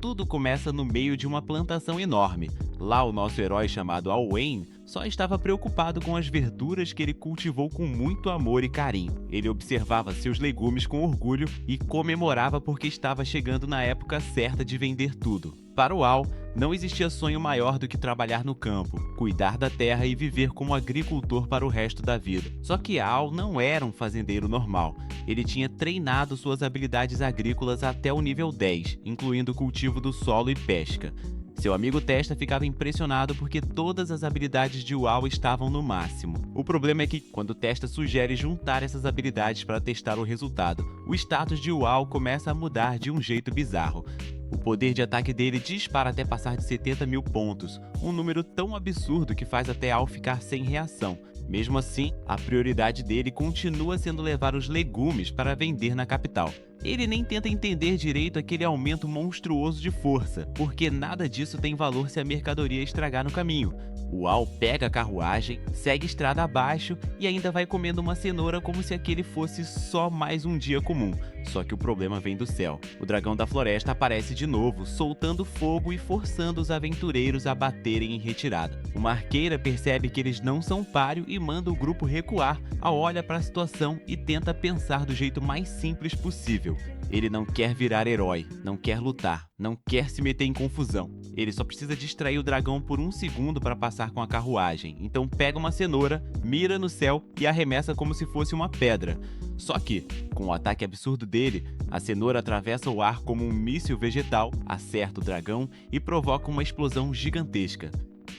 Tudo começa no meio de uma plantação enorme. Lá o nosso herói chamado Alwyn só estava preocupado com as verduras que ele cultivou com muito amor e carinho. Ele observava seus legumes com orgulho e comemorava porque estava chegando na época certa de vender tudo. Para o Al, não existia sonho maior do que trabalhar no campo, cuidar da terra e viver como agricultor para o resto da vida. Só que Al não era um fazendeiro normal. Ele tinha treinado suas habilidades agrícolas até o nível 10, incluindo o cultivo do solo e pesca. Seu amigo Testa ficava impressionado porque todas as habilidades de Uau estavam no máximo. O problema é que, quando Testa sugere juntar essas habilidades para testar o resultado, o status de Uau começa a mudar de um jeito bizarro. O poder de ataque dele dispara até passar de 70 mil pontos, um número tão absurdo que faz até Al ficar sem reação. Mesmo assim, a prioridade dele continua sendo levar os legumes para vender na capital. Ele nem tenta entender direito aquele aumento monstruoso de força, porque nada disso tem valor se a mercadoria estragar no caminho. O Al pega a carruagem, segue estrada abaixo e ainda vai comendo uma cenoura como se aquele fosse só mais um dia comum. Só que o problema vem do céu. O dragão da floresta aparece de novo, soltando fogo e forçando os aventureiros a baterem em retirada. Uma arqueira percebe que eles não são páreo e manda o grupo recuar, olha para a situação e tenta pensar do jeito mais simples possível. Ele não quer virar herói, não quer lutar, não quer se meter em confusão. Ele só precisa distrair o dragão por um segundo para passar com a carruagem. Então pega uma cenoura, mira no céu e arremessa como se fosse uma pedra. Só que, com o ataque absurdo dele, a cenoura atravessa o ar como um míssil vegetal, acerta o dragão e provoca uma explosão gigantesca.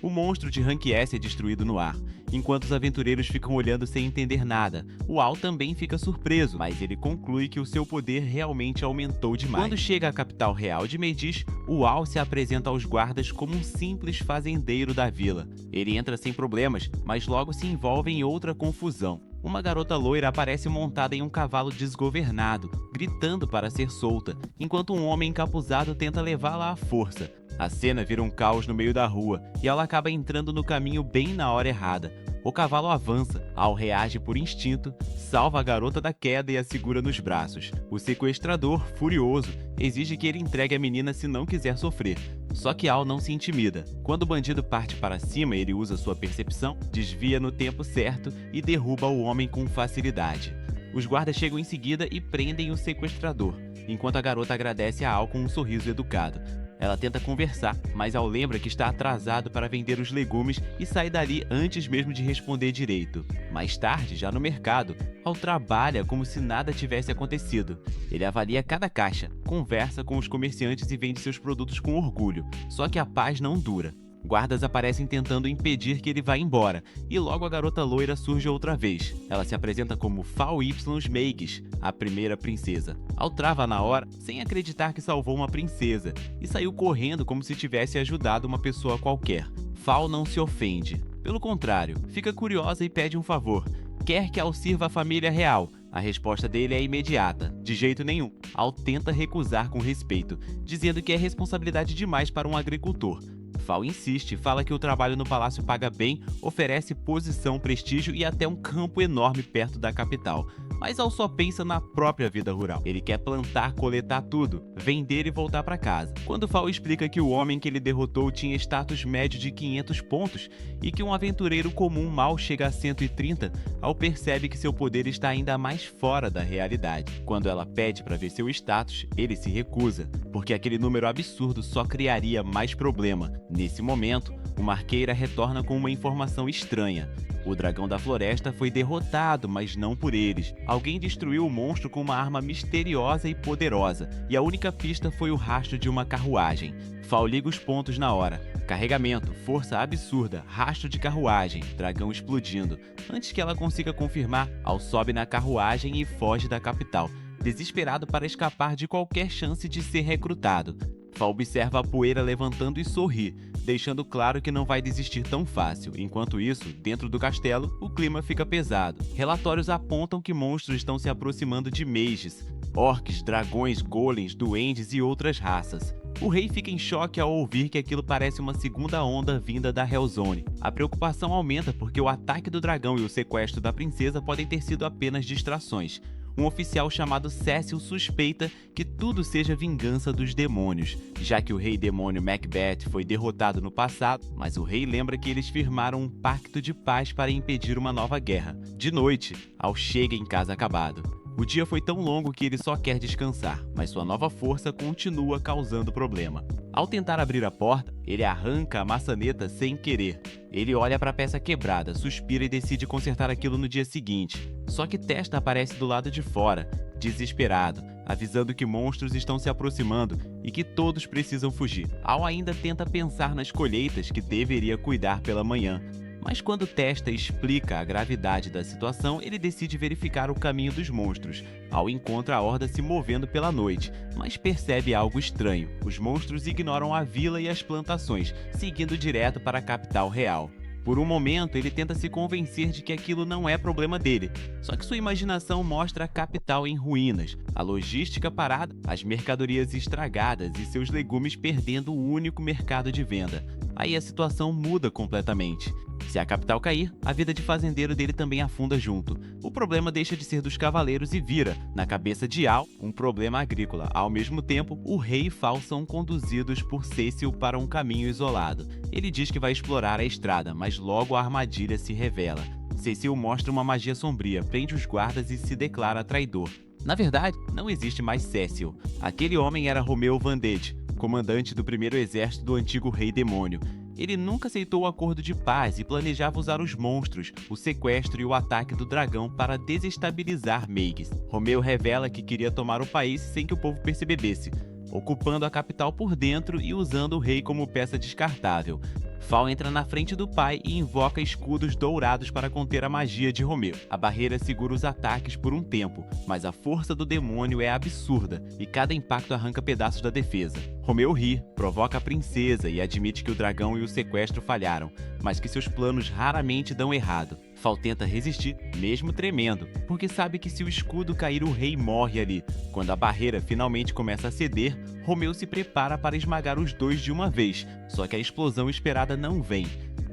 O monstro de Rank S é destruído no ar, enquanto os aventureiros ficam olhando sem entender nada. O Al também fica surpreso, mas ele conclui que o seu poder realmente aumentou demais. Quando chega à capital real de Medis, o Al se apresenta aos guardas como um simples fazendeiro da vila. Ele entra sem problemas, mas logo se envolve em outra confusão. Uma garota loira aparece montada em um cavalo desgovernado, gritando para ser solta, enquanto um homem encapuzado tenta levá-la à força. A cena vira um caos no meio da rua e ela acaba entrando no caminho bem na hora errada. O cavalo avança, Al reage por instinto, salva a garota da queda e a segura nos braços. O sequestrador, furioso, exige que ele entregue a menina se não quiser sofrer. Só que Al não se intimida. Quando o bandido parte para cima, ele usa sua percepção, desvia no tempo certo e derruba o homem com facilidade. Os guardas chegam em seguida e prendem o sequestrador, enquanto a garota agradece a Al com um sorriso educado. Ela tenta conversar, mas Al lembra que está atrasado para vender os legumes e sai dali antes mesmo de responder direito. Mais tarde, já no mercado, Al trabalha como se nada tivesse acontecido. Ele avalia cada caixa, conversa com os comerciantes e vende seus produtos com orgulho. Só que a paz não dura. Guardas aparecem tentando impedir que ele vá embora, e logo a garota loira surge outra vez. Ela se apresenta como Fal Y Meigs, a primeira princesa. Al trava na hora, sem acreditar que salvou uma princesa, e saiu correndo como se tivesse ajudado uma pessoa qualquer. Fal não se ofende. Pelo contrário, fica curiosa e pede um favor. Quer que Al sirva a família real. A resposta dele é imediata. De jeito nenhum. Al tenta recusar com respeito, dizendo que é responsabilidade demais para um agricultor. Fal insiste, fala que o trabalho no palácio paga bem, oferece posição, prestígio e até um campo enorme perto da capital. Mas Al só pensa na própria vida rural. Ele quer plantar, coletar tudo, vender e voltar para casa. Quando Fal explica que o homem que ele derrotou tinha status médio de 500 pontos e que um aventureiro comum mal chega a 130, Al percebe que seu poder está ainda mais fora da realidade. Quando ela pede para ver seu status, ele se recusa, porque aquele número absurdo só criaria mais problema. Nesse momento, uma arqueira retorna com uma informação estranha. O dragão da floresta foi derrotado, mas não por eles. Alguém destruiu o monstro com uma arma misteriosa e poderosa, e a única pista foi o rastro de uma carruagem. Fal liga os pontos na hora. Carregamento, força absurda, rastro de carruagem, dragão explodindo. Antes que ela consiga confirmar, Al sobe na carruagem e foge da capital, desesperado para escapar de qualquer chance de ser recrutado. Fal observa a poeira levantando e sorri, deixando claro que não vai desistir tão fácil. Enquanto isso, dentro do castelo, o clima fica pesado. Relatórios apontam que monstros estão se aproximando de mages, orcs, dragões, golems, duendes e outras raças. O rei fica em choque ao ouvir que aquilo parece uma segunda onda vinda da Hellzone. A preocupação aumenta porque o ataque do dragão e o sequestro da princesa podem ter sido apenas distrações. um oficial chamado Cecil suspeita que tudo seja vingança dos demônios, já que o rei demônio Macbeth foi derrotado no passado, mas o rei lembra que eles firmaram um pacto de paz para impedir uma nova guerra. De noite, Al chega em casa acabado. O dia foi tão longo que ele só quer descansar, mas sua nova força continua causando problema. Ao tentar abrir a porta, ele arranca a maçaneta sem querer. Ele olha para a peça quebrada, suspira e decide consertar aquilo no dia seguinte. Só que Testa aparece do lado de fora, desesperado, avisando que monstros estão se aproximando e que todos precisam fugir. Al ainda tenta pensar nas colheitas que deveria cuidar pela manhã. Mas quando Testa explica a gravidade da situação, ele decide verificar o caminho dos monstros. Al encontra a horda se movendo pela noite, mas percebe algo estranho. Os monstros ignoram a vila e as plantações, seguindo direto para a capital real. Por um momento, ele tenta se convencer de que aquilo não é problema dele. Só que sua imaginação mostra a capital em ruínas, a logística parada, as mercadorias estragadas e seus legumes perdendo o único mercado de venda. Aí a situação muda completamente. Se a capital cair, a vida de fazendeiro dele também afunda junto. O problema deixa de ser dos cavaleiros e vira, na cabeça de Al, um problema agrícola. Ao mesmo tempo, o rei e Fal são conduzidos por Cecil para um caminho isolado. Ele diz que vai explorar a estrada, mas logo a armadilha se revela. Cecil mostra uma magia sombria, prende os guardas e se declara traidor. Na verdade, não existe mais Cecil. Aquele homem era Romeu Vanded, comandante do primeiro exército do antigo rei demônio. Ele nunca aceitou o acordo de paz e planejava usar os monstros, o sequestro e o ataque do dragão para desestabilizar Meigs. Romeu revela que queria tomar o país sem que o povo percebesse, ocupando a capital por dentro e usando o rei como peça descartável. Fal entra na frente do pai e invoca escudos dourados para conter a magia de Romeu. A barreira segura os ataques por um tempo, mas a força do demônio é absurda e cada impacto arranca pedaços da defesa. Romeu ri, provoca a princesa e admite que o dragão e o sequestro falharam, mas que seus planos raramente dão errado. Fal tenta resistir, mesmo tremendo, porque sabe que se o escudo cair, o rei morre ali. Quando a barreira finalmente começa a ceder, Romeu se prepara para esmagar os dois de uma vez, só que a explosão esperada não vem.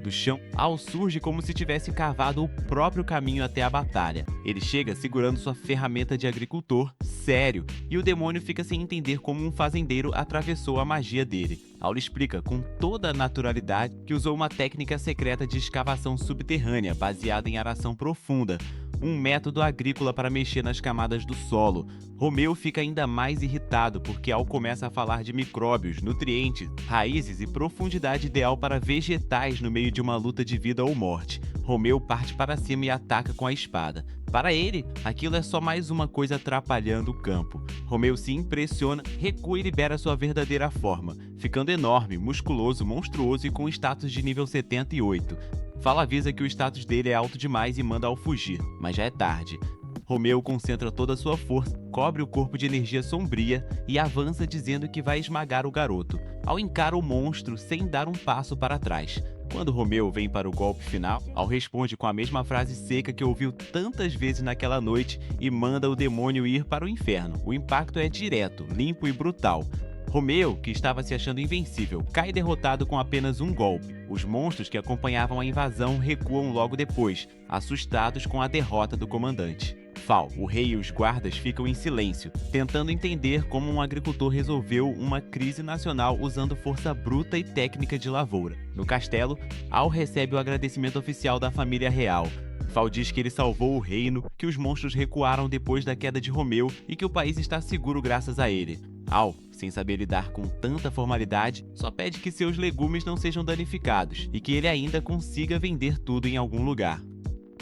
Do chão, Al surge como se tivesse cavado o próprio caminho até a batalha. Ele chega segurando sua ferramenta de agricultor, sério, e o demônio fica sem entender como um fazendeiro atravessou a magia dele. Al explica com toda a naturalidade que usou uma técnica secreta de escavação subterrânea baseada em aração profunda, um método agrícola para mexer nas camadas do solo. Romeu fica ainda mais irritado porque Al começa a falar de micróbios, nutrientes, raízes e profundidade ideal para vegetais no meio de uma luta de vida ou morte. Romeu parte para cima e ataca com a espada. Para ele, aquilo é só mais uma coisa atrapalhando o campo. Romeu se impressiona, recua e libera sua verdadeira forma, ficando enorme, musculoso, monstruoso e com status de nível 78. Fal avisa que o status dele é alto demais e manda Al fugir, mas já é tarde. Romeu concentra toda a sua força, cobre o corpo de energia sombria e avança dizendo que vai esmagar o garoto. Al encara o monstro sem dar um passo para trás. Quando Romeu vem para o golpe final, Al responde com a mesma frase seca que ouviu tantas vezes naquela noite e manda o demônio ir para o inferno. O impacto é direto, limpo e brutal. Romeu, que estava se achando invencível, cai derrotado com apenas um golpe. Os monstros que acompanhavam a invasão recuam logo depois, assustados com a derrota do comandante. Fal, o rei e os guardas ficam em silêncio, tentando entender como um agricultor resolveu uma crise nacional usando força bruta e técnica de lavoura. No castelo, Al recebe o agradecimento oficial da família real. Fal diz que ele salvou o reino, que os monstros recuaram depois da queda de Romeu e que o país está seguro graças a ele. Al, sem saber lidar com tanta formalidade, só pede que seus legumes não sejam danificados e que ele ainda consiga vender tudo em algum lugar.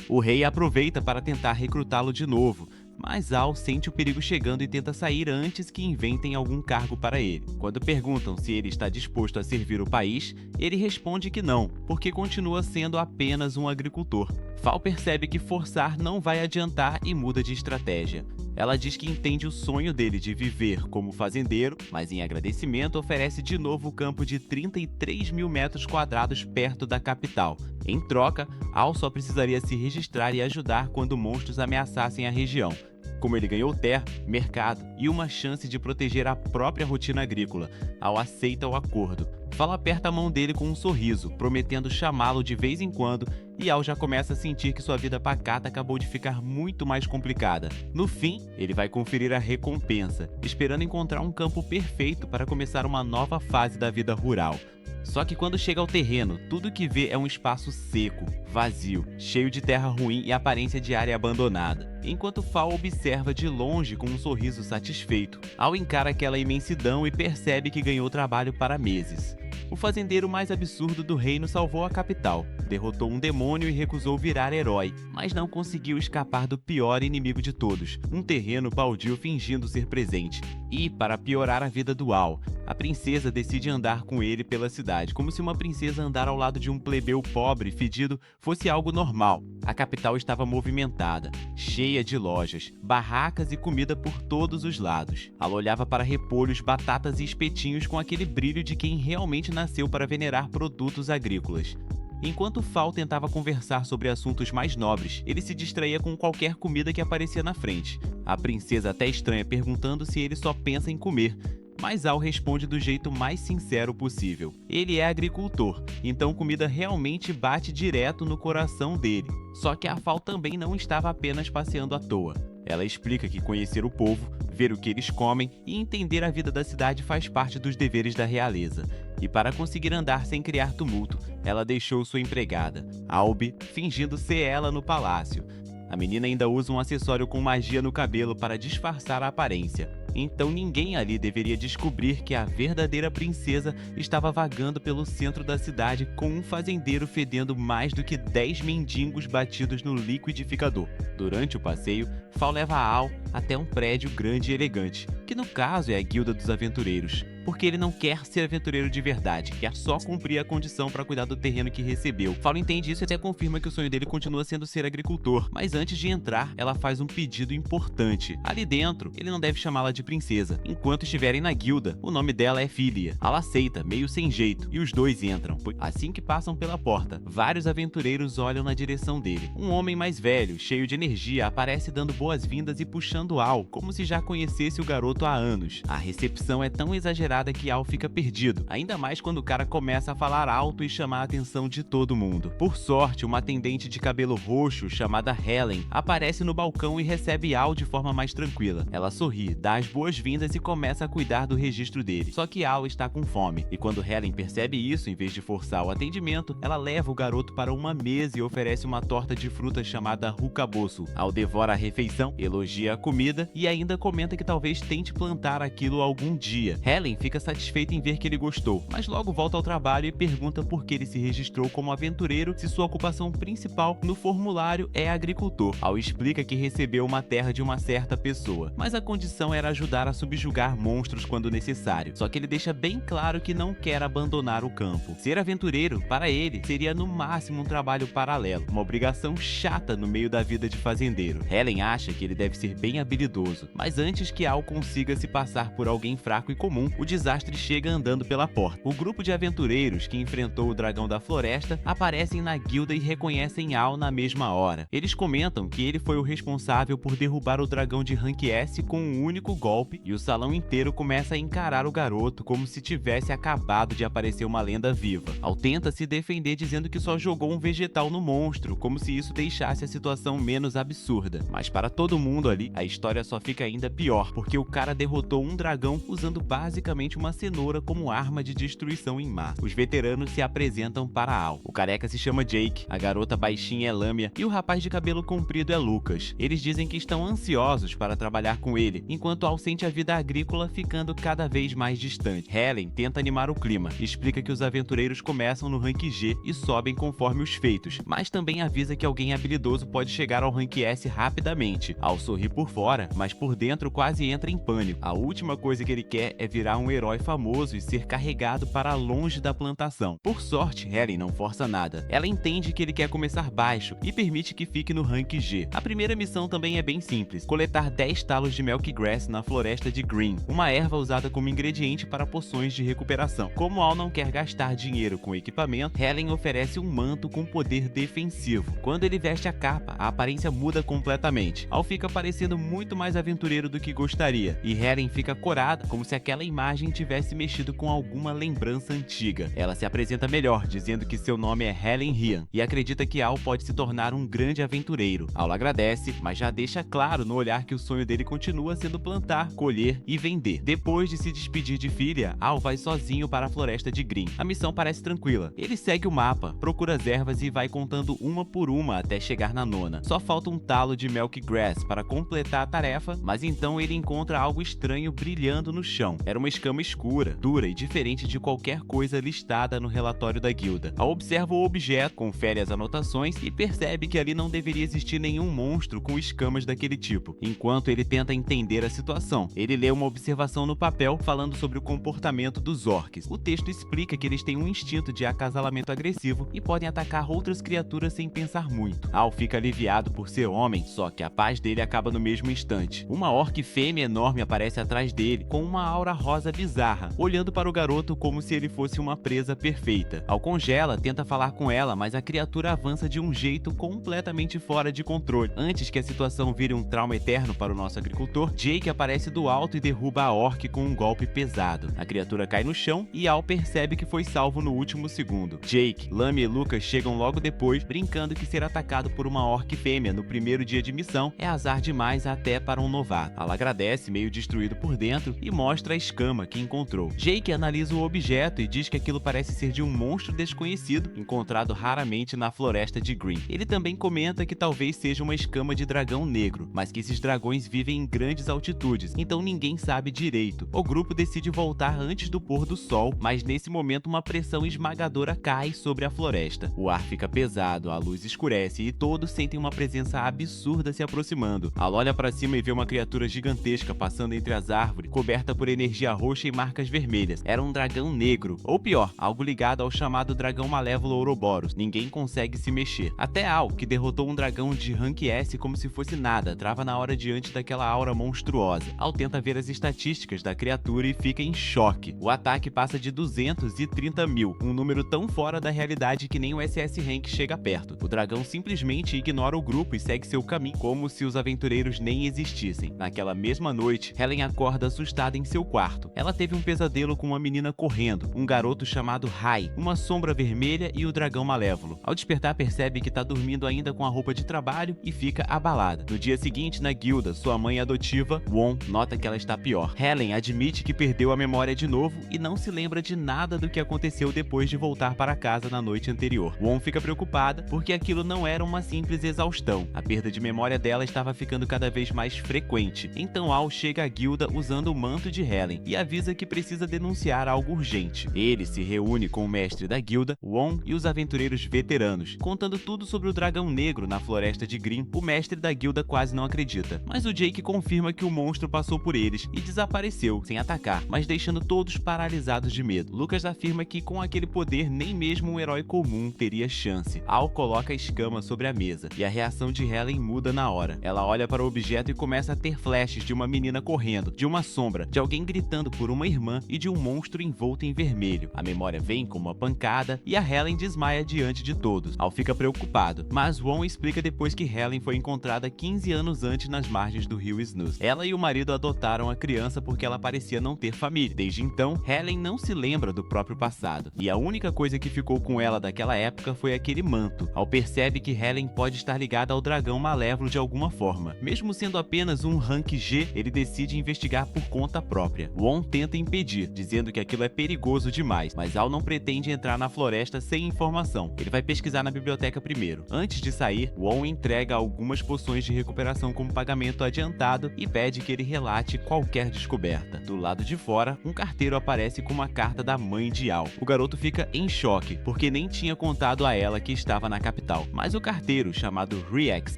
O rei aproveita para tentar recrutá-lo de novo, mas Al sente o perigo chegando e tenta sair antes que inventem algum cargo para ele. Quando perguntam se ele está disposto a servir o país, ele responde que não, porque continua sendo apenas um agricultor. Fal percebe que forçar não vai adiantar e muda de estratégia. Ela diz que entende o sonho dele de viver como fazendeiro, mas em agradecimento oferece de novo o campo de 33 mil metros quadrados perto da capital. Em troca, Al só precisaria se registrar e ajudar quando monstros ameaçassem a região. Como ele ganhou terra, mercado e uma chance de proteger a própria rotina agrícola, Al aceita o acordo. Fala aperta a mão dele com um sorriso, prometendo chamá-lo de vez em quando, e Al já começa a sentir que sua vida pacata acabou de ficar muito mais complicada. No fim, ele vai conferir a recompensa, esperando encontrar um campo perfeito para começar uma nova fase da vida rural. Só que quando chega ao terreno, tudo que vê é um espaço seco, vazio, cheio de terra ruim e aparência de área abandonada. Enquanto Fal observa de longe com um sorriso satisfeito, Al encara aquela imensidão e percebe que ganhou trabalho para meses. O fazendeiro mais absurdo do reino salvou a capital, derrotou um demônio e recusou virar herói, mas não conseguiu escapar do pior inimigo de todos, um terreno baldio fingindo ser presente. E, para piorar a vida do Al, a princesa decide andar com ele pela cidade, como se uma princesa andar ao lado de um plebeu pobre e fedido fosse algo normal. A capital estava movimentada, cheia de lojas, barracas e comida por todos os lados. Al olhava para repolhos, batatas e espetinhos com aquele brilho de quem realmente nasceu para venerar produtos agrícolas. Enquanto Fal tentava conversar sobre assuntos mais nobres, ele se distraía com qualquer comida que aparecia na frente. A princesa até estranha, perguntando se ele só pensa em comer, mas Al responde do jeito mais sincero possível. Ele é agricultor, então comida realmente bate direto no coração dele. Só que a Fal também não estava apenas passeando à toa. Ela explica que conhecer o povo, ver o que eles comem e entender a vida da cidade faz parte dos deveres da realeza. E para conseguir andar sem criar tumulto, ela deixou sua empregada, Albi, fingindo ser ela no palácio. A menina ainda usa um acessório com magia no cabelo para disfarçar a aparência. Então ninguém ali deveria descobrir que a verdadeira princesa estava vagando pelo centro da cidade com um fazendeiro fedendo mais do que 10 mendigos batidos no liquidificador. Durante o passeio, Fal leva Al até um prédio grande e elegante, que no caso é a Guilda dos Aventureiros, porque ele não quer ser aventureiro de verdade, quer só cumprir a condição para cuidar do terreno que recebeu. Fal entende isso e até confirma que o sonho dele continua sendo ser agricultor, mas antes de entrar, ela faz um pedido importante. Ali dentro, ele não deve chamá-la de princesa. Enquanto estiverem na guilda, o nome dela é Filia. Ela aceita, meio sem jeito, e os dois entram. Assim que passam pela porta, vários aventureiros olham na direção dele. Um homem mais velho, cheio de energia, aparece dando boas-vindas e puxando Al, como se já conhecesse o garoto há anos. A recepção é tão exagerada que Al fica perdido, ainda mais quando o cara começa a falar alto e chamar a atenção de todo mundo. Por sorte, uma atendente de cabelo roxo, chamada Helen, aparece no balcão e recebe Al de forma mais tranquila. Ela sorri, dá as boas-vindas e começa a cuidar do registro dele. Só que Al está com fome, e quando Helen percebe isso, em vez de forçar o atendimento, ela leva o garoto para uma mesa e oferece uma torta de frutas chamada Hukabosu. Al devora a refeição, elogia a comida e ainda comenta que talvez tente plantar aquilo algum dia. Helen fica satisfeita em ver que ele gostou, mas logo volta ao trabalho e pergunta por que ele se registrou como aventureiro se sua ocupação principal no formulário é agricultor. Al explica que recebeu uma terra de uma certa pessoa, mas a condição era ajudar a subjugar monstros quando necessário. Só que ele deixa bem claro que não quer abandonar o campo. Ser aventureiro, para ele, seria no máximo um trabalho paralelo, uma obrigação chata no meio da vida de fazendeiro. Helen acha que ele deve ser bem habilidoso, mas antes que Al consiga se passar por alguém fraco e comum, o desastre chega andando pela porta. O grupo de aventureiros que enfrentou o dragão da floresta aparecem na guilda e reconhecem Al na mesma hora. Eles comentam que ele foi o responsável por derrubar o dragão de Rank S com um único golpe, e o salão inteiro começa a encarar o garoto como se tivesse acabado de aparecer uma lenda viva. Al tenta se defender dizendo que só jogou um vegetal no monstro, como se isso deixasse a situação menos absurda. Mas para todo mundo ali, a história só fica ainda pior, porque o cara derrotou um dragão usando basicamente uma cenoura como arma de destruição em massa. Os veteranos se apresentam para Al. O careca se chama Jake, a garota baixinha é Lamia e o rapaz de cabelo comprido é Lucas. Eles dizem que estão ansiosos para trabalhar com ele, enquanto Al sente a vida agrícola ficando cada vez mais distante. Helen tenta animar o clima, explica que os aventureiros começam no rank G e sobem conforme os feitos, mas também avisa que alguém habilidoso pode chegar ao rank S rapidamente. Al sorri por fora, mas por dentro quase entra em pânico. A última coisa que ele quer é virar um herói famoso e ser carregado para longe da plantação. Por sorte, Helen não força nada. Ela entende que ele quer começar baixo e permite que fique no rank G. A primeira missão também é bem simples: coletar 10 talos de Milk Grass na floresta de Green, uma erva usada como ingrediente para poções de recuperação. Como Al não quer gastar dinheiro com equipamento, Helen oferece um manto com poder defensivo. Quando ele veste a capa, a aparência muda completamente. Al fica parecendo muito mais aventureiro do que gostaria, e Helen fica corada, como se aquela imagem imagem tivesse mexido com alguma lembrança antiga. Ela se apresenta melhor, dizendo que seu nome é Helen Rian e acredita que Al pode se tornar um grande aventureiro. Al agradece, mas já deixa claro no olhar que o sonho dele continua sendo plantar, colher e vender. Depois de se despedir de filha, Al vai sozinho para a floresta de Green. A missão parece tranquila. Ele segue o mapa, procura as ervas e vai contando uma por uma até chegar na nona. Só falta um talo de Milk Grass para completar a tarefa, mas então ele encontra algo estranho brilhando no chão. Era uma escama escura, dura e diferente de qualquer coisa listada no relatório da guilda. Al observa o objeto, confere as anotações e percebe que ali não deveria existir nenhum monstro com escamas daquele tipo. Enquanto ele tenta entender a situação, ele lê uma observação no papel falando sobre o comportamento dos orcs. O texto explica que eles têm um instinto de acasalamento agressivo e podem atacar outras criaturas sem pensar muito. Al fica aliviado por ser homem, só que a paz dele acaba no mesmo instante. Uma orc fêmea enorme aparece atrás dele, com uma aura rosa bizarra, olhando para o garoto como se ele fosse uma presa perfeita. Al congela, tenta falar com ela, mas a criatura avança de um jeito completamente fora de controle. Antes que a situação vire um trauma eterno para o nosso agricultor, Jake aparece do alto e derruba a orc com um golpe pesado. A criatura cai no chão e Al percebe que foi salvo no último segundo. Jake, Lamy e Lucas chegam logo depois, brincando que ser atacado por uma orc fêmea no primeiro dia de missão é azar demais até para um novato. Al agradece, meio destruído por dentro, e mostra a escama que encontrou. Jake analisa o objeto e diz que aquilo parece ser de um monstro desconhecido, encontrado raramente na floresta de Green. Ele também comenta que talvez seja uma escama de dragão negro, mas que esses dragões vivem em grandes altitudes, então ninguém sabe direito. O grupo decide voltar antes do pôr do sol, mas nesse momento uma pressão esmagadora cai sobre a floresta. O ar fica pesado, a luz escurece e todos sentem uma presença absurda se aproximando. Al olha para cima e vê uma criatura gigantesca passando entre as árvores, coberta por energia roxa e marcas vermelhas. Era um dragão negro, ou pior, algo ligado ao chamado dragão malévolo Ouroboros. Ninguém consegue se mexer. Até Al, que derrotou um dragão de rank S como se fosse nada, trava na hora diante daquela aura monstruosa. Al tenta ver as estatísticas da criatura e fica em choque. O ataque passa de 230 mil, um número tão fora da realidade que nem o SS Rank chega perto. O dragão simplesmente ignora o grupo e segue seu caminho, como se os aventureiros nem existissem. Naquela mesma noite, Helen acorda assustada em seu quarto. Ela teve um pesadelo com uma menina correndo, um garoto chamado Rai, uma sombra vermelha e o dragão malévolo. Ao despertar, percebe que tá dormindo ainda com a roupa de trabalho e fica abalada. No dia seguinte, na guilda, sua mãe adotiva, Won, nota que ela está pior. Helen admite que perdeu a memória de novo e não se lembra de nada do que aconteceu depois de voltar para casa na noite anterior. Won fica preocupada porque aquilo não era uma simples exaustão. A perda de memória dela estava ficando cada vez mais frequente. Então Al chega à guilda usando o manto de Helen e avisa que precisa denunciar algo urgente. Ele se reúne com o mestre da guilda, Won, e os aventureiros veteranos, contando tudo sobre o dragão negro na floresta de Green. O mestre da guilda quase não acredita, mas o Jake confirma que o monstro passou por eles e desapareceu, sem atacar, mas deixando todos paralisados de medo. Lucas afirma que com aquele poder nem mesmo um herói comum teria chance. Al coloca a escama sobre a mesa e a reação de Helen muda na hora. Ela olha para o objeto e começa a ter flashes de uma menina correndo, de uma sombra, de alguém gritando por uma irmã e de um monstro envolto em vermelho. A memória vem como uma pancada e a Helen desmaia diante de todos. Al fica preocupado, mas Won explica depois que Helen foi encontrada 15 anos antes nas margens do rio Snus. Ela e o marido adotaram a criança porque ela parecia não ter família. Desde então, Helen não se lembra do próprio passado, e a única coisa que ficou com ela daquela época foi aquele manto. Al percebe que Helen pode estar ligada ao dragão malévolo de alguma forma. Mesmo sendo apenas um rank G, ele decide investigar por conta própria. Won tenta impedir, dizendo que aquilo é perigoso demais, mas Al não pretende entrar na floresta sem informação. Ele vai pesquisar na biblioteca primeiro. Antes de sair, Won entrega algumas poções de recuperação como pagamento adiantado e pede que ele relate qualquer descoberta. Do lado de fora, um carteiro aparece com uma carta da mãe de Al. O garoto fica em choque, porque nem tinha contado a ela que estava na capital. Mas o carteiro, chamado Rex,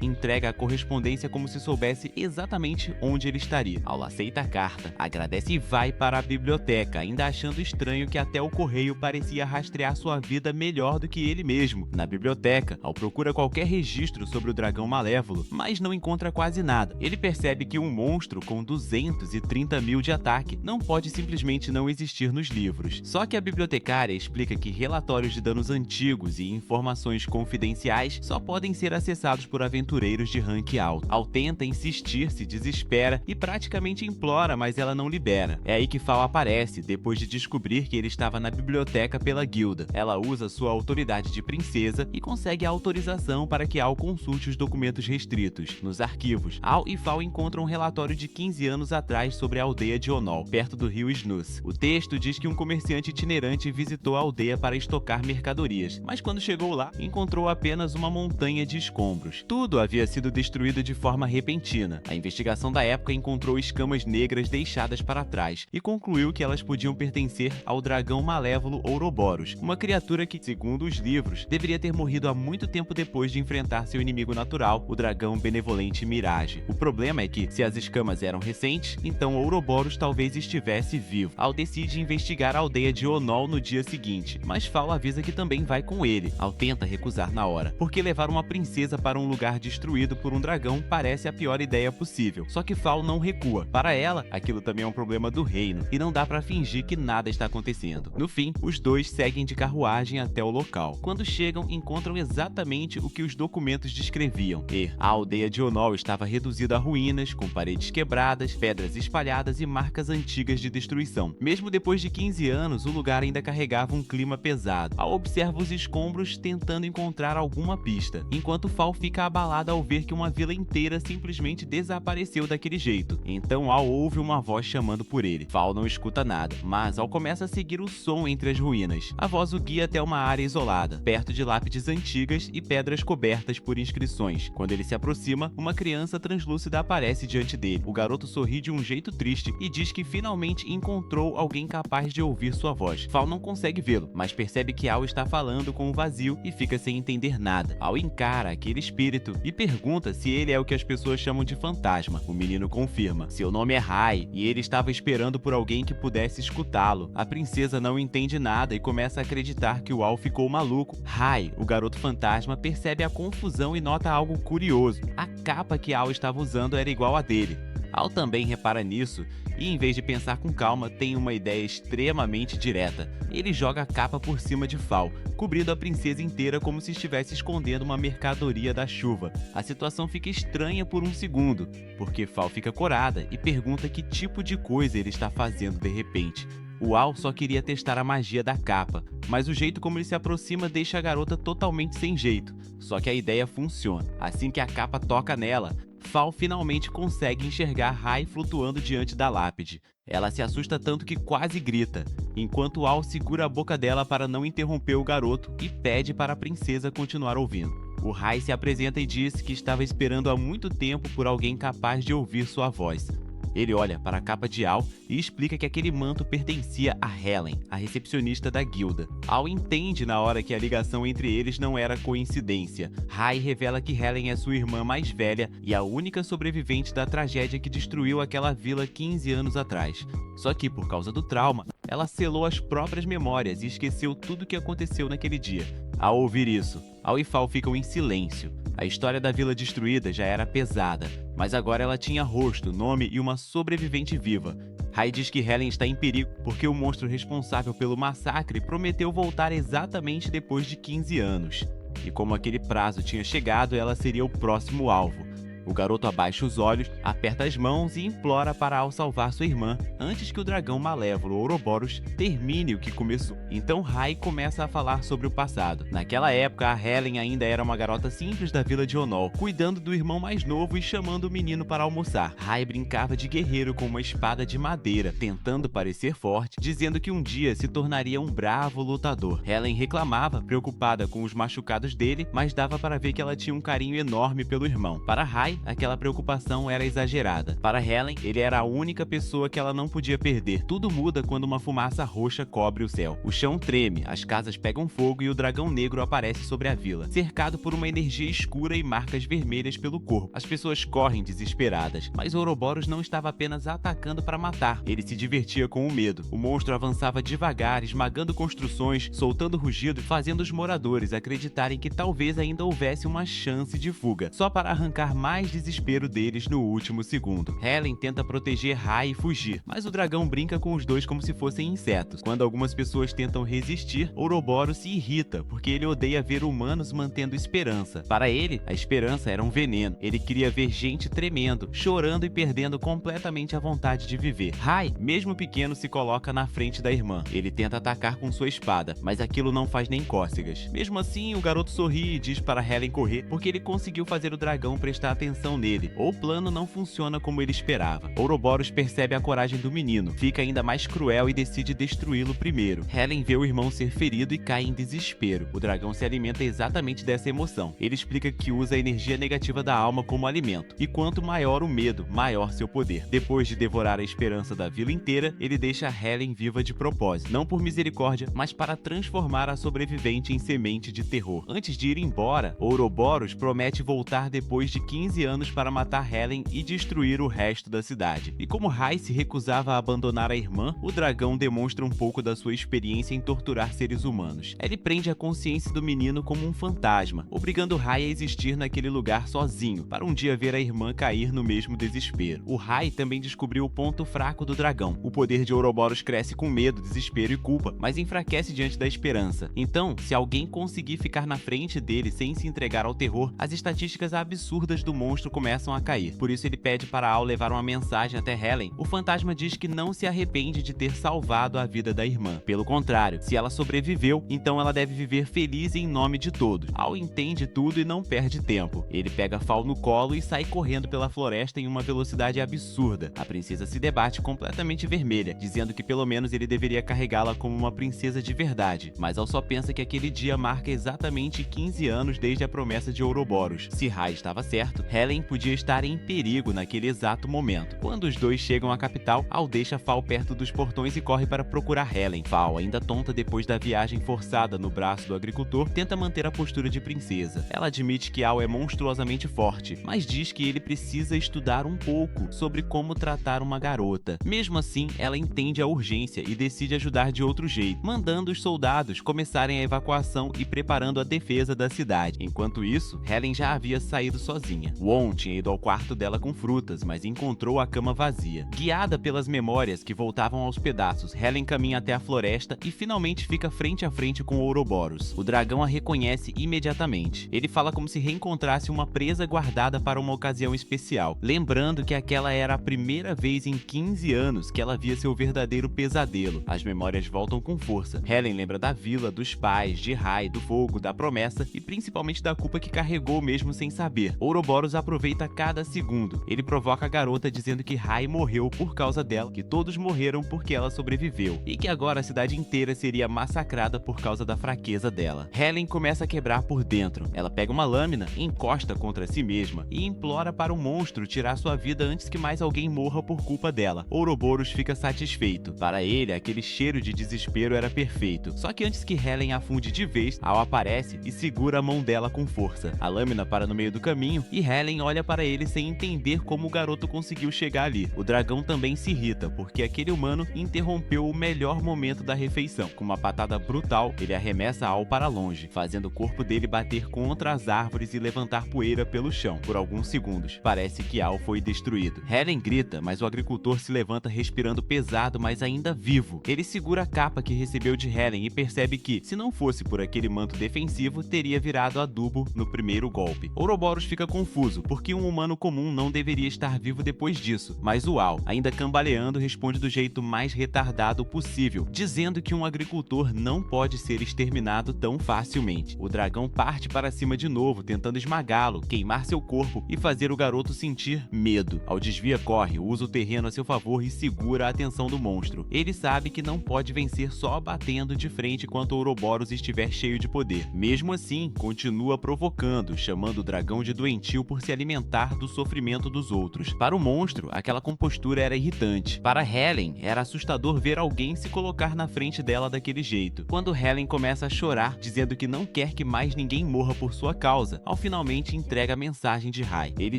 entrega a correspondência como se soubesse exatamente onde ele estaria. Al aceita a carta, agradece e vai para a biblioteca, ainda achando estranho que até o correio parecia rastrear sua vida melhor do que ele mesmo. Na biblioteca, Al procura qualquer registro sobre o dragão malévolo, mas não encontra quase nada. Ele percebe que um monstro com 230 mil de ataque não pode simplesmente não existir nos livros. Só que a bibliotecária explica que relatórios de danos antigos e informações confidenciais só podem ser acessados por aventureiros de rank alto. Al tenta insistir, se desespera e praticamente implora, mas ela não libera. É aí que Fal aparece depois de descobrir que ele estava na biblioteca pela guilda. Ela usa sua autoridade de princesa e consegue a autorização para que Al consulte os documentos restritos. Nos arquivos, Al e Fal encontram um relatório de 15 anos atrás sobre a aldeia de Onol, perto do rio Snus. O texto diz que um comerciante itinerante visitou a aldeia para estocar mercadorias, mas quando chegou lá, encontrou apenas uma montanha de escombros. Tudo havia sido destruído de forma repentina. A investigação da época encontrou escamas negras deixadas para trás e concluiu que elas podiam pertencer ao dragão malévolo Ouroboros, uma criatura que, segundo os livros, deveria ter morrido há muito tempo depois de enfrentar seu inimigo natural, o dragão benevolente Mirage. O problema é que, se as escamas eram recentes, então Ouroboros talvez estivesse vivo. Al decide investigar a aldeia de Onol no dia seguinte, mas Fal avisa que também vai com ele. Al tenta recusar na hora, porque levar uma princesa para um lugar destruído por um dragão parece a pior ideia possível. Só que Fal não recua. Para ela, aquilo também é um problema do reino, e não dá para fingir que nada está acontecendo. No fim, os dois seguem de carruagem até o local. Quando chegam, encontram exatamente o que os documentos descreviam. A aldeia de Onol estava reduzida a ruínas, com paredes quebradas, pedras espalhadas e marcas antigas de destruição. Mesmo depois de 15 anos, o lugar ainda carregava um clima pesado. Al observa os escombros tentando encontrar alguma pista, enquanto Fal fica abalada ao ver que uma vila inteira simplesmente desapareceu daquele jeito. Então Al ouve uma voz chamando por ele. Fal não escuta nada, mas Al começa a seguir o som entre as ruínas. A voz o guia até uma área isolada, perto de lápides antigas e pedras cobertas por inscrições. Quando ele se aproxima, uma criança translúcida aparece diante dele. O garoto sorri de um jeito triste e diz que finalmente encontrou alguém capaz de ouvir sua voz. Fal não consegue vê-lo, mas percebe que Al está falando com o vazio e fica sem entender nada. Al encara aquele espírito e pergunta se ele é o que as pessoas chamam de fantasma. O menino confirma. Seu nome é Rai e ele estava esperando por alguém que pudesse escutá-lo. A princesa não entende nada e começa a acreditar que o Al ficou maluco. Rai, o garoto fantasma, percebe a confusão e nota algo curioso. A capa que Al estava usando era igual a dele. Al também repara nisso e, em vez de pensar com calma, tem uma ideia extremamente direta. Ele joga a capa por cima de Fal, cobrindo a princesa inteira como se estivesse escondendo uma mercadoria da chuva. A situação fica estranha por um segundo, porque Fal fica corada e pergunta que tipo de coisa ele está fazendo de repente. O Al só queria testar a magia da capa, mas o jeito como ele se aproxima deixa a garota totalmente sem jeito. Só que a ideia funciona. Assim que a capa toca nela, Fal finalmente consegue enxergar Rai flutuando diante da lápide. Ela se assusta tanto que quase grita, enquanto Al segura a boca dela para não interromper o garoto e pede para a princesa continuar ouvindo. O Rai se apresenta e diz que estava esperando há muito tempo por alguém capaz de ouvir sua voz. Ele olha para a capa de Al e explica que aquele manto pertencia a Helen, a recepcionista da guilda. Al entende na hora que a ligação entre eles não era coincidência. Rai revela que Helen é sua irmã mais velha e a única sobrevivente da tragédia que destruiu aquela vila 15 anos atrás. Só que, por causa do trauma, ela selou as próprias memórias e esqueceu tudo o que aconteceu naquele dia. Ao ouvir isso, Al e Fal ficam em silêncio. A história da vila destruída já era pesada, mas agora ela tinha rosto, nome e uma sobrevivente viva. Rai diz que Helen está em perigo porque o monstro responsável pelo massacre prometeu voltar exatamente depois de 15 anos. E como aquele prazo tinha chegado, ela seria o próximo alvo. O garoto abaixa os olhos, aperta as mãos e implora para Al salvar sua irmã antes que o dragão malévolo Ouroboros termine o que começou. Então Rai começa a falar sobre o passado. Naquela época, a Helen ainda era uma garota simples da vila de Onol, cuidando do irmão mais novo e chamando o menino para almoçar. Rai brincava de guerreiro com uma espada de madeira, tentando parecer forte, dizendo que um dia se tornaria um bravo lutador. Helen reclamava, preocupada com os machucados dele, mas dava para ver que ela tinha um carinho enorme pelo irmão. Para Rai, aquela preocupação era exagerada. Para Helen, ele era a única pessoa que ela não podia perder. Tudo muda quando uma fumaça roxa cobre o céu. O chão treme, as casas pegam fogo e o dragão negro aparece sobre a vila, cercado por uma energia escura e marcas vermelhas pelo corpo. As pessoas correm desesperadas, mas Ouroboros não estava apenas atacando para matar. Ele se divertia com o medo. O monstro avançava devagar, esmagando construções, soltando rugido e fazendo os moradores acreditarem que talvez ainda houvesse uma chance de fuga, só para arrancar mais mais desespero deles no último segundo. Helen tenta proteger Rai e fugir, mas o dragão brinca com os dois como se fossem insetos. Quando algumas pessoas tentam resistir, Ouroboros se irrita, porque ele odeia ver humanos mantendo esperança. Para ele, a esperança era um veneno. Ele queria ver gente tremendo, chorando e perdendo completamente a vontade de viver. Rai, mesmo pequeno, se coloca na frente da irmã. Ele tenta atacar com sua espada, mas aquilo não faz nem cócegas. Mesmo assim, o garoto sorri e diz para Helen correr, porque ele conseguiu fazer o dragão prestar atenção nele, ou o plano não funciona como ele esperava. Ouroboros percebe a coragem do menino, fica ainda mais cruel e decide destruí-lo primeiro. Helen vê o irmão ser ferido e cai em desespero. O dragão se alimenta exatamente dessa emoção. Ele explica que usa a energia negativa da alma como alimento, e quanto maior o medo, maior seu poder. Depois de devorar a esperança da vila inteira, ele deixa Helen viva de propósito, não por misericórdia, mas para transformar a sobrevivente em semente de terror. Antes de ir embora, Ouroboros promete voltar depois de 15 anos para matar Helen e destruir o resto da cidade. E como Rai se recusava a abandonar a irmã, o dragão demonstra um pouco da sua experiência em torturar seres humanos. Ele prende a consciência do menino como um fantasma, obrigando Rai a existir naquele lugar sozinho, para um dia ver a irmã cair no mesmo desespero. O Rai também descobriu o ponto fraco do dragão. O poder de Ouroboros cresce com medo, desespero e culpa, mas enfraquece diante da esperança. Então, se alguém conseguir ficar na frente dele sem se entregar ao terror, as estatísticas absurdas do monstro começam a cair. Por isso ele pede para Al levar uma mensagem até Helen. O fantasma diz que não se arrepende de ter salvado a vida da irmã. Pelo contrário, se ela sobreviveu, então ela deve viver feliz em nome de todos. Al entende tudo e não perde tempo. Ele pega Fal no colo e sai correndo pela floresta em uma velocidade absurda. A princesa se debate completamente vermelha, dizendo que pelo menos ele deveria carregá-la como uma princesa de verdade. Mas Al só pensa que aquele dia marca exatamente 15 anos desde a promessa de Ouroboros. Se Rai estava certo, Helen podia estar em perigo naquele exato momento. Quando os dois chegam à capital, Al deixa Fal perto dos portões e corre para procurar Helen. Fal, ainda tonta depois da viagem forçada no braço do agricultor, tenta manter a postura de princesa. Ela admite que Al é monstruosamente forte, mas diz que ele precisa estudar um pouco sobre como tratar uma garota. Mesmo assim, ela entende a urgência e decide ajudar de outro jeito, mandando os soldados começarem a evacuação e preparando a defesa da cidade. Enquanto isso, Helen já havia saído sozinha. Won tinha ido ao quarto dela com frutas, mas encontrou a cama vazia. Guiada pelas memórias que voltavam aos pedaços, Helen caminha até a floresta e finalmente fica frente a frente com Ouroboros. O dragão a reconhece imediatamente. Ele fala como se reencontrasse uma presa guardada para uma ocasião especial, lembrando que aquela era a primeira vez em 15 anos que ela via seu verdadeiro pesadelo. As memórias voltam com força. Helen lembra da vila, dos pais, de Rai, do fogo, da promessa e principalmente da culpa que carregou mesmo sem saber. Ouroboros aproveita cada segundo. Ele provoca a garota dizendo que Rai morreu por causa dela, que todos morreram porque ela sobreviveu e que agora a cidade inteira seria massacrada por causa da fraqueza dela. Helen começa a quebrar por dentro. Ela pega uma lâmina, encosta contra si mesma e implora para o monstro tirar sua vida antes que mais alguém morra por culpa dela. Ouroboros fica satisfeito. Para ele, aquele cheiro de desespero era perfeito. Só que antes que Helen afunde de vez, Al aparece e segura a mão dela com força. A lâmina para no meio do caminho e Helen olha para ele sem entender como o garoto conseguiu chegar ali. O dragão também se irrita, porque aquele humano interrompeu o melhor momento da refeição. Com uma patada brutal, ele arremessa Al para longe, fazendo o corpo dele bater contra as árvores e levantar poeira pelo chão. Por alguns segundos, parece que Al foi destruído. Helen grita, mas o agricultor se levanta respirando pesado, mas ainda vivo. Ele segura a capa que recebeu de Helen e percebe que, se não fosse por aquele manto defensivo, teria virado adubo no primeiro golpe. Ouroboros fica confuso, porque um humano comum não deveria estar vivo depois disso, mas o Al, ainda cambaleando, responde do jeito mais retardado possível, dizendo que um agricultor não pode ser exterminado tão facilmente. O dragão parte para cima de novo, tentando esmagá-lo, queimar seu corpo e fazer o garoto sentir medo. Al desvia corre, usa o terreno a seu favor e segura a atenção do monstro. Ele sabe que não pode vencer só batendo de frente enquanto Ouroboros estiver cheio de poder. Mesmo assim, continua provocando, chamando o dragão de doentio por se alimentar do sofrimento dos outros. Para o monstro, aquela compostura era irritante. Para Helen, era assustador ver alguém se colocar na frente dela daquele jeito. Quando Helen começa a chorar, dizendo que não quer que mais ninguém morra por sua causa, Al finalmente entrega a mensagem de Rai. Ele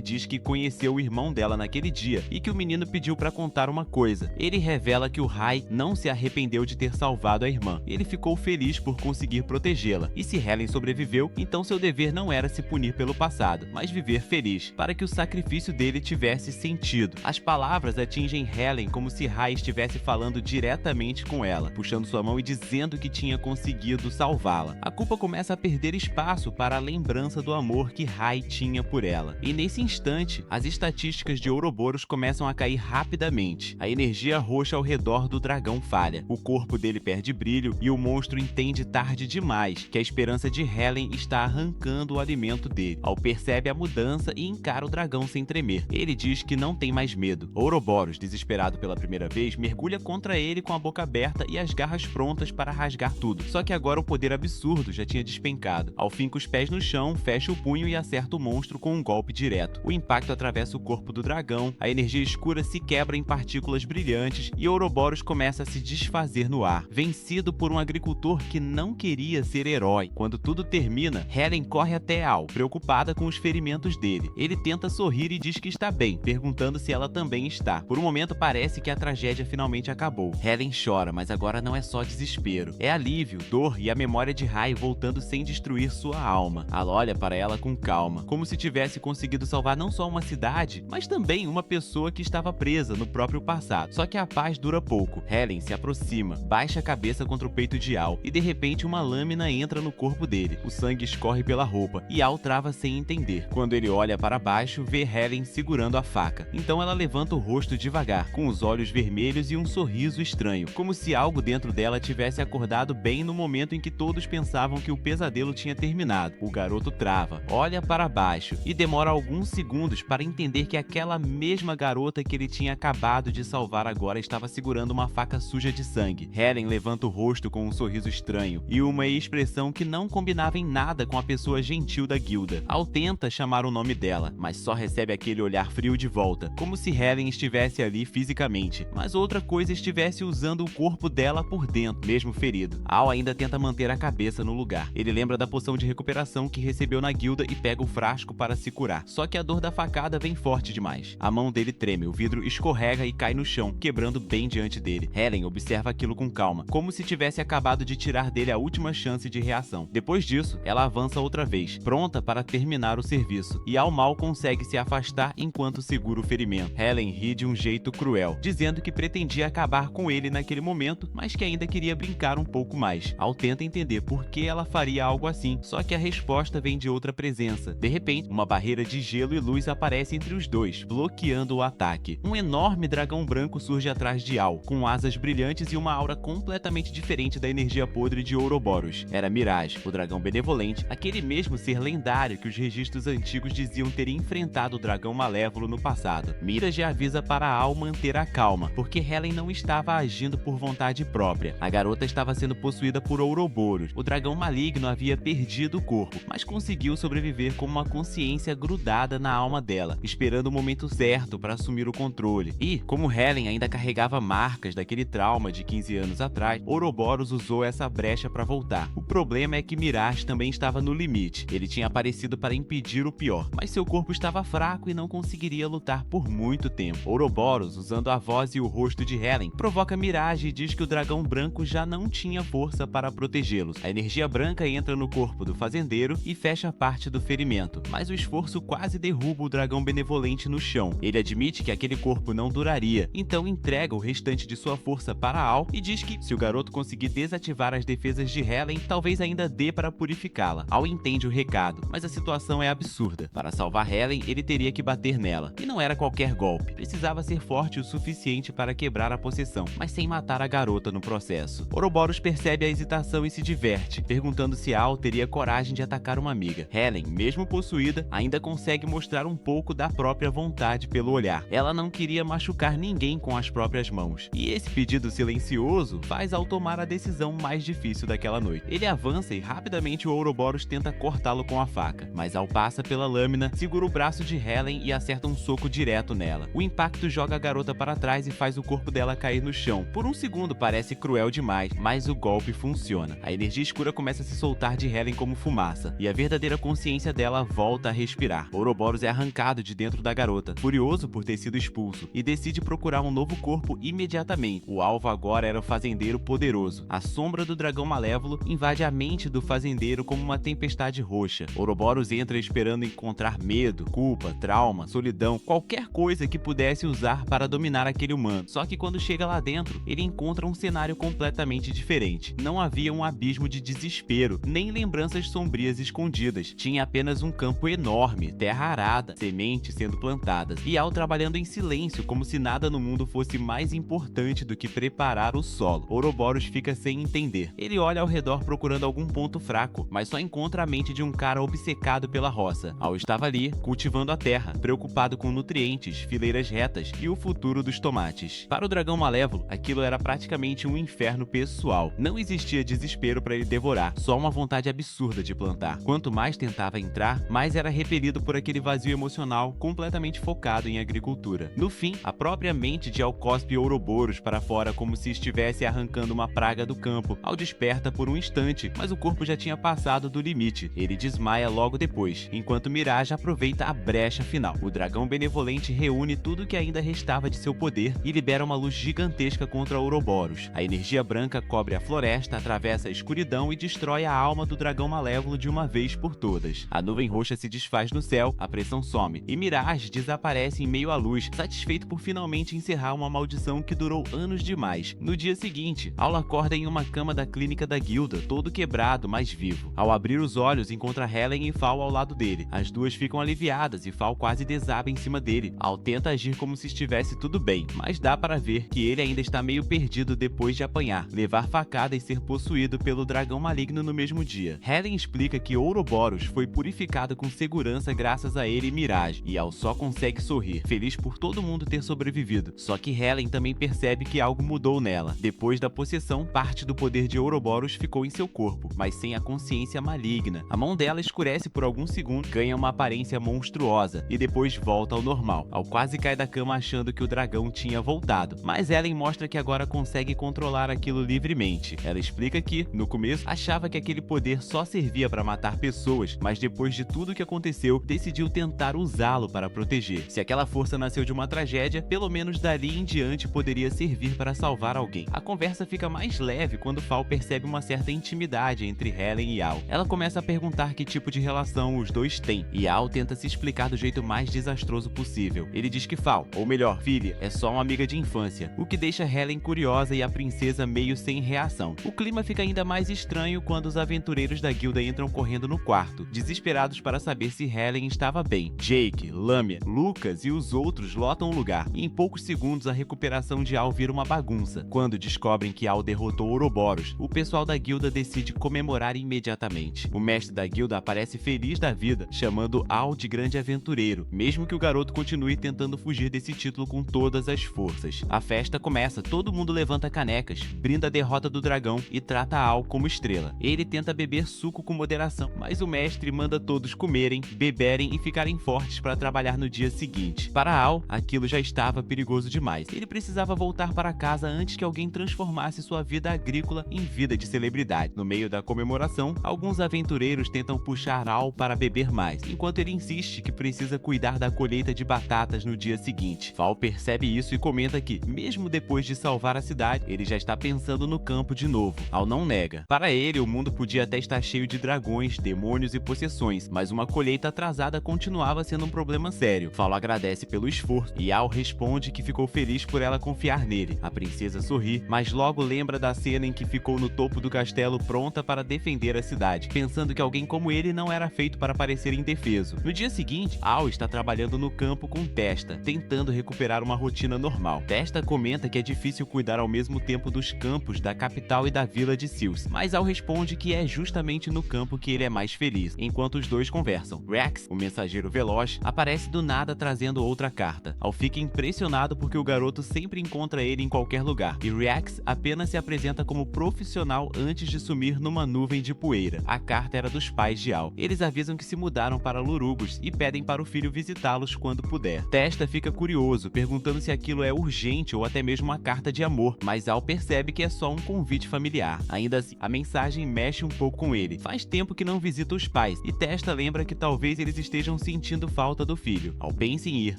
diz que conheceu o irmão dela naquele dia e que o menino pediu para contar uma coisa. Ele revela que o Rai não se arrependeu de ter salvado a irmã. Ele ficou feliz por conseguir protegê-la. E se Helen sobreviveu, então seu dever não era se punir pelo passado, mas viver feliz, para que o sacrifício dele tivesse sentido. As palavras atingem Helen como se Rai estivesse falando diretamente com ela, puxando sua mão e dizendo que tinha conseguido salvá-la. A culpa começa a perder espaço para a lembrança do amor que Rai tinha por ela. E nesse instante, as estatísticas de Ouroboros começam a cair rapidamente. A energia roxa ao redor do dragão falha, o corpo dele perde brilho e o monstro entende tarde demais que a esperança de Helen está arrancando o alimento dele. Al percebe a mudança e encara o dragão sem tremer. Ele diz que não tem mais medo. Ouroboros, desesperado pela primeira vez, mergulha contra ele com a boca aberta e as garras prontas para rasgar tudo. Só que agora o poder absurdo já tinha despencado. Al finca os pés no chão, fecha o punho e acerta o monstro com um golpe direto. O impacto atravessa o corpo do dragão, a energia escura se quebra em partículas brilhantes e Ouroboros começa a se desfazer no ar, vencido por um agricultor que não queria ser herói. Quando tudo termina, Helen corre até Al, preocupada com os ferimentos dele. Ele tenta sorrir e diz que está bem, perguntando se ela também está. Por um momento parece que a tragédia finalmente acabou. Helen chora, mas agora não é só desespero. É alívio, dor e a memória de Rai voltando sem destruir sua alma. Al olha para ela com calma, como se tivesse conseguido salvar não só uma cidade, mas também uma pessoa que estava presa no próprio passado. Só que a paz dura pouco. Helen se aproxima, baixa a cabeça contra o peito de Al e de repente uma lâmina entra no corpo dele. O sangue escorre pela roupa e Al trava sem entender. Quando ele olha para baixo, vê Helen segurando a faca. Então ela levanta o rosto devagar, com os olhos vermelhos e um sorriso estranho, como se algo dentro dela tivesse acordado bem no momento em que todos pensavam que o pesadelo tinha terminado. O garoto trava, olha para baixo e demora alguns segundos para entender que aquela mesma garota que ele tinha acabado de salvar agora estava segurando uma faca suja de sangue. Helen levanta o rosto com um sorriso estranho e uma expressão que não combinava em nada com a pessoa gentil da guilda. Al tenta chamar o nome dela, mas só recebe aquele olhar frio de volta, como se Helen estivesse ali fisicamente, mas outra coisa estivesse usando o corpo dela por dentro, mesmo ferido. Al ainda tenta manter a cabeça no lugar. Ele lembra da poção de recuperação que recebeu na guilda e pega o frasco para se curar. Só que a dor da facada vem forte demais. A mão dele treme, o vidro escorrega e cai no chão, quebrando bem diante dele. Helen observa aquilo com calma, como se tivesse acabado de tirar dele a última chance de reação. Depois disso, ela avança outra vez, pronta para terminar o serviço, e Al mal consegue se afastar enquanto segura o ferimento. Helen ri de um jeito cruel, dizendo que pretendia acabar com ele naquele momento, mas que ainda queria brincar um pouco mais. Al tenta entender por que ela faria algo assim, só que a resposta vem de outra presença. De repente, uma barreira de gelo e luz aparece entre os dois, bloqueando o ataque. Um enorme dragão branco surge atrás de Al, com asas brilhantes e uma aura completamente diferente da energia podre de Ouroboros. Era Mirage, o dragão benevolente, aquele mesmo ser lendário que os registros antigos diziam ter enfrentado o dragão malévolo no passado. Mirage avisa para Al manter a calma, porque Helen não estava agindo por vontade própria. A garota estava sendo possuída por Ouroboros. O dragão maligno havia perdido o corpo, mas conseguiu sobreviver com uma consciência grudada na alma dela, esperando o momento certo para assumir o controle. E, como Helen ainda carregava marcas daquele trauma de 15 anos atrás, Ouroboros usou essa brecha para voltar. O problema é que Mirage também estava no limite. Ele tinha aparecido para impedir o pior, mas seu corpo estava fraco e não conseguiria lutar por muito tempo. Ouroboros, usando a voz e o rosto de Helen, provoca Mirage e diz que o dragão branco já não tinha força para protegê-los. A energia branca entra no corpo do fazendeiro e fecha parte do ferimento, mas o esforço quase derruba o dragão benevolente no chão. Ele admite que aquele corpo não duraria, então entrega o restante de sua força para Al e diz que, se o garoto conseguir desativar as defesas de Helen, talvez ainda dê para purificá-la. Al entende o recado, mas a situação é absurda. Para salvar Helen, ele teria que bater nela, e não era qualquer golpe. Precisava ser forte o suficiente para quebrar a possessão, mas sem matar a garota no processo. Ouroboros percebe a hesitação e se diverte, perguntando se Al teria coragem de atacar uma amiga. Helen, mesmo possuída, ainda consegue mostrar um pouco da própria vontade pelo olhar. Ela não queria machucar ninguém com as próprias mãos. E esse pedido silencioso faz Al tomar a decisão mais difícil daquela noite. Ele avança e rapidamente o Ouroboros tenta cortá-lo com a faca, mas Al passa pela lâmina, segura o braço de Helen e acerta um soco direto nela. O impacto joga a garota para trás e faz o corpo dela cair no chão. Por um segundo parece cruel demais, mas o golpe funciona. A energia escura começa a se soltar de Helen como fumaça, e a verdadeira consciência dela volta a respirar. Ouroboros é arrancado de dentro da garota, furioso por ter sido expulso, e decide procurar um novo corpo imediatamente. O alvo agora era o fazendeiro poderoso. A sombra do dragão malévolo invade a mente do fazendeiro como uma tempestade roxa. Ouroboros entra esperando encontrar encontrar medo, culpa, trauma, solidão, qualquer coisa que pudesse usar para dominar aquele humano. Só que quando chega lá dentro, ele encontra um cenário completamente diferente. Não havia um abismo de desespero, nem lembranças sombrias escondidas. Tinha apenas um campo enorme, terra arada, sementes sendo plantadas, e Al trabalhando em silêncio, como se nada no mundo fosse mais importante do que preparar o solo. Ouroboros fica sem entender. Ele olha ao redor procurando algum ponto fraco, mas só encontra a mente de um cara obcecado pela roça. Al estava ali, cultivando a terra, preocupado com nutrientes, fileiras retas e o futuro dos tomates. Para o dragão malévolo, aquilo era praticamente um inferno pessoal. Não existia desespero para ele devorar, só uma vontade absurda de plantar. Quanto mais tentava entrar, mais era repelido por aquele vazio emocional completamente focado em agricultura. No fim, a própria mente de Al cospe Ouroboros para fora como se estivesse arrancando uma praga do campo. Al desperta por um instante, mas o corpo já tinha passado do limite. Ele desmaia logo depois, enquanto Mirage aproveita a brecha final. O dragão benevolente reúne tudo que ainda restava de seu poder e libera uma luz gigantesca contra Ouroboros. A energia branca cobre a floresta, atravessa a escuridão e destrói a alma do dragão malévolo de uma vez por todas. A nuvem roxa se desfaz no céu, a pressão some, e Mirage desaparece em meio à luz, satisfeito por finalmente encerrar uma maldição que durou anos demais. No dia seguinte, Al acorda em uma cama da clínica da guilda, todo quebrado, mas vivo. Ao abrir os olhos, encontra Helen e Fal ao lado dele. As duas ficam aliviadas e Fal quase desaba em cima dele. Al tenta agir como se estivesse tudo bem, mas dá para ver que ele ainda está meio perdido depois de apanhar, levar facada e ser possuído pelo dragão maligno no mesmo dia. Helen explica que Ouroboros foi purificado com segurança graças a ele e Mirage, e Al só consegue sorrir, feliz por todo mundo ter sobrevivido. Só que Helen também percebe que algo mudou nela. Depois da possessão, parte do poder de Ouroboros ficou em seu corpo, mas sem a consciência maligna. A mão dela escurece por alguns segundos, ganha uma aparência monstruosa e depois volta ao normal. Al quase cai da cama achando que o dragão tinha voltado, mas Helen mostra que agora consegue controlar aquilo livremente. Ela explica que, no começo, achava que aquele poder só servia para matar pessoas, mas depois de tudo que aconteceu, decidiu tentar usá-lo para proteger. Se aquela força nasceu de uma tragédia, pelo menos dali em diante poderia servir para salvar alguém. A conversa fica mais leve quando Fal percebe uma certa intimidade entre Helen e Al. Ela começa a perguntar que tipo de relação os dois têm, e Al tenta se explicar do jeito mais desastroso possível. Ele diz que Fal, ou melhor, filha, é só uma amiga de infância, o que deixa Helen curiosa e a princesa meio sem reação. O clima fica ainda mais estranho quando os aventureiros da guilda entram correndo no quarto, desesperados para saber se Helen estava bem. Jake, Lamia, Lucas e os outros lotam o lugar, e em poucos segundos a recuperação de Al vira uma bagunça. Quando descobrem que Al derrotou Ouroboros, o pessoal da guilda decide comemorar imediatamente. O mestre da guilda aparece feliz da vida, chamando Al de grande aventureiro, mesmo que o garoto continue tentando fugir desse título com todas as forças. A festa começa, todo mundo levanta canecas, brinda a derrota do dragão e trata Al como estrela. Ele tenta beber suco com moderação, mas o mestre manda todos comerem, beberem e ficarem fortes para trabalhar no dia seguinte. Para Al, aquilo já estava perigoso demais. Ele precisava voltar para casa antes que alguém transformasse sua vida agrícola em vida de celebridade. No meio da comemoração, alguns aventureiros tentam puxar Al para beber mais, enquanto ele insiste que precisa cuidar da colheita de batatas no dia seguinte. Fal percebe isso e comenta que, mesmo depois de salvar a cidade, ele já está pensando no campo de novo. Al não nega. Para ele, o mundo podia até estar cheio de dragões, demônios e possessões, mas uma colheita atrasada continuava sendo um problema sério. Fal agradece pelo esforço e Al responde que ficou feliz por ela confiar nele. A princesa sorri, mas logo lembra da cena em que ficou no topo do castelo pronta para defender a cidade, pensando que alguém como ele não era feito para parecer indefeso. No dia seguinte, Al está trabalhando no campo com Testa, tentando recuperar uma rotina normal. Testa comenta que é difícil cuidar ao mesmo tempo dos campos da capital e da vila de Sils, mas Al responde que é justamente no campo que ele é mais feliz. Enquanto os dois conversam, Rex, o mensageiro veloz, aparece do nada trazendo outra carta. Al fica impressionado porque o garoto sempre encontra ele em qualquer lugar, e Rex apenas se apresenta como profissional antes de sumir numa nuvem de poeira. A carta era dos pais de Al. Eles avisam que se mudaram para Lurugos e pedem para o filho visitá-los quando puder. Testa fica curioso, perguntando se aquilo é urgente ou até mesmo uma carta de amor, mas Al percebe que é só um convite familiar. Ainda assim, a mensagem mexe um pouco com ele. Faz tempo que não visita os pais, e Testa lembra que talvez eles estejam sentindo falta do filho. Al pensa em ir,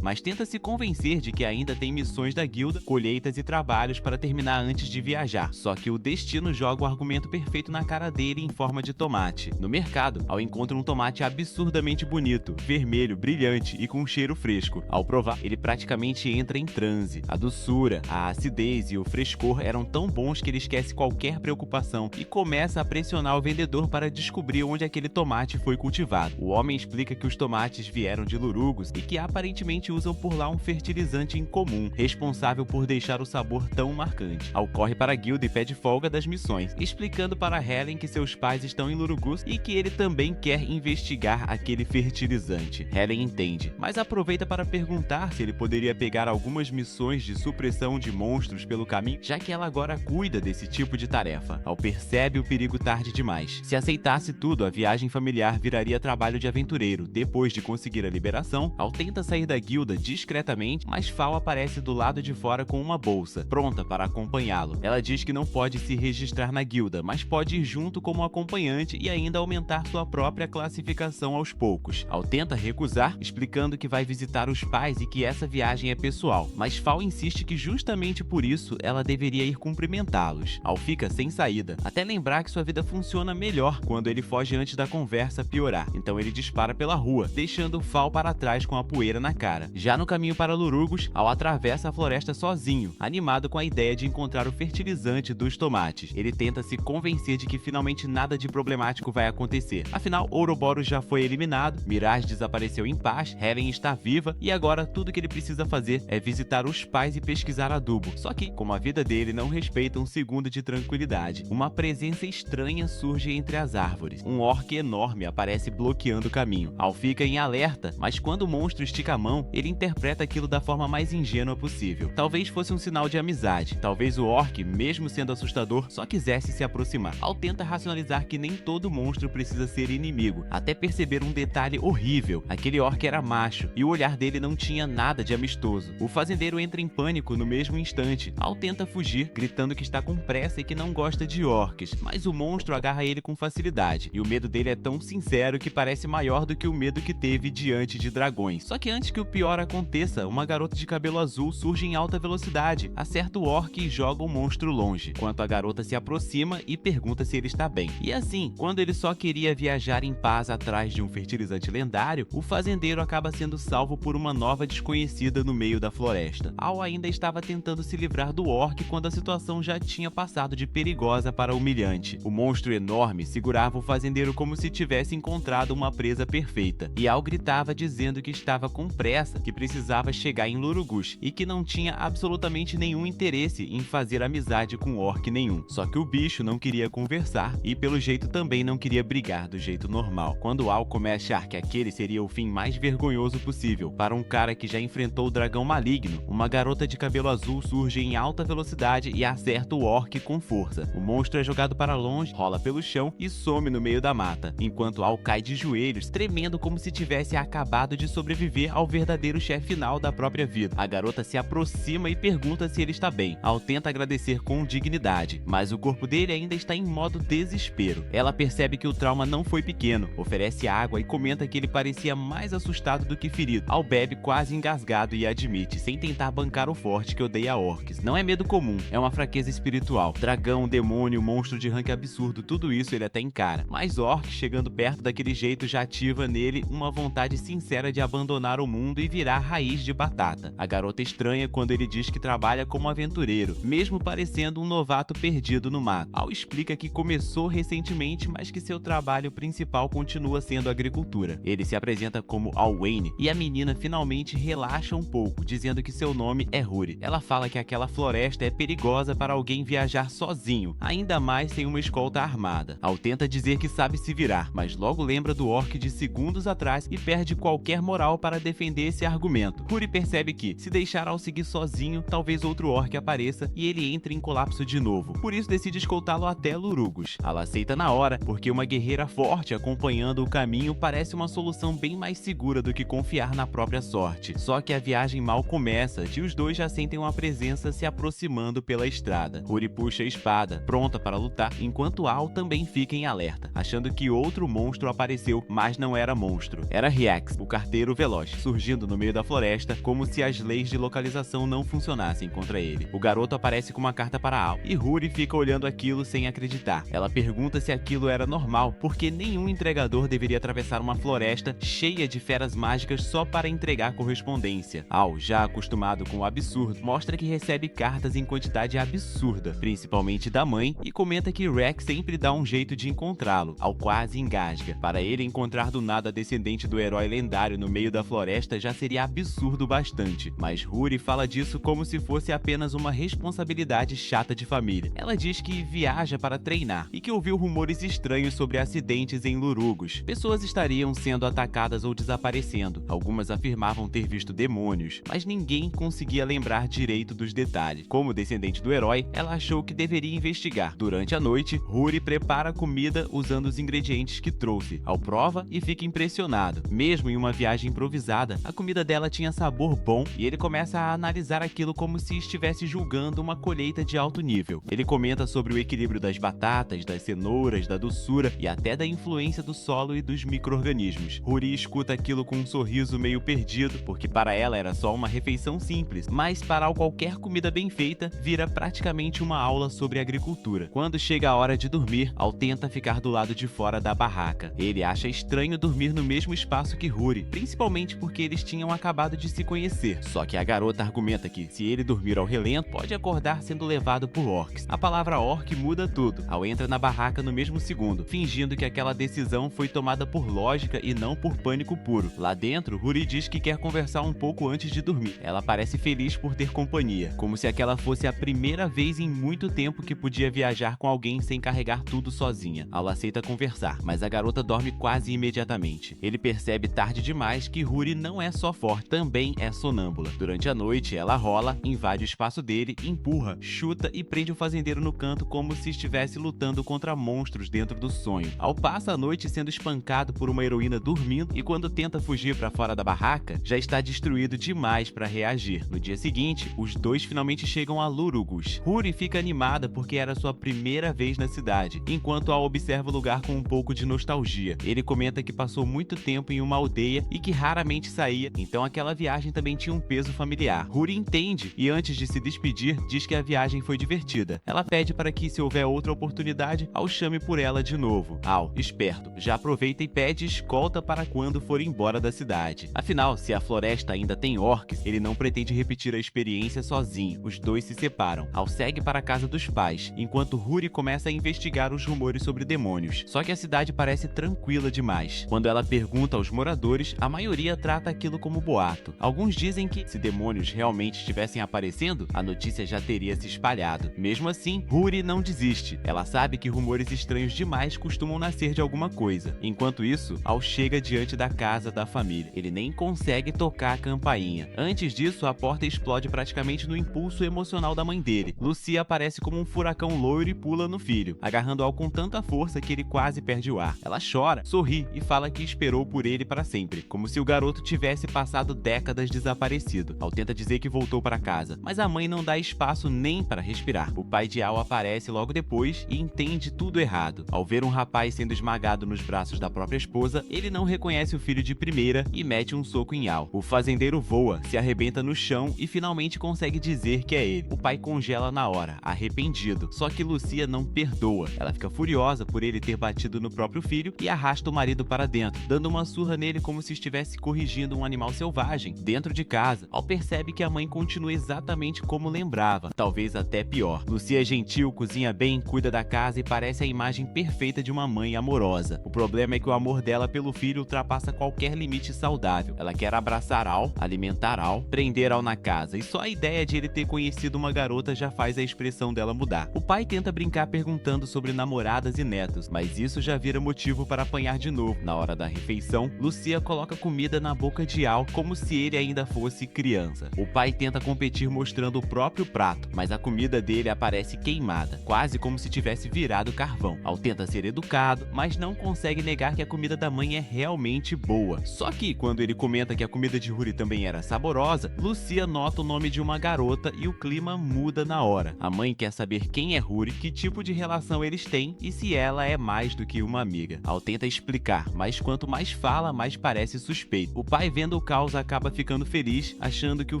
mas tenta se convencer de que ainda tem missões da guilda, colheitas e trabalhos para terminar antes de viajar. Só que o destino joga o argumento perfeito na cara dele em forma de tomate. No mercado, Al encontra um tomate absurdamente bonito, vermelho, brilhante e com um cheiro fresco. Ao provar, ele praticamente entra em transe. A doçura, a acidez e o frescor eram tão bons que ele esquece qualquer preocupação e começa a pressionar o vendedor para descobrir onde aquele tomate foi cultivado. O homem explica que os tomates vieram de Lurugos e que aparentemente usam por lá um fertilizante incomum, responsável por deixar o sabor tão marcante. Al corre para a guilda e pede folga das missões, explicando para Helen que seus pais estão em Lurugos e que ele também quer investigar aquele fertilizante. Helen entende, mas aproveita para perguntar se ele poderia pegar algumas missões de supressão de monstros pelo caminho, já que ela agora cuida desse tipo de tarefa. Al percebe o perigo tarde demais. Se aceitasse tudo, a viagem familiar viraria trabalho de aventureiro. Depois de conseguir a liberação, Al tenta sair da guilda discretamente, mas Fal aparece do lado de fora com uma bolsa, pronta para acompanhá-lo. Ela diz que não pode se registrar na guilda, mas pode ir junto como acompanhante e ainda aumentar sua própria classificação aos poucos. Al tenta recusar, explicando que vai visitar os pais e que essa viagem é pessoal, mas Fal insiste que justamente por isso ela deveria ir cumprimentá-los. Al fica sem saída, até lembrar que sua vida funciona melhor quando ele foge antes da conversa piorar. Então ele dispara pela rua, deixando Fal para trás com a poeira na cara. Já no caminho para Lurugos, Al atravessa a floresta sozinho, animado com a ideia de encontrar o fertilizante dos tomates. Ele tenta se convencer de que finalmente nada de problemático vai acontecer. Afinal, Ouroboros já foi eliminado, Mirage desapareceu em paz, Helen está viva e agora tudo que ele precisa fazer é visitar os pais e pesquisar adubo. Só que, como a vida dele não respeita um segundo de tranquilidade, uma presença estranha surge entre as árvores. Um orc enorme aparece bloqueando o caminho. Al fica em alerta, mas quando o monstro estica a mão, ele interpreta aquilo da forma mais ingênua possível. Talvez fosse um sinal de amizade. Talvez o orc, mesmo sendo assustador, só quisesse se aproximar. Al tenta racionalizar que nem todo monstro precisa ser inimigo, até perceber um detalhe horrível. Aquele orc era macho, e o olhar dele não tinha nada de amistoso. O fazendeiro entra em pânico no mesmo instante. Al tenta fugir, gritando que está com pressa e que não gosta de orcs, mas o monstro agarra ele com facilidade, e o medo dele é tão sincero que parece maior do que o medo que teve diante de dragões. Só que antes que o pior aconteça, uma garota de cabelo azul surge em alta velocidade, acerta o orc e joga o monstro longe, enquanto a garota se aproxima e pergunta se ele está bem. E assim, quando ele só queria viajar em paz atrás de um fertilizante lendário, o fazendeiro acaba sendo salvo por uma nova desconhecida no meio da floresta. Al ainda estava tentando se livrar do orc quando a situação já tinha passado de perigosa para humilhante. O monstro enorme segurava o fazendeiro como se tivesse encontrado uma presa perfeita, e Al gritava dizendo que estava com pressa, que precisava chegar em Lurugos e que não tinha absolutamente nenhum interesse em fazer amizade com orc nenhum. Só que o bicho não queria conversar e pelo jeito também não queria brigar do jeito normal. Quando Al começa a achar que aquele seria o fim mais vergonhoso possível para um cara que já enfrentou o dragão maligno, uma garota de cabelo azul surge em alta velocidade e acerta o orc com força. O monstro é jogado para longe, rola pelo chão e some no meio da mata, enquanto Al cai de joelhos, tremendo como se tivesse acabado de sobreviver ao verdadeiro chefe final da própria vida. A garota se aproxima e pergunta se ele está bem. Al tenta agradecer com dignidade, mas o corpo dele ainda está em modo desespero. Ela percebe que o trauma não foi pequeno, oferece água e comenta que ele parecia mais assustado do que ferido. Al bebe quase engasgado e admite, sem tentar bancar o forte, que odeia orcs. Não é medo comum, é uma fraqueza espiritual. Dragão, demônio, monstro de rank absurdo, tudo isso ele até encara. Mas orc, chegando perto daquele jeito, já ativa nele uma vontade sincera de abandonar o mundo e virar raiz de batata. A garota estranha quando ele diz que trabalha como aventureiro, mesmo parecendo um novato perdido no mato. Al explica que começou recentemente, mas que seu trabalho principal continua sendo a agricultura. Ele se apresenta como Alwayne e a menina finalmente relaxa um pouco, dizendo que seu nome é Huri. Ela fala que aquela floresta é perigosa para alguém viajar sozinho, ainda mais sem uma escolta armada. Al tenta dizer que sabe se virar, mas logo lembra do orc de segundos atrás e perde qualquer moral para defender esse argumento. Huri percebe que, se deixar Al seguir sozinho, talvez outro orc apareça e ele entre em colapso de novo. Por isso decide escoltá-lo até Lurugos. Ela aceita na hora, porque uma guerreira forte acompanhando o caminho parece uma solução bem mais segura do que confiar na própria sorte. Só que a viagem mal começa e os dois já sentem uma presença se aproximando pela estrada. Huri puxa a espada, pronta para lutar, enquanto Al também fica em alerta, achando que outro monstro apareceu, mas não era monstro. Era Hyax, o carteiro veloz, surgindo no meio da floresta como se as leis de localização não funcionassem contra ele. O garoto aparece com uma carta para Al, e Huri fica olhando aquilo sem acreditar. Ela pergunta se aquilo era normal, porque nenhum entregador deveria atravessar uma uma floresta cheia de feras mágicas só para entregar correspondência. Al, já acostumado com o absurdo, mostra que recebe cartas em quantidade absurda, principalmente da mãe, e comenta que Rex sempre dá um jeito de encontrá-lo. Al quase engasga. Para ele, encontrar do nada a descendente do herói lendário no meio da floresta já seria absurdo bastante, mas Ruri fala disso como se fosse apenas uma responsabilidade chata de família. Ela diz que viaja para treinar e que ouviu rumores estranhos sobre acidentes em Lurugos. Pessoas estariam sendo atacadas ou desaparecendo. Algumas afirmavam ter visto demônios, mas ninguém conseguia lembrar direito dos detalhes. Como descendente do herói, ela achou que deveria investigar. Durante a noite, Ruri prepara comida usando os ingredientes que trouxe. Al prova e fica impressionado. Mesmo em uma viagem improvisada, a comida dela tinha sabor bom e ele começa a analisar aquilo como se estivesse julgando uma colheita de alto nível. Ele comenta sobre o equilíbrio das batatas, das cenouras, da doçura e até da influência do solo e dos micro-organismos. Ruri escuta aquilo com um sorriso meio perdido, porque para ela era só uma refeição simples, mas para qualquer comida bem feita, vira praticamente uma aula sobre agricultura. Quando chega a hora de dormir, Al tenta ficar do lado de fora da barraca. Ele acha estranho dormir no mesmo espaço que Ruri, principalmente porque eles tinham acabado de se conhecer. Só que a garota argumenta que, se ele dormir ao relento, pode acordar sendo levado por orcs. A palavra orc muda tudo. Al entra na barraca no mesmo segundo, fingindo que aquela decisão foi tomada por lógica e não por pânico puro. Lá dentro, Ruri diz que quer conversar um pouco antes de dormir. Ela parece feliz por ter companhia, como se aquela fosse a primeira vez em muito tempo que podia viajar com alguém sem carregar tudo sozinha. Al aceita conversar, mas a garota dorme quase imediatamente. Ele percebe tarde demais que Ruri não é só forte, também é sonâmbula. Durante a noite, ela rola, invade o espaço dele, empurra, chuta e prende o fazendeiro no canto como se estivesse lutando contra monstros dentro do sonho. Al passa a noite sendo espancado por uma heroína dormindo e quando tenta fugir para fora da barraca, já está destruído demais para reagir. No dia seguinte, os dois finalmente chegam a Lurugos. Ruri fica animada porque era sua primeira vez na cidade, enquanto Al observa o lugar com um pouco de nostalgia. Ele comenta que passou muito tempo em uma aldeia e que raramente saía, então aquela viagem também tinha um peso familiar. Ruri entende e antes de se despedir, diz que a viagem foi divertida. Ela pede para que, se houver outra oportunidade, Al chame por ela de novo. Al, esperto, já aproveita e pede escolta para quando for embora da cidade. Afinal, se a floresta ainda tem orcs, ele não pretende repetir a experiência sozinho. Os dois se separam. Al segue para a casa dos pais, enquanto Ruri começa a investigar os rumores sobre demônios. Só que a cidade parece tranquila demais. Quando ela pergunta aos moradores, a maioria trata aquilo como boato. Alguns dizem que, se demônios realmente estivessem aparecendo, a notícia já teria se espalhado. Mesmo assim, Ruri não desiste. Ela sabe que rumores estranhos demais costumam nascer de alguma coisa. Enquanto isso, Al chega diante da casa da família. Ele nem consegue tocar a campainha. Antes disso, a porta explode praticamente no impulso emocional da mãe dele. Lucia aparece como um furacão loiro e pula no filho, agarrando Al com tanta força que ele quase perde o ar. Ela chora, sorri e fala que esperou por ele para sempre, como se o garoto tivesse passado décadas desaparecido. Al tenta dizer que voltou para casa, mas a mãe não dá espaço nem para respirar. O pai de Al aparece logo depois e entende tudo errado. Ao ver um rapaz sendo esmagado nos braços da própria esposa, ele não reconhece o filho de primeira e mete um soco em Al. O fazendeiro voa, se arrebenta no chão e finalmente consegue dizer que é ele. O pai congela na hora, arrependido. Só que Lucia não perdoa. Ela fica furiosa por ele ter batido no próprio filho e arrasta o marido para dentro, dando uma surra nele como se estivesse corrigindo um animal selvagem dentro de casa. Al percebe que a mãe continua exatamente como lembrava, talvez até pior. Lucia é gentil, cozinha bem, cuida da casa e parece a imagem perfeita de uma mãe amorosa. O problema é que o amor dela pelo filho ultrapassa qualquer limite saudável. Ela quer abraçar Al, alimentar Al, prender Al na casa, e só a ideia de ele ter conhecido uma garota já faz a expressão dela mudar. O pai tenta brincar perguntando sobre namoradas e netos, mas isso já vira motivo para apanhar de novo. Na hora da refeição, Lucia coloca comida na boca de Al como se ele ainda fosse criança. O pai tenta competir mostrando o próprio prato, mas a comida dele aparece queimada, quase como se tivesse virado carvão. Al tenta ser educado, mas não consegue negar que a comida da mãe é realmente boa. Só que, quando ele comenta que a comida de Ruri também era saborosa, Lucia nota o nome de uma garota e o clima muda na hora. A mãe quer saber quem é Ruri, que tipo de relação eles têm e se ela é mais do que uma amiga. Al tenta explicar, mas quanto mais fala, mais parece suspeito. O pai, vendo o caos, acaba ficando feliz, achando que o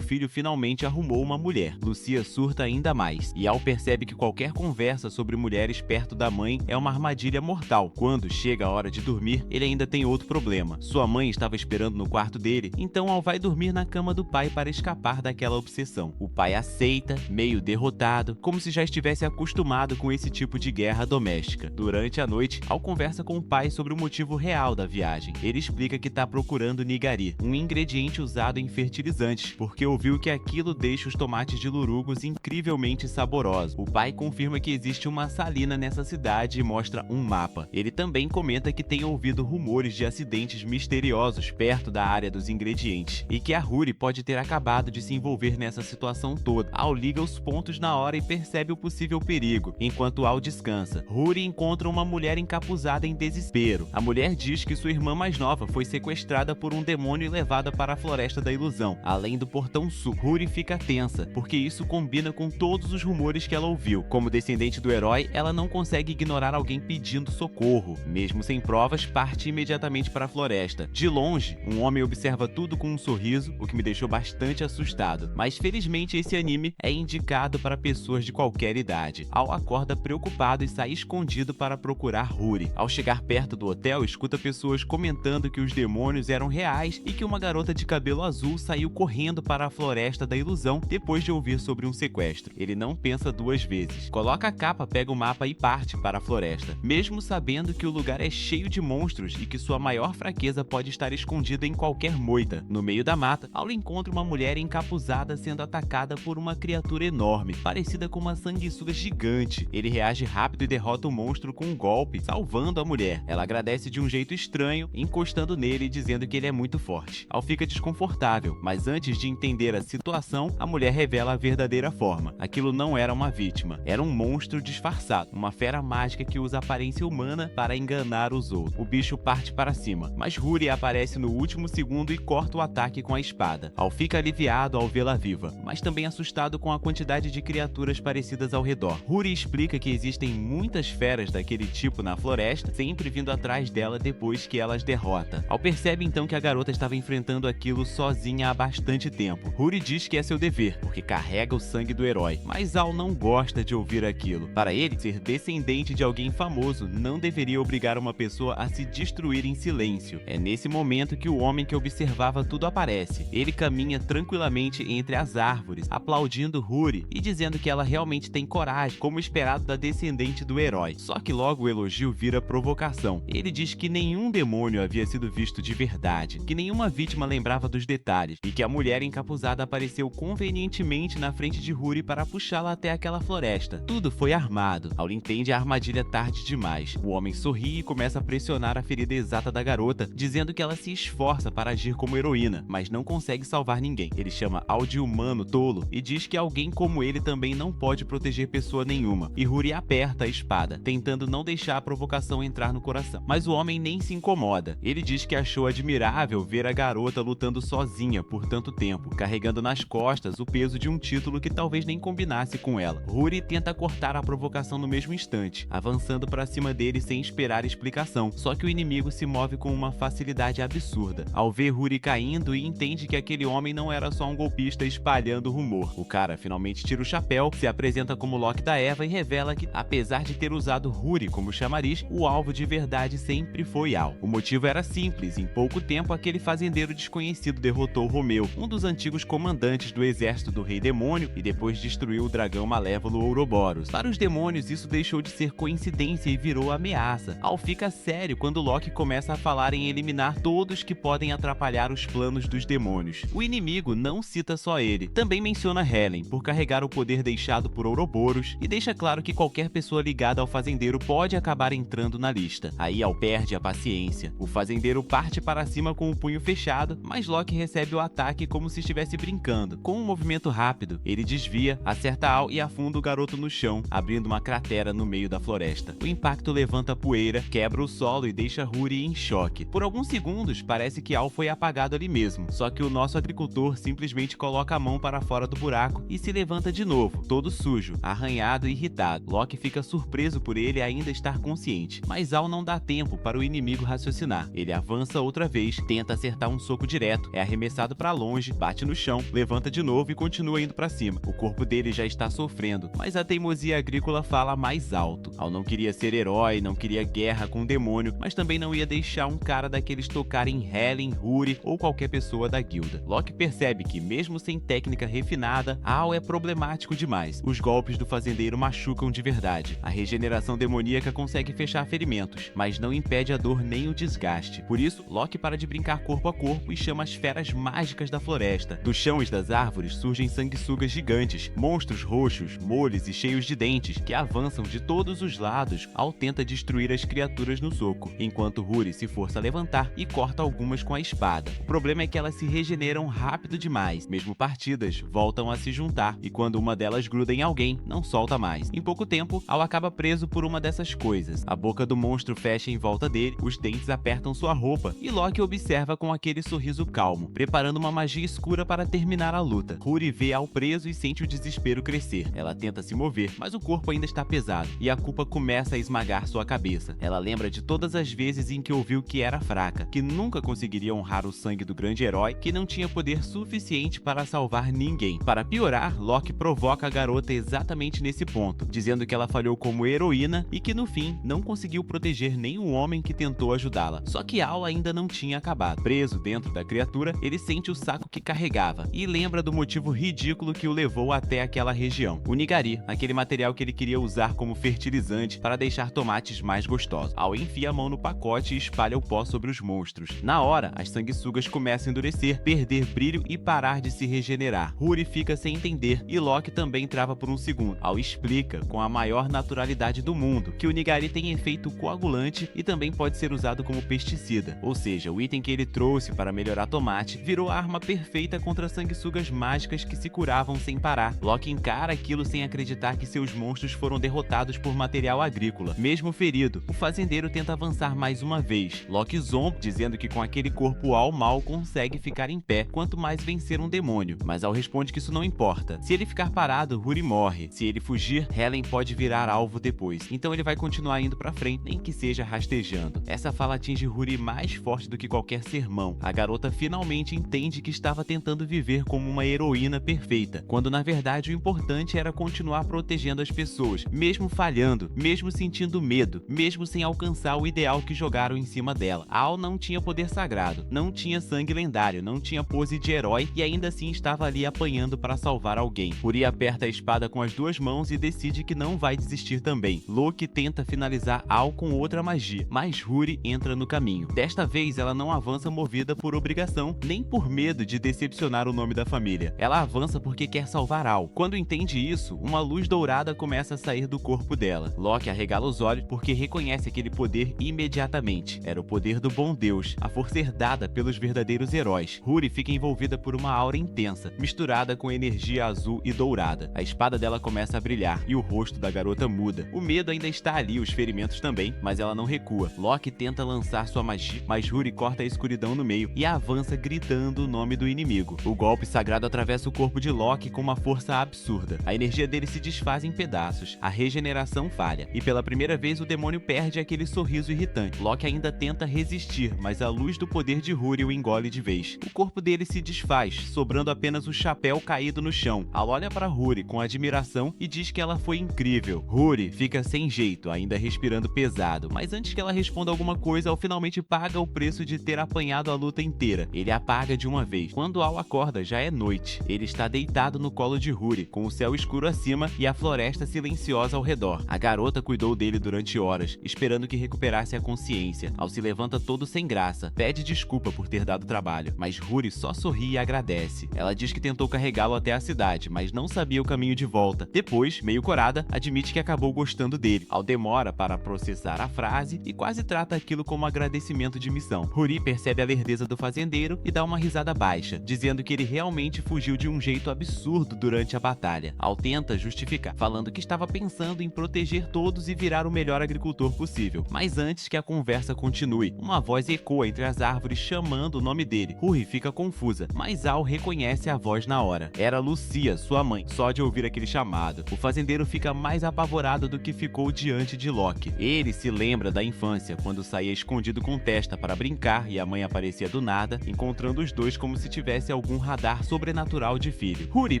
filho finalmente arrumou uma mulher. Lucia surta ainda mais, e Al percebe que qualquer conversa sobre mulheres perto da mãe é uma armadilha mortal. Quando chega a hora de dormir, ele ainda ainda tem outro problema. Sua mãe estava esperando no quarto dele, então Al vai dormir na cama do pai para escapar daquela obsessão. O pai aceita, meio derrotado, como se já estivesse acostumado com esse tipo de guerra doméstica. Durante a noite, Al conversa com o pai sobre o motivo real da viagem. Ele explica que está procurando nigari, um ingrediente usado em fertilizantes, porque ouviu que aquilo deixa os tomates de Lurugos incrivelmente saborosos. O pai confirma que existe uma salina nessa cidade e mostra um mapa. Ele também comenta que tem ouvido rumores de acidentes misteriosos perto da área dos ingredientes e que a Huri pode ter acabado de se envolver nessa situação toda. Al liga os pontos na hora e percebe o possível perigo. Enquanto Al descansa, Huri encontra uma mulher encapuzada em desespero. A mulher diz que sua irmã mais nova foi sequestrada por um demônio e levada para a Floresta da Ilusão, além do Portão Sul. Huri fica tensa, porque isso combina com todos os rumores que ela ouviu. Como descendente do herói, ela não consegue ignorar alguém pedindo socorro. Mesmo sem provas, parte imediatamente para a floresta. De longe, um homem observa tudo com um sorriso, o que me deixou bastante assustado. Mas felizmente esse anime é indicado para pessoas de qualquer idade. Al acorda preocupado e sai escondido para procurar Huri. Ao chegar perto do hotel, escuta pessoas comentando que os demônios eram reais e que uma garota de cabelo azul saiu correndo para a Floresta da Ilusão depois de ouvir sobre um sequestro. Ele não pensa duas vezes. Coloca a capa, pega o mapa e parte para a floresta, mesmo sabendo que o lugar é cheio de monstros e que sua maior fraqueza pode estar escondida em qualquer moita. No meio da mata, Al encontra uma mulher encapuzada sendo atacada por uma criatura enorme, parecida com uma sanguessuga gigante. Ele reage rápido e derrota o monstro com um golpe, salvando a mulher. Ela agradece de um jeito estranho, encostando nele e dizendo que ele é muito forte. Al fica desconfortável, mas antes de entender a situação, a mulher revela a verdadeira forma. Aquilo não era uma vítima, era um monstro disfarçado, uma fera mágica que usa aparência humana para enganar os outros. O bicho parte para cima, mas Huri aparece no último segundo e corta o ataque com a espada. Al fica aliviado ao vê-la viva, mas também assustado com a quantidade de criaturas parecidas ao redor. Huri explica que existem muitas feras daquele tipo na floresta, sempre vindo atrás dela depois que ela as derrota. Al percebe então que a garota estava enfrentando aquilo sozinha há bastante tempo. Huri diz que é seu dever, porque carrega o sangue do herói, mas Al não gosta de ouvir aquilo. Para ele, ser descendente de alguém famoso não deveria obrigar uma pessoa a se destruir em silêncio. É nesse momento que o homem que observava tudo aparece. Ele caminha tranquilamente entre as árvores, aplaudindo Huri e dizendo que ela realmente tem coragem, como esperado da descendente do herói. Só que logo o elogio vira provocação. Ele diz que nenhum demônio havia sido visto de verdade, que nenhuma vítima lembrava dos detalhes e que a mulher encapuzada apareceu convenientemente na frente de Huri para puxá-la até aquela floresta. Tudo foi armado. Al entende a armadilha tarde demais. O homem sorri e começa a pressionar a ferida exata da garota, dizendo que ela se esforça para agir como heroína, mas não consegue salvar ninguém. Ele chama Al de humano tolo e diz que alguém como ele também não pode proteger pessoa nenhuma. E Huri aperta a espada, tentando não deixar a provocação entrar no coração. Mas o homem nem se incomoda. Ele diz que achou admirável ver a garota lutando sozinha por tanto tempo, carregando nas costas o peso de um título que talvez nem combinasse com ela. Huri tenta cortar a provocação no mesmo instante, avançando para cima dele sem esperar explicação. Só que o inimigo se move com uma facilidade absurda. Ao ver Huri caindo, e entende que aquele homem não era só um golpista espalhando rumor. O cara finalmente tira o chapéu, se apresenta como Loki da Eva e revela que, apesar de ter usado Huri como chamariz, o alvo de verdade sempre foi Al. O motivo era simples. Em pouco tempo, aquele fazendeiro desconhecido derrotou Romeu, um dos antigos comandantes do exército do Rei Demônio, e depois destruiu o dragão malévolo Ouroboros. Para os demônios, isso deixou de ser coincidência e virou ameaça. Al fica sério quando Loki começa a falar em eliminar todos que podem atrapalhar os planos dos demônios. O inimigo não cita só ele, também menciona Helen, por carregar o poder deixado por Ouroboros, e deixa claro que qualquer pessoa ligada ao fazendeiro pode acabar entrando na lista. Aí Al perde a paciência. O fazendeiro parte para cima com o punho fechado, mas Loki recebe o ataque como se estivesse brincando. Com um movimento rápido, ele desvia, acerta Al e afunda o garoto no chão, abrindo uma cratera no meio da floresta. O impacto levanta poeira, quebra o solo e deixa Huri em choque. Por alguns segundos, parece que Al foi apagado ali mesmo, só que o nosso agricultor simplesmente coloca a mão para fora do buraco e se levanta de novo, todo sujo, arranhado e irritado. Loki fica surpreso por ele ainda estar consciente, mas Al não dá tempo para o inimigo raciocinar. Ele avança outra vez, tenta acertar um soco direto, é arremessado para longe, bate no chão, levanta de novo e continua indo para cima. O corpo dele já está sofrendo, mas a teimosia agrícola fala mais alto. Al não queria ser herói, não queria guerra com o demônio, mas também não não ia deixar um cara daqueles tocar em Helen, Huri ou qualquer pessoa da guilda. Loki percebe que, mesmo sem técnica refinada, Al é problemático demais. Os golpes do fazendeiro machucam de verdade. A regeneração demoníaca consegue fechar ferimentos, mas não impede a dor nem o desgaste. Por isso, Loki para de brincar corpo a corpo e chama as feras mágicas da floresta. Dos chãos das árvores surgem sanguessugas gigantes, monstros roxos, moles e cheios de dentes, que avançam de todos os lados ao tenta destruir as criaturas no soco, enquanto Huri se força a levantar e corta algumas com a espada. O problema é que elas se regeneram rápido demais, mesmo partidas voltam a se juntar, e quando uma delas gruda em alguém, não solta mais. Em pouco tempo, Al acaba preso por uma dessas coisas. A boca do monstro fecha em volta dele, os dentes apertam sua roupa, e Loki observa com aquele sorriso calmo, preparando uma magia escura para terminar a luta. Huri vê Al preso e sente o desespero crescer. Ela tenta se mover, mas o corpo ainda está pesado, e a culpa começa a esmagar sua cabeça. Ela lembra de todas as vezes em que ouviu que era fraca, que nunca conseguiria honrar o sangue do grande herói, que não tinha poder suficiente para salvar ninguém. Para piorar, Loki provoca a garota exatamente nesse ponto, dizendo que ela falhou como heroína e que no fim não conseguiu proteger nem o homem que tentou ajudá-la. Só que Al ainda não tinha acabado. Preso dentro da criatura, ele sente o saco que carregava e lembra do motivo ridículo que o levou até aquela região. O Nigari, aquele material que ele queria usar como fertilizante para deixar tomates mais gostosos. Al enfia a mão no pacote e espalha o pó sobre os monstros. Na hora, as sanguessugas começam a endurecer, perder brilho e parar de se regenerar. Huri fica sem entender e Loki também trava por um segundo. Al explica, com a maior naturalidade do mundo, que o Nigari tem efeito coagulante e também pode ser usado como pesticida. Ou seja, o item que ele trouxe para melhorar tomate virou a arma perfeita contra sanguessugas mágicas que se curavam sem parar. Loki encara aquilo sem acreditar que seus monstros foram derrotados por material agrícola. Mesmo ferido, o fazendeiro tenta avançar mais uma vez. Loki zomba, dizendo que com aquele corpo Al mal consegue ficar em pé, quanto mais vencer um demônio. Mas Al responde que isso não importa. Se ele ficar parado, Huri morre. Se ele fugir, Helen pode virar alvo depois. Então ele vai continuar indo pra frente, nem que seja rastejando. Essa fala atinge Huri mais forte do que qualquer sermão. A garota finalmente entende que estava tentando viver como uma heroína perfeita, quando na verdade o importante era continuar protegendo as pessoas, mesmo falhando, mesmo sentindo medo, mesmo sem alcançar o ideal que jogaram em cima dela. Al não tinha poder sagrado, não tinha sangue lendário, não tinha pose de herói e ainda assim estava ali apanhando para salvar alguém. Huri aperta a espada com as duas mãos e decide que não vai desistir também. Loki tenta finalizar Al com outra magia, mas Huri entra no caminho. Desta vez ela não avança movida por obrigação, nem por medo de decepcionar o nome da família. Ela avança porque quer salvar Al. Quando entende isso, uma luz dourada começa a sair do corpo dela. Loki arregala os olhos porque reconhece aquele poder imediatamente. Era o poder do bom Deus, a força herdada pelos verdadeiros heróis. Huri fica envolvida por uma aura intensa, misturada com energia azul e dourada. A espada dela começa a brilhar e o rosto da garota muda. O medo ainda está ali, os ferimentos também, mas ela não recua. Loki tenta lançar sua magia, mas Huri corta a escuridão no meio e avança gritando o nome do inimigo. O golpe sagrado atravessa o corpo de Loki com uma força absurda. A energia dele se desfaz em pedaços, a regeneração falha, e pela primeira vez o demônio perde aquele sorriso irritante. Loki ainda tenta resistir, mas a luz do poder de Huri o engole de vez. O corpo dele se desfaz, sobrando apenas o chapéu caído no chão. Al olha para Huri com admiração e diz que ela foi incrível. Huri fica sem jeito, ainda respirando pesado, mas antes que ela responda alguma coisa, Al finalmente paga o preço de ter apanhado a luta inteira. Ele apaga de uma vez. Quando Al acorda, já é noite. Ele está deitado no colo de Huri, com o céu escuro acima e a floresta silenciosa ao redor. A garota cuidou dele durante horas, esperando que recuperasse a consciência. Al se levanta todo sem graça, pede desculpa por ter dado trabalho, mas Huri só sorri e agradece. Ela diz que tentou carregá-lo até a cidade, mas não sabia o caminho de volta. Depois, meio corada, admite que acabou gostando dele. Al demora para processar a frase e quase trata aquilo como agradecimento de missão. Huri percebe a lerdeza do fazendeiro e dá uma risada baixa, dizendo que ele realmente fugiu de um jeito absurdo durante a batalha. Al tenta justificar, falando que estava pensando em proteger todos e virar o melhor agricultor possível. Mas antes que a conversa continue, uma voz ecoa entre as árvores chamando o nome dele. Huri fica confusa, mas Al reconhece a voz na hora. Era Lucia, sua mãe, só de ouvir aquele chamado. O fazendeiro fica mais apavorado do que ficou diante de Loki. Ele se lembra da infância, quando saía escondido com Testa para brincar e a mãe aparecia do nada, encontrando os dois como se tivesse algum radar sobrenatural de filho. Huri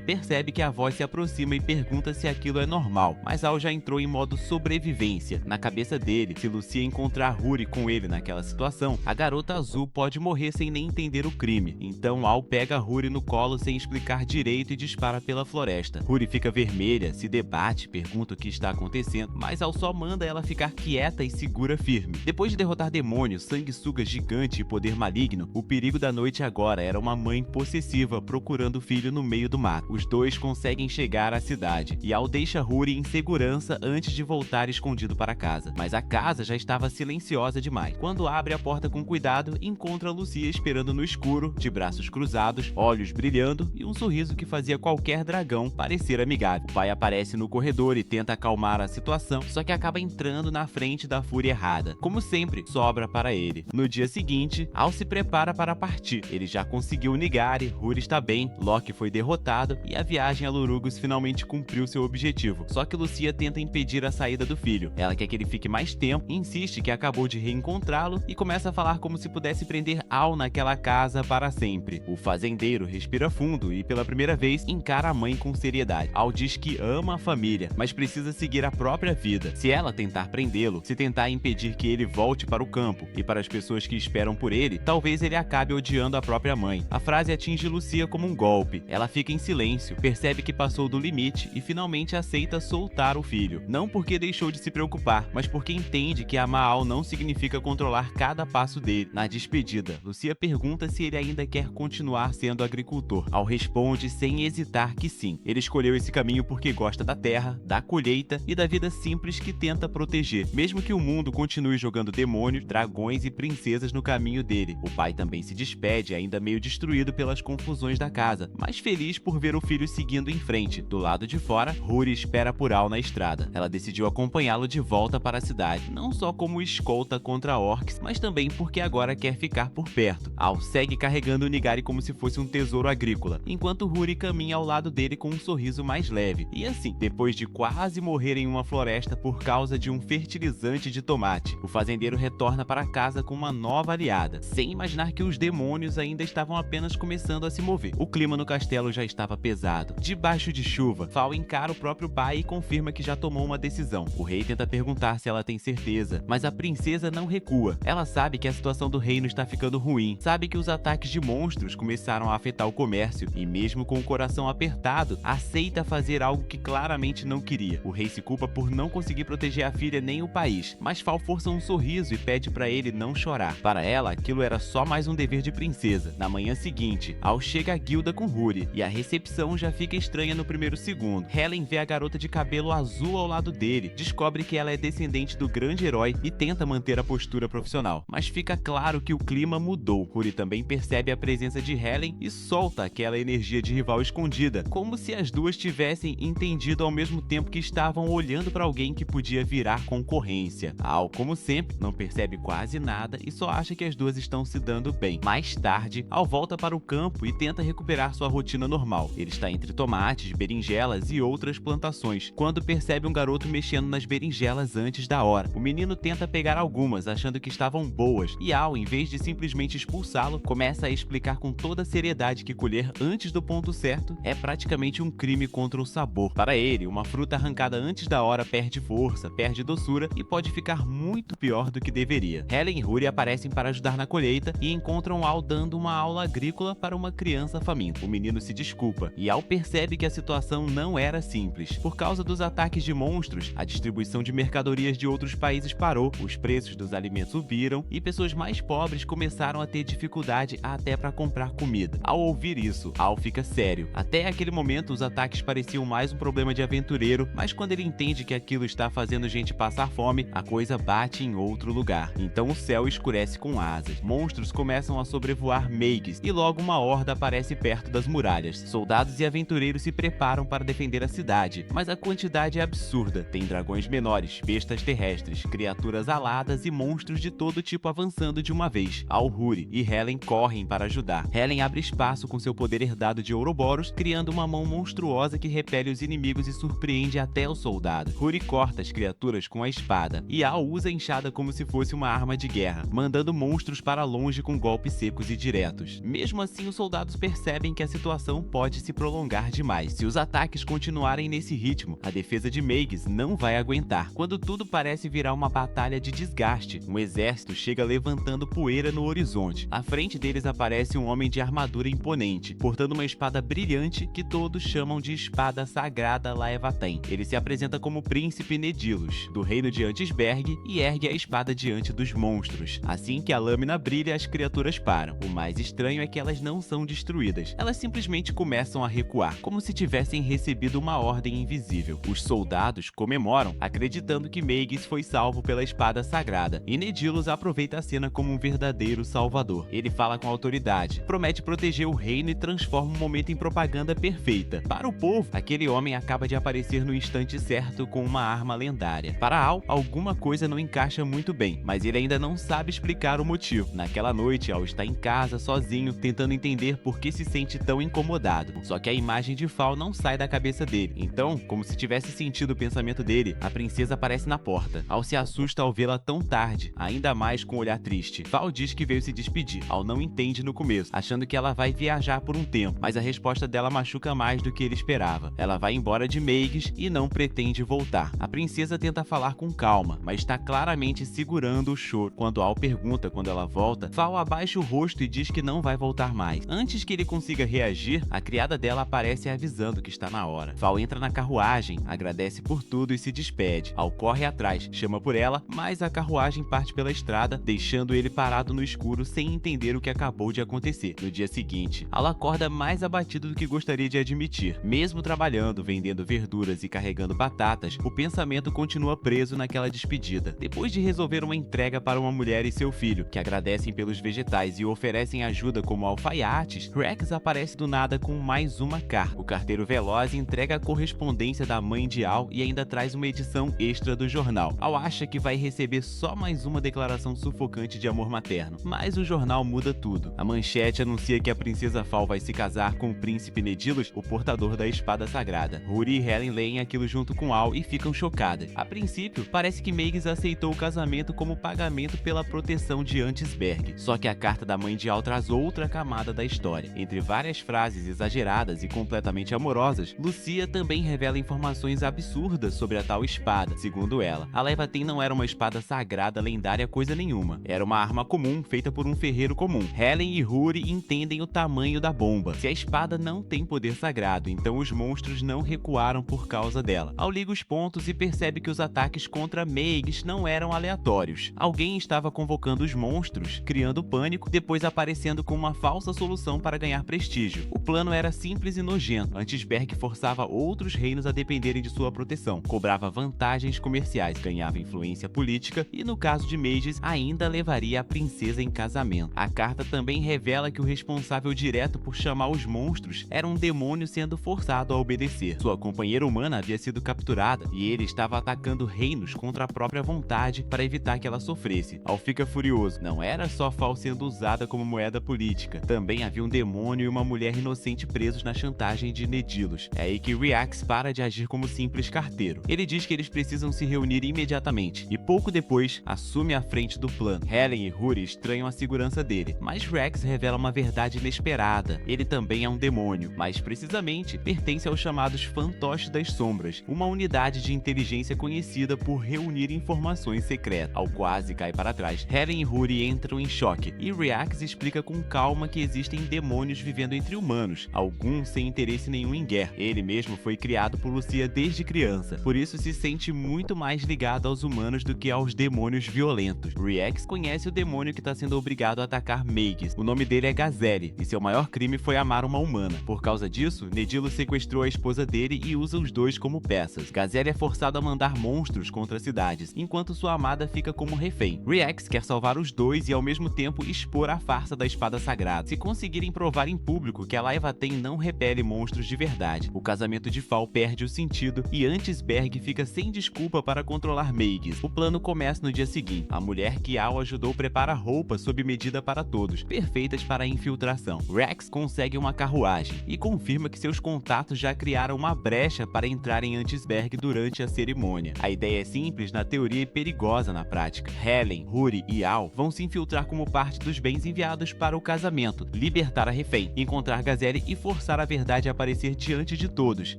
percebe que a voz se aproxima e pergunta se aquilo é normal, mas Al já entrou em modo sobrevivência. Na cabeça dele, se Lucia encontrar Huri Huri com ele naquela situação, a garota azul pode morrer sem nem entender o crime. Então Al pega Huri no colo sem explicar direito e dispara pela floresta. Huri fica vermelha, se debate, pergunta o que está acontecendo, mas Al só manda ela ficar quieta e segura firme. Depois de derrotar demônios, sanguessuga gigante e poder maligno, o perigo da noite agora era uma mãe possessiva procurando o filho no meio do mato. Os dois conseguem chegar à cidade e Al deixa Huri em segurança antes de voltar escondido para casa. Mas a casa já estava silenciosa demais. Quando abre a porta com cuidado, encontra Lucia esperando no escuro, de braços cruzados, olhos brilhando e um sorriso que fazia qualquer dragão parecer amigável. O pai aparece no corredor e tenta acalmar a situação, só que acaba entrando na frente da fúria errada. Como sempre, sobra para ele. No dia seguinte, Al se prepara para partir. Ele já conseguiu Nigari, Huri está bem, Loki foi derrotado e a viagem a Lurugos finalmente cumpriu seu objetivo. Só que Lucia tenta impedir a saída do filho. Ela quer que ele fique mais tempo, insiste que acabou de reencontrá-lo e começa a falar como se pudesse prender Al naquela casa para sempre. O fazendeiro respira fundo e pela primeira vez encara a mãe com seriedade. Al diz que ama a família, mas precisa seguir a própria vida. Se ela tentar prendê-lo, se tentar impedir que ele volte para o campo e para as pessoas que esperam por ele, talvez ele acabe odiando a própria mãe. A frase atinge Lucia como um golpe. Ela fica em silêncio, percebe que passou do limite e finalmente aceita soltar o filho. Não porque deixou de se preocupar, mas porque entende que amar Al não significa controlar cada passo dele. Na despedida, Lucia pergunta se ele ainda quer continuar sendo agricultor. Al responde sem hesitar que sim. Ele escolheu esse caminho porque gosta da terra, da colheita e da vida simples que tenta proteger, mesmo que o mundo continue jogando demônios, dragões e princesas no caminho dele. O pai também se despede, ainda meio destruído pelas confusões da casa, mas feliz por ver o filho seguindo em frente. Do lado de fora, Huri espera por Al na estrada. Ela decidiu acompanhá-lo de volta para a cidade, não só como escolta contra orcs, mas também porque agora quer ficar por perto. Al segue carregando o Nigari como se fosse um tesouro agrícola, enquanto Huri caminha ao lado dele com um sorriso mais leve. E assim, depois de quase morrer em uma floresta por causa de um fertilizante de tomate, o fazendeiro retorna para casa com uma nova aliada, sem imaginar que os demônios ainda estavam apenas começando a se mover. O clima no castelo já estava pesado. Debaixo de chuva, Fal encara o próprio pai e confirma que já tomou uma decisão. O rei tenta perguntar se ela tem certeza, mas a princesa não recua. Ela sabe que a situação do reino está ficando ruim, sabe que os ataques de monstros começaram a afetar o comércio e mesmo com o coração apertado, aceita fazer algo que claramente não queria. O rei se culpa por não conseguir proteger a filha nem o país, mas Fal força um sorriso e pede para ele não chorar. Para ela, aquilo era só mais um dever de princesa. Na manhã seguinte, Al chega à guilda com Huri e a recepção já fica estranha no primeiro segundo. Helen vê a garota de cabelo azul ao lado dele, descobre que ela é descendente do grande herói e tenta manter a postura profissional. Mas fica claro que o clima mudou. Huri também percebe a presença de Helen e solta aquela energia de rival escondida, como se as duas tivessem entendido ao mesmo tempo que estavam olhando para alguém que podia virar concorrência. Al, como sempre, não percebe quase nada e só acha que as duas estão se dando bem. Mais tarde, Al volta para o campo e tenta recuperar sua rotina normal. Ele está entre tomates, berinjelas e outras plantações, quando percebe um garoto mexendo nas berinjelas antes da hora. O menino tenta pegar algumas, achando que estavam boas, e Al, em vez de simplesmente expulsá-lo, começa a explicar com toda a seriedade que colher antes do ponto certo é praticamente um crime contra o sabor. Para ele, uma fruta arrancada antes da hora perde força, perde doçura e pode ficar muito pior do que deveria. Helen e Huri aparecem para ajudar na colheita e encontram Al dando uma aula agrícola para uma criança faminta. O menino se desculpa e Al percebe que a situação não era simples. Por causa dos ataques de monstros, a distribuição de mercadorias de outros países parou, os preços dos alimentos subiram e pessoas mais pobres começaram a ter dificuldade até para comprar comida. Ao ouvir isso, Al fica sério. Até aquele momento, os ataques pareciam mais um problema de aventureiro, mas quando ele entende que aquilo está fazendo gente passar fome, a coisa bate em outro lugar. Então o céu escurece com asas. Monstros começam a sobrevoar Meigs e logo uma horda aparece perto das muralhas. Soldados e aventureiros se preparam para defender a cidade, mas a quantidade é absurda. Tem dragões menores, bestas terrestres, criaturas aladas e monstros de todo tipo avançando de uma vez. Al, Huri e Helen correm para ajudar. Helen abre espaço com seu poder herdado de Ouroboros, criando uma mão monstruosa que repele os inimigos e surpreende até o soldado. Huri corta as criaturas com a espada e Al usa a enxada como se fosse uma arma de guerra, mandando monstros para longe com golpes secos e diretos. Mesmo assim, os soldados percebem que a situação pode se prolongar demais. Se os ataques continuarem nesse ritmo, a defesa de Meigs não vai aguentar. Quando tudo parece virar uma batalha de desgaste, contraste, um exército chega levantando poeira no horizonte. À frente deles aparece um homem de armadura imponente, portando uma espada brilhante que todos chamam de espada sagrada Laevaten. Ele se apresenta como príncipe Nedilus, do reino de Antisberg, e ergue a espada diante dos monstros. Assim que a lâmina brilha, as criaturas param. O mais estranho é que elas não são destruídas. Elas simplesmente começam a recuar, como se tivessem recebido uma ordem invisível. Os soldados comemoram, acreditando que Maegis foi salvo pela espada sagrada, e Nedilus aproveita a cena como um verdadeiro salvador. Ele fala com autoridade, promete proteger o reino e transforma o momento em propaganda perfeita. Para o povo, aquele homem acaba de aparecer no instante certo com uma arma lendária. Para Al, alguma coisa não encaixa muito bem, mas ele ainda não sabe explicar o motivo. Naquela noite, Al está em casa, sozinho, tentando entender por que se sente tão incomodado. Só que a imagem de Fall não sai da cabeça dele. Então, como se tivesse sentido o pensamento dele, a princesa aparece na porta. Al se assusta ao vê-la tão tarde, ainda mais com um olhar triste. Fall diz que veio se despedir. Al não entende no começo, achando que ela vai viajar por um tempo, mas a resposta dela machuca mais do que ele esperava. Ela vai embora de Maegis e não pretende voltar. A princesa tenta falar com calma, mas está claramente segurando o choro. Quando Al pergunta quando ela volta, Fall abaixa o rosto e diz que não vai voltar mais. Antes que ele consiga reagir, a criada dela aparece avisando que está na hora. Fall entra na carruagem, agradece por tudo e se despede. Al corre atrás, chama por ela, mas a carruagem parte pela estrada, deixando ele parado no escuro sem entender o que acabou de acontecer. No dia seguinte, Al acorda mais abatido do que gostaria de admitir. Mesmo trabalhando, vendendo verduras e carregando batatas, o pensamento continua preso naquela despedida. Depois de resolver uma entrega para uma mulher e seu filho, que agradecem pelos vegetais e oferecem ajuda como alfaiates, Rex aparece do nada com mais uma carta. O carteiro veloz entrega a correspondência da mãe de Al e ainda traz uma edição extra do jornal. Al acha que vai receber só mais uma declaração sufocante de amor materno, mas o jornal muda tudo. A manchete anuncia que a princesa Fall vai se casar com o príncipe Nedilus, o portador da espada sagrada. Huri e Helen leem aquilo junto com Al e ficam chocadas. A princípio, parece que Maegis aceitou o casamento como pagamento pela proteção de Antisberg. Só que a carta da mãe de Al traz outra camada da história. Entre várias frases exageradas e completamente amorosas, Lucia também revela informações absurdas sobre a tal espada. Segundo ela, a Laevaten não era uma espada sagrada lendária coisa nenhuma. Era uma arma comum feita por um ferreiro comum. Helen e Huri entendem o tamanho da bomba. Se a espada não tem poder sagrado, então os monstros não recuaram por causa dela. Al liga os pontos e percebe que os ataques contra Maegis não eram aleatórios. Alguém estava convocando os monstros, criando pânico, depois aparecendo com uma falsa solução para ganhar prestígio. O plano era simples e nojento. Antisberg forçava outros reinos a dependerem de sua proteção, cobrava vantagens comerciais, ganhava influência política e, no caso de Maegis, ainda levaria a princesa em casamento. A carta também revela que o responsável direto por chamar os monstros era um demônio sendo forçado a obedecer. Sua companheira humana havia sido capturada e ele estava atacando reinos contra a própria vontade para evitar que ela sofresse. Al fica furioso. Não era só Fall sendo usada como moeda política. Também havia um demônio e uma mulher inocente presos na chantagem de Nedilus. É aí que Rex para de agir como simples carteiro. Ele diz que eles precisam se reunir imediatamente e pouco depois assume a frente do plano. Helen e Huri estranham a segurança dele, mas Rex revela uma verdade inesperada. Ele também é um demônio, mais precisamente pertence aos chamados Fantoches das Sombras, uma unidade de inteligência conhecida por reunir informações secretas. Al quase cai para trás. Helen e Huri entram em choque e Rex explica com calma que existem demônios vivendo entre humanos, alguns sem interesse nenhum em guerra. Ele mesmo foi criado por Lucia desde criança, por isso se sente muito mais ligado aos humanos do que aos demônios violentos. Rex conhece o demônio que está sendo obrigado a atacar Maegis. O nome dele é Gazelle e seu maior crime foi amar uma humana. Por causa disso, Nedilus sequestrou a esposa dele e usa os dois como peças. Gazelle é forçado a mandar monstros contra cidades, enquanto sua amada fica como refém. Rex quer salvar os dois e ao mesmo tempo expor a farsa da espada sagrada. Se conseguirem provar em público que a Laevaten não repele monstros de verdade, o casamento de Fall perde o sentido e Antisberg fica sem desculpa para controlar Maegis. O plano começa no dia seguinte. A mulher que Al ajudou prepara roupas sob medida para todos, perfeitas para a infiltração. Rex consegue uma carruagem e confirma que seus contatos já criaram uma brecha para entrar em Antisberg durante a cerimônia. A ideia é simples na teoria e perigosa na prática. Helen, Huri e Al vão se infiltrar como parte dos bens enviados para o casamento, libertar a refém, encontrar Gazelle e forçar a verdade a aparecer diante de todos.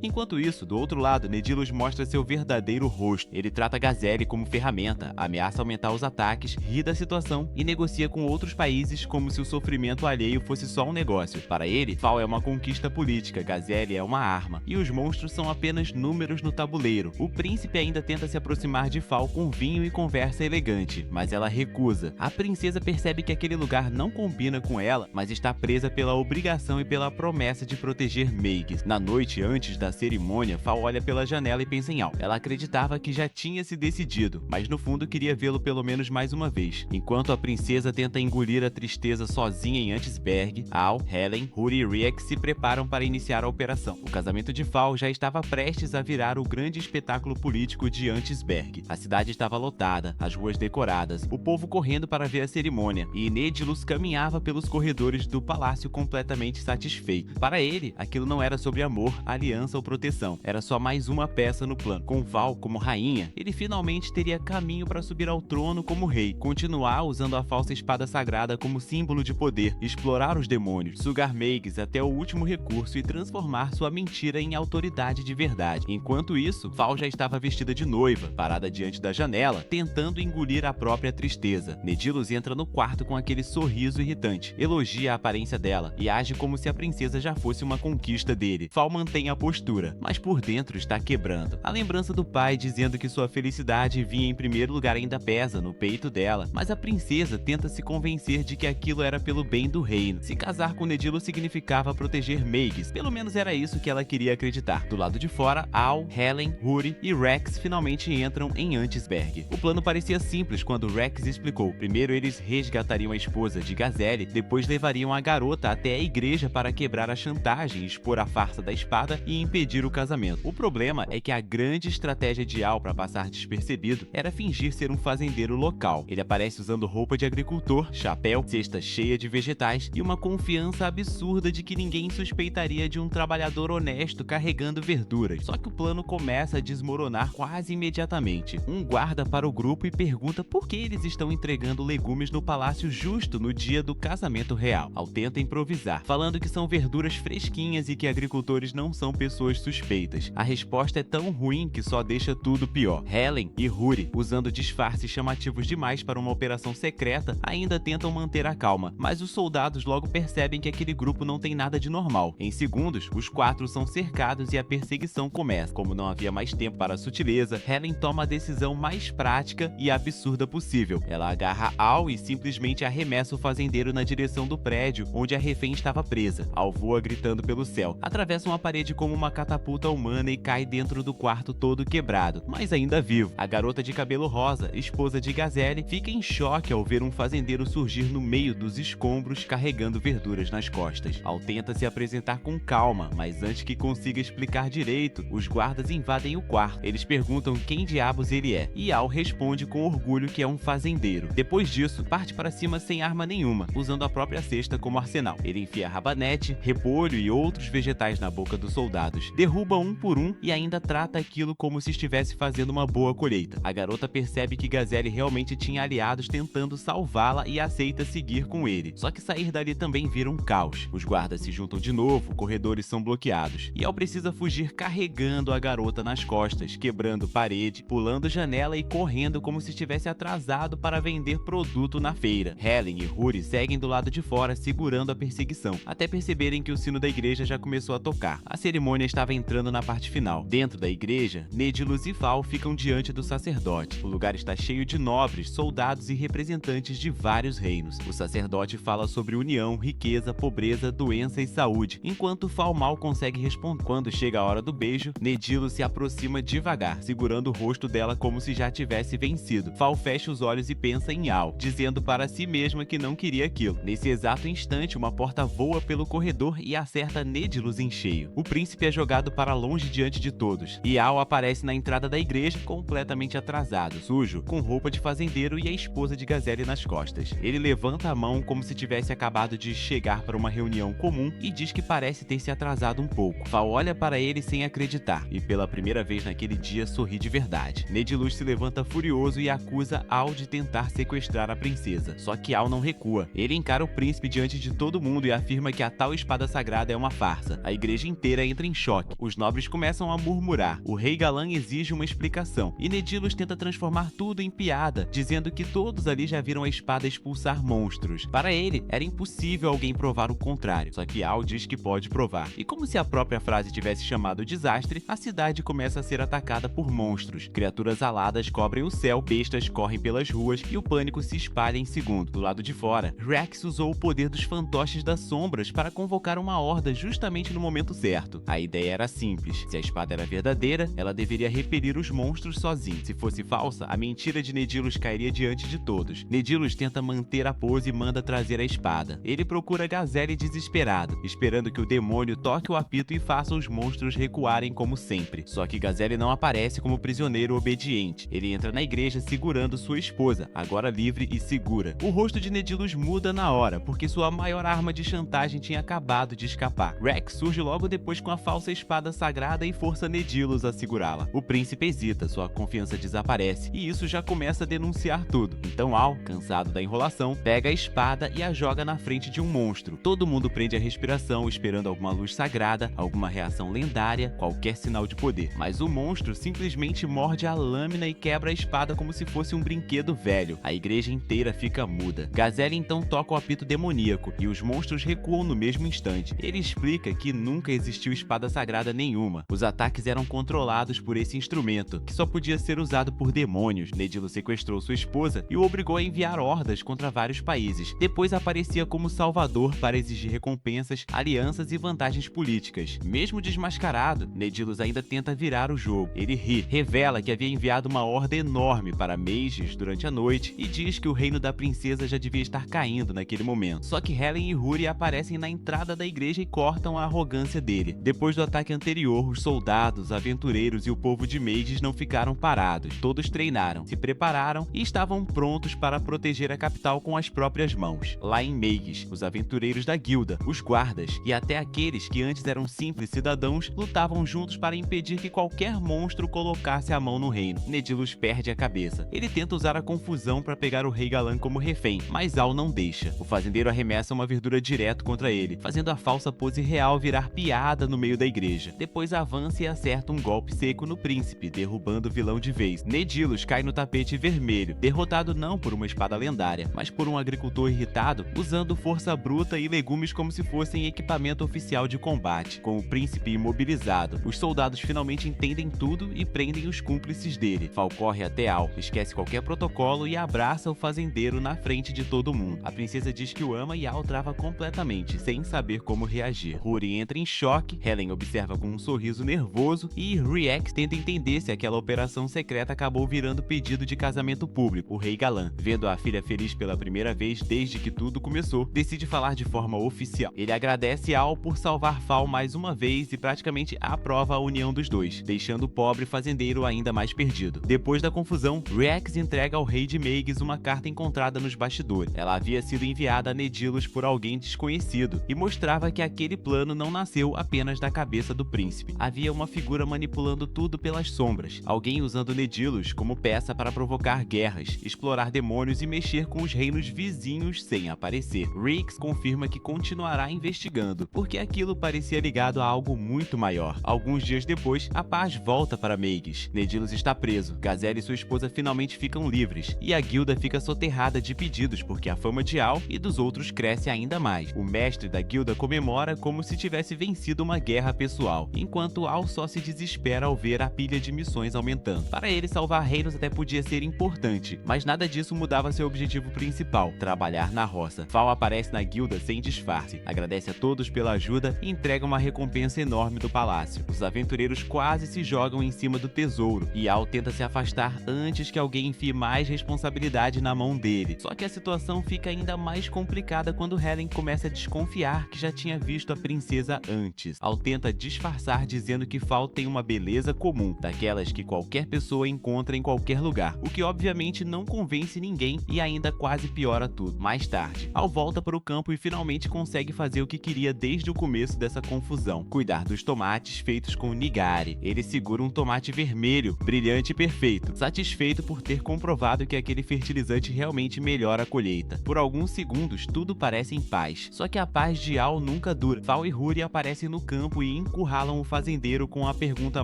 Enquanto isso, do outro lado, Nedilus mostra seu verdadeiro rosto. Ele trata Gazelle como ferramenta, a ameaça aumentar os ataques, ri da situação e negocia com outros países como se o sofrimento alheio fosse só um negócio. Para ele, Fall é uma conquista política, Gazelle é uma arma, e os monstros são apenas números no tabuleiro. O príncipe ainda tenta se aproximar de Fall com vinho e conversa elegante, mas ela recusa. A princesa percebe que aquele lugar não combina com ela, mas está presa pela obrigação e pela promessa de proteger Maegis. Na noite antes da cerimônia, Fall olha pela janela e pensa em Al. Ela acreditava que já tinha se decidido, mas no fundo queria vê-lo pelo menos mais uma vez. Enquanto a princesa tenta engolir a tristeza sozinha em Antisberg, Al, Helen, Huri e Rex se preparam para iniciar a operação. O casamento de Fall já estava prestes a virar o grande espetáculo político de Antisberg. A cidade estava lotada, as ruas decoradas, o povo correndo para ver a cerimônia, e Nedilus caminhava pelos corredores do palácio completamente satisfeito. Para ele, aquilo não era sobre amor, aliança ou proteção, era só mais uma peça no plano. Com Val como rainha, ele finalmente teria caminho para subir ao trono como rei, continuar usando a falsa espada sagrada como símbolo de poder, explorar os demônios, sugar Maegis até o último recurso e transformar sua mentira em autoridade de verdade. Enquanto isso, Val já estava vestida de noiva, parada diante da janela, tentando engolir a própria tristeza. Nedilus entra no quarto com aquele sorriso irritante, elogia a aparência dela e age como se a princesa já fosse uma conquista dele. Val mantém a postura, mas por dentro está quebrando. A lembrança do pai dizendo que sua felicidade vinha em primeiro lugar ainda pesa no peito dela, mas a princesa tenta se convencer de que aquilo era pelo bem do reino. Se casar com Nedilus significava proteger Maegis, pelo menos era isso que ela queria acreditar. Do lado de fora, Al, Helen, Huri e Rex finalmente entram em Antisberg. O plano parecia simples quando Rex explicou. Primeiro eles resgatariam a esposa de Gazelle, depois levariam a garota até a igreja para quebrar a chantagem, expor a farsa da espada e impedir o casamento. O problema é que a grande estratégia de Al para passar despercebido era fingir ser um fazendeiro local. Ele aparece usando roupa de agricultor, chapéu, cesta cheia de vegetais e uma confiança absurda de que ninguém suspeitaria de um trabalhador honesto carregando verduras. Só que o plano começa a desmoronar quase imediatamente. Um guarda para o grupo e pergunta por que eles estão entregando legumes no palácio justo no dia do casamento real. Al tenta improvisar, falando que são verduras fresquinhas e que agricultores não são pessoas suspeitas. A resposta é tão ruim que só deixa tudo pior. Helen e Huri, usando disfarces chamativos demais para uma operação secreta, ainda tentam manter a calma, mas os soldados logo percebem que aquele grupo não tem nada de normal. Em segundos, os quatro são cercados e a perseguição começa. Como não havia mais tempo para a sutileza, Helen toma a decisão mais prática e absurda possível. Ela agarra Al e simplesmente arremessa o fazendeiro na direção do prédio onde a refém estava presa. Al voa gritando pelo céu, atravessa uma parede como uma catapulta humana e cai dentro do quarto todo quebrado, mas ainda vivo. A garota de cabelo rosa, esposa de Gazelle, fica em choque ao ver um fazendeiro surgir no meio dos escombros carregando verduras nas costas. Al tenta se apresentar com calma, mas antes que consiga explicar direito, os guardas invadem o quarto. Eles perguntam quem diabos ele é, e Al responde com orgulho que é um fazendeiro. Depois disso, parte para cima sem arma nenhuma, usando a própria cesta como arsenal. Ele enfia rabanete, repolho e outros vegetais na boca dos soldados, derruba um por um e ainda trata aquilo como se estivesse fazendo uma boa colheita. A garota percebe que Gazelle realmente tinha aliados tentando salvá-la e aceita seguir com ele. Só que sair dali também vira um caos. Os guardas se juntam de novo, corredores são bloqueados, e Al precisa fugir carregando a garota nas costas, quebrando parede, pulando janela e correndo como se estivesse atrasado para vender produto na feira. Helen e Huri seguem do lado de fora segurando a perseguição, até perceberem que o sino da igreja já começou a tocar. A cerimônia estava entrando na parte final. Dentro da igreja, Nedilus e Val ficam diante do sacerdote. O lugar está cheio de nobres, soldados e representantes de vários reinos. O sacerdote fala sobre união, riqueza, pobreza, doença e saúde, enquanto Val mal consegue responder. Quando chega a hora do beijo, Nedilus se aproxima devagar, segurando o rosto dela como se já tivesse vencido. Val fecha os olhos e pensa em Al, dizendo para si mesma que não queria aquilo. Nesse exato instante, uma porta voa pelo corredor e acerta Nedilus em cheio. O príncipe é jogado para longe diante de todos, e Al aparece na entrada da igreja completamente atrasado, sujo, com roupa de fazendeiro e a esposa de Gazelle nas costas. Ele levanta a mão como se tivesse acabado de chegar para uma reunião comum e diz que parece ter se atrasado um pouco. Val olha para ele sem acreditar, e pela primeira vez naquele dia sorri de verdade. Nedilus se levanta furioso e acusa Al de tentar sequestrar a princesa. Só que Al não recua. Ele encara o príncipe diante de todo mundo e afirma que a tal espada sagrada é uma farsa. A igreja inteira entra em choque. Os nobres começam a murmurar. O rei galã exige uma explicação, e Nedilus tenta transformar tudo em piada, dizendo que todos ali já viram a espada expulsar monstros. Para ele, era impossível alguém provar o contrário, só que Al diz que pode provar. E como se a própria frase tivesse chamado desastre, a cidade começa a ser atacada por monstros. Criaturas aladas cobrem o céu, bestas correm pelas ruas e o pânico se espalha em segundo. Do lado de fora, Rex usou o poder dos fantoches das sombras para convocar uma horda justamente no momento certo. A ideia era simples: se a espada era verdadeira, ela deveria repelir os monstros sozinha. Se fosse falsa, a mentira de Nedilus cairia diante de todos. Nedilus tenta manter a pose e manda trazer a espada. Ele procura Gazelle desesperado, esperando que o demônio toque o apito e faça os monstros recuarem como sempre. Só que Gazelle não aparece como prisioneiro obediente. Ele entra na igreja segurando sua esposa, agora livre e segura. O rosto de Nedilus muda na hora, porque sua maior arma de chantagem tinha acabado de escapar. Rex surge logo depois com a falsa espada sagrada e força Nedilus a segurá-la. O príncipe hesita, sua confiança desaparece, e isso já começa a denunciar tudo. Então Al, cansado da enrolação, pega a espada e a joga na frente de um monstro. Todo mundo prende a respiração, esperando alguma luz sagrada, alguma reação lendária, qualquer sinal de poder. Mas o monstro simplesmente morde a lâmina e quebra a espada como se fosse um brinquedo velho. A igreja inteira fica muda. Gazelle então toca o apito demoníaco e os monstros recuam no mesmo instante. Ele explica que nunca existiu espada sagrada nenhuma. Os ataques eram controlados por esse instrumento, que só podia ser usado por demônios. Nedilus sequestrou sua esposa e o obrigou a enviar hordas contra vários países. Depois aparecia como salvador para exigir recompensas, alianças e vantagens políticas. Mesmo desmascarado, Nedilus ainda tenta virar o jogo. Ele ri, revela que havia enviado uma horda enorme para Mages durante a noite e diz que o reino da princesa já devia estar caindo naquele momento. Só que Helen e Huri aparecem na entrada da igreja e cortam a arrogância dele. Depois do ataque anterior, os soldados, aventureiros e o povo de Mages não ficaram parados. Todos treinaram, se prepararam e estavam prontos para proteger a capital com as próprias mãos. Lá em Mages, os aventureiros da guilda, os guardas e até aqueles que antes eram simples cidadãos lutavam juntos para impedir que qualquer monstro colocasse a mão no reino. Nedilus perde a cabeça. Ele tenta usar a confusão para pegar o rei Galan como refém, mas Al não deixa. O fazendeiro arremessa uma verdura direto contra ele, fazendo a falsa pose real virar piada no meio da igreja. Depois avança e acerta um golpe seco no príncipe, derrubando o vilão de vez. Nedilus cai no tapete vermelho, derrotado não por uma espada lendária, mas por um agricultor irritado usando força bruta e legumes como se fossem equipamento oficial de combate. Com o príncipe imobilizado, os soldados finalmente entendem tudo e prendem os cúmplices dele. Fal corre até Al, esquece qualquer protocolo e abraça o fazendeiro na frente de todo mundo. A princesa diz que o ama e Al trava completamente, sem saber como reagir. Huri entra em choque, Helen observa com um sorriso nervoso e Rex tenta entender se aquela operação secreta acabou virando pedido de casamento público. O rei Galan, vendo a filha feliz pela primeira vez desde que tudo começou, decide falar de forma oficial. Ele agradece Al por salvar Fal mais uma vez e praticamente aprova a união dos dois, deixando o pobre fazendeiro ainda mais perdido. Depois da confusão, Rex entrega ao rei de Mages uma carta encontrada nos bastidores. Ela havia sido enviada a Nedilus por alguém desconhecido e mostrava que aquele plano não nasceu apenas da cabeça do príncipe. Havia uma figura manipulando tudo pelas sombras, alguém usando Nedilus como peça para provocar guerras, explorar demônios e mexer com os reinos vizinhos sem aparecer. Rex confirma que continuará investigando, porque aquilo parecia ligado a algo muito maior. Alguns dias depois, a paz volta para Mages. Nedilus está preso, Gazelle e sua esposa finalmente ficam livres, e a guilda fica soterrada de pedidos porque a fama de Al e dos outros cresce ainda mais. O mestre da guilda comemora como se tivesse vencido uma guerra pessoal, enquanto Al só se desespera ao ver a pilha de missões aumentando. Para ele, salvar reinos até podia ser importante, mas nada disso mudava seu objetivo principal: trabalhar na roça. Fal aparece na guilda sem disfarce, agradece a todos pela ajuda e entrega uma recompensa enorme do palácio. Os aventureiros quase se jogam em cima do tesouro, e Al tenta se afastar antes que alguém enfie mais responsabilidade na mão dele. Só que a situação fica ainda mais complicada quando Helen começa a desconfiar que já tinha visto a princesa antes. Al tenta disfarçar dizendo que Fal tem uma beleza comum, daquelas que qualquer pessoa encontra em qualquer lugar, o que obviamente não convence ninguém e ainda quase piora tudo. Mais tarde, Al volta para o campo e finalmente consegue fazer o que queria desde o começo dessa confusão: cuidar dos tomates feitos com nigari. Ele segura um tomate vermelho, brilhante e perfeito, satisfeito por ter comprovado que aquele fertilizante realmente melhora a colheita. Por alguns segundos, tudo parece em paz, só que a paz de Al nunca dura. Fal e Huri aparecem no campo e encurralam o fazendeiro com a pergunta